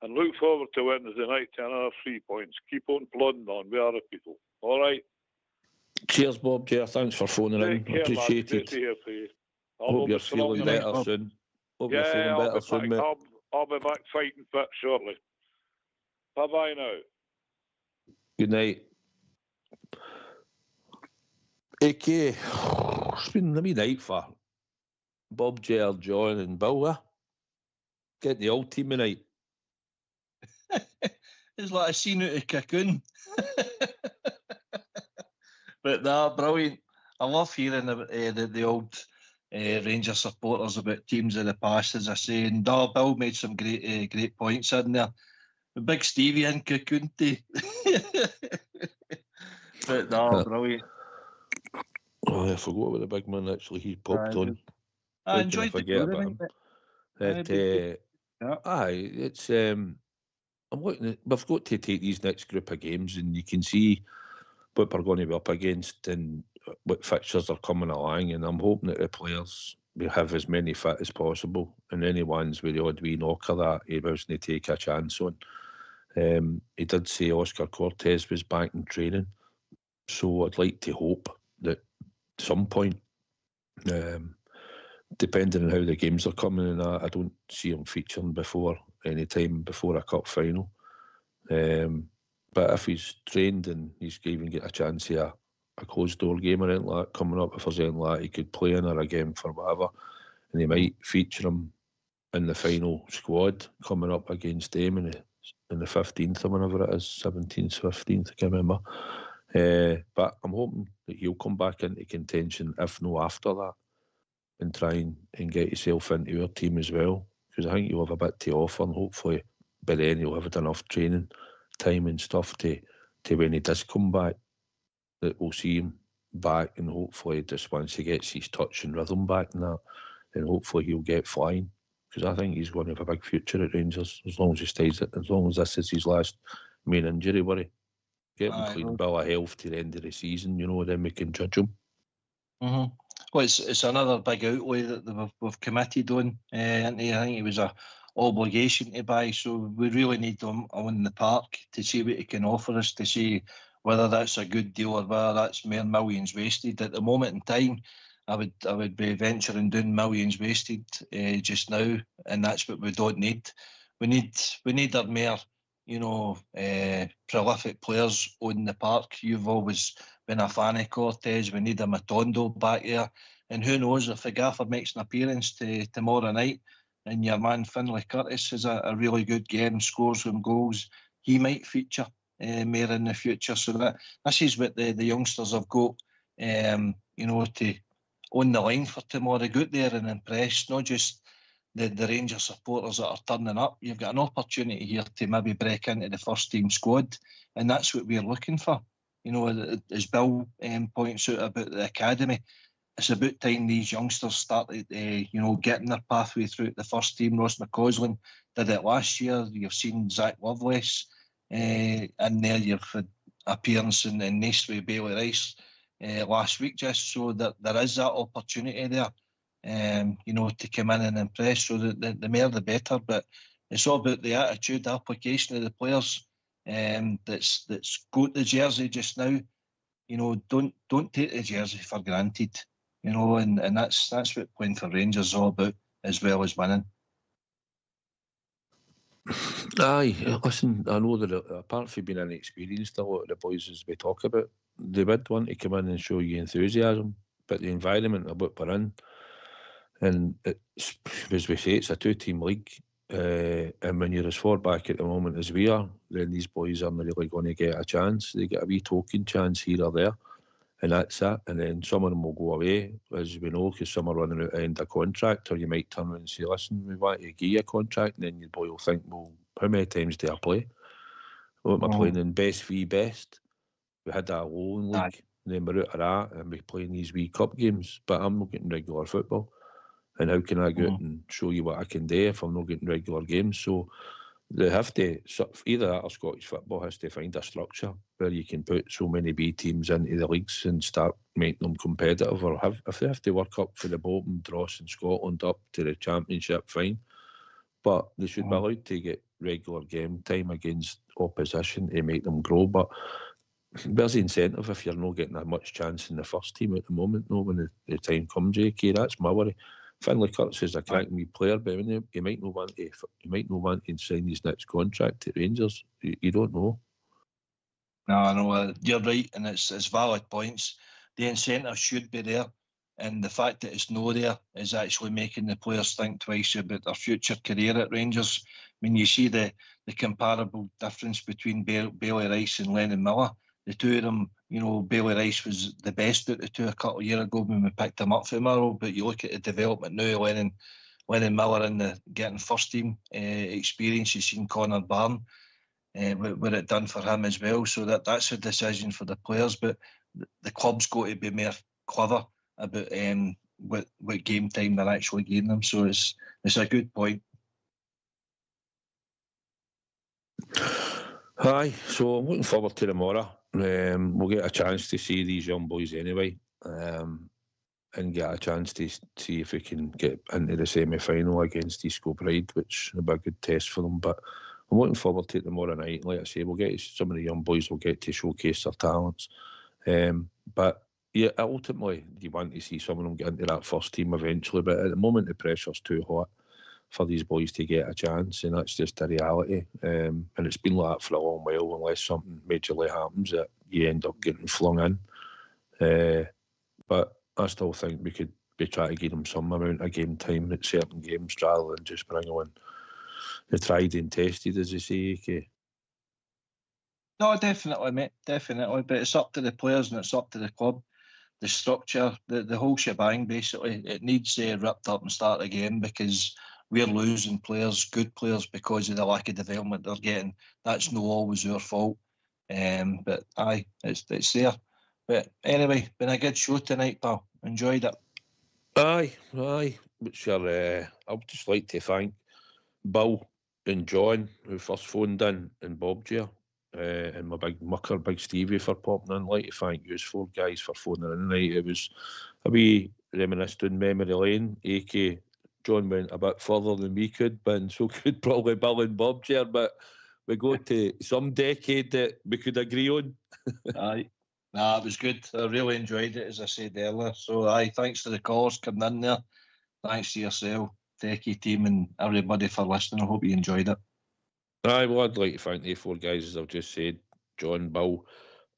S8: And look forward to Wednesday night to another 3 points. Keep on plodding on. We are the people. All right?
S1: Cheers, Bob. Thanks for phoning in. Appreciate it.
S8: Great to hear from you.
S1: Hope you're feeling better soon. You're feeling better soon, mate.
S8: I'll be back fighting fit shortly. Bye-bye now.
S1: Good night. AK, it's been a wee night for Bob, J.R., John and Bill, getting the old team tonight.
S2: It's like a scene out of Cocoon. But no, brilliant. I love hearing the old Rangers supporters about teams of the past, as I say. And Bill made some great points in there. The big Stevie in Cocoon too. But no, brilliant.
S1: Oh, I forgot what the big man actually he popped on.
S2: I enjoyed the
S1: game. It's I'm looking at, we've got to take these next group of games, and you can see what we're going to be up against and what fixtures are coming along. And I'm hoping that the players will have as many fit as possible, and any ones with the odd wee knocker that he was going to take a chance on. He did say Oscar Cortez was back in training, so I'd like to hope that at some point, depending on how the games are coming and I don't see him featuring any time before a cup final. But if he's trained and he's even get a chance of a closed door game or anything like that coming up, if there's anything like that, he could play in or a game for whatever, and he might feature him in the final squad coming up against them in the 15th or whenever it is, 17th, 15th, I can't remember. But I'm hoping that he'll come back into contention, if no after that. and try and get yourself into our team as well, because I think you'll have a bit to offer, and hopefully by then you'll have had enough training time and stuff to when he does come back, that we'll see him back, and hopefully just once he gets his touch and rhythm back and that, and hopefully he'll get flying, because I think he's going to have a big future at Rangers as long as he stays it, as long as this is his last main injury worry. Get him clean bill of health to the end of the season, then we can judge him.
S2: Mm-hmm. Well, it's another big outlay that we've committed on. I think it was a obligation to buy, so we really need him on the park to see what he can offer us, to see whether that's a good deal or whether that's mere millions wasted. At the moment in time, I would be venturing down millions wasted just now, and that's what we don't need. We need our more prolific players on the park. You've always been a fan of Cortez. We need a Matondo back there, and who knows if the gaffer makes an appearance tomorrow night and your man Finlay Curtis has a really good game, scores some goals, he might feature more in the future. So that this is what the youngsters have got to on the line for tomorrow. Go out there and impress, not just the Rangers supporters that are turning up. You've got an opportunity here to maybe break into the first team squad, and that's what we're looking for. As Bill points out about the academy, it's about time these youngsters started getting their pathway through the first team. Ross McCausland did it last year. You've seen Zach Lovelace and there you've had appearance in Nice with Bailey Rice last week, just so that there is that opportunity there to come in and impress. So the more the better, but it's all about the attitude, the application of the players that's got the jersey just now. Don't take the jersey for granted, and that's what playing for Rangers is all about, as well as winning.
S1: Aye, listen, I know that apart from being inexperienced, a lot of the boys, as we talk about, they would want to come in and show you enthusiasm, but the environment of what we're in, and it's, as we say, it's a two-team league, and when you're as far back at the moment as we are, then these boys aren't really going to get a chance. They get a wee token chance here or there, and that's it. And then some of them will go away, as we know, because some are running out at the end of contract, or you might turn around and say, listen, we want to give you a contract, and then your boy will think, well, how many times do I play? What am I playing in best v best? We had that low in league, and then we're out of that, and we're playing these wee cup games, but I'm not getting regular football. And how can I go out and show you what I can do if I'm not getting regular games? So they have to, either that or Scottish football has to find a structure where you can put so many B teams into the leagues and start making them competitive, or if they have to work up for the Bolton, Dross and Scotland up to the Championship, fine. But they should be allowed to get regular game time against opposition to make them grow. But there's the incentive if you're not getting that much chance in the first team at the moment, when the time comes, JK, that's my worry. Finlay Curtis is a cracking wee player, but he might not want to sign his next contract at Rangers. You don't know.
S2: No, you're right, and it's valid points. The incentive should be there, and the fact that it's not there is actually making the players think twice about their future career at Rangers. I mean, you see the comparable difference between Bailey Rice and Lennon Miller. The two of them, Bailey Rice was the best out of the two a couple of years ago when we picked him up from Murrow, but you look at the development now, Lennon Miller in the getting first team experience. You've seen Connor Barn, what it done for him as well. So that's a decision for the players, but the club's got to be more clever about what game time they're actually giving them. So it's a good point.
S1: Aye, so I'm looking forward to tomorrow. We'll get a chance to see these young boys anyway, and get a chance to see if we can get into the semi-final against East Kilbride, which will be a good test for them. But I'm looking forward to it tomorrow night. Like I say, we'll get some of the young boys will get to showcase their talents. But yeah, ultimately, you want to see some of them get into that first team eventually. But at the moment, the pressure's too hot for these boys to get a chance, and that's just a reality. And it's been like that for a long while, unless something majorly happens that you end up getting flung in. But I still think we could be trying to give them some amount of game time at certain games rather than just bring on the tried and tested, as you say, AK.
S2: No, definitely, mate, definitely. But it's up to the players and it's up to the club the structure, the whole shebang, basically. It needs ripped up and start again, because we're losing players, good players, because of the lack of development they're getting. That's not always our fault. But aye, it's there. But anyway, been a good show tonight, pal. Enjoyed it.
S1: Aye. But sure, I would just like to thank Bill and John, who first phoned in, and Bob J, and my big mucker, Big Stevie, for popping in. I'd like to thank you 4 guys for phoning in tonight. It was a wee reminisce down memory lane, aka John went a bit further than we could, and so could probably Bill and Bob J, but we go to some decade that we could agree on.
S2: Aye. Nah, it was good. I really enjoyed it, as I said earlier. So, aye, thanks to the callers coming in there. Thanks to yourself, Techie team, and everybody for listening. I hope you enjoyed it.
S1: Aye, well, I'd like to thank the 4 guys, as I've just said, John, Bill,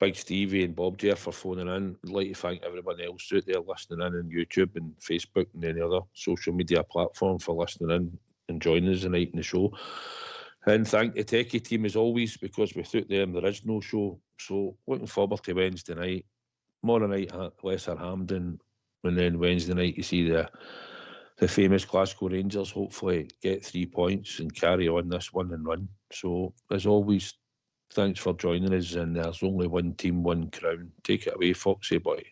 S1: Big Stevie and Bob J, for phoning in. I'd like to thank everybody else out there listening in on YouTube and Facebook and any other social media platform for listening in and joining us tonight in the show. And thank the Techie team as always, because without them there is no show. So looking forward to Wednesday night. Tomorrow night at Lesser Hampden, and then Wednesday night you see the famous Glasgow Rangers hopefully get 3 points and carry on this win and run. So as always, thanks for joining us, and there's only one team, one crown. Take it away, Foxy boy.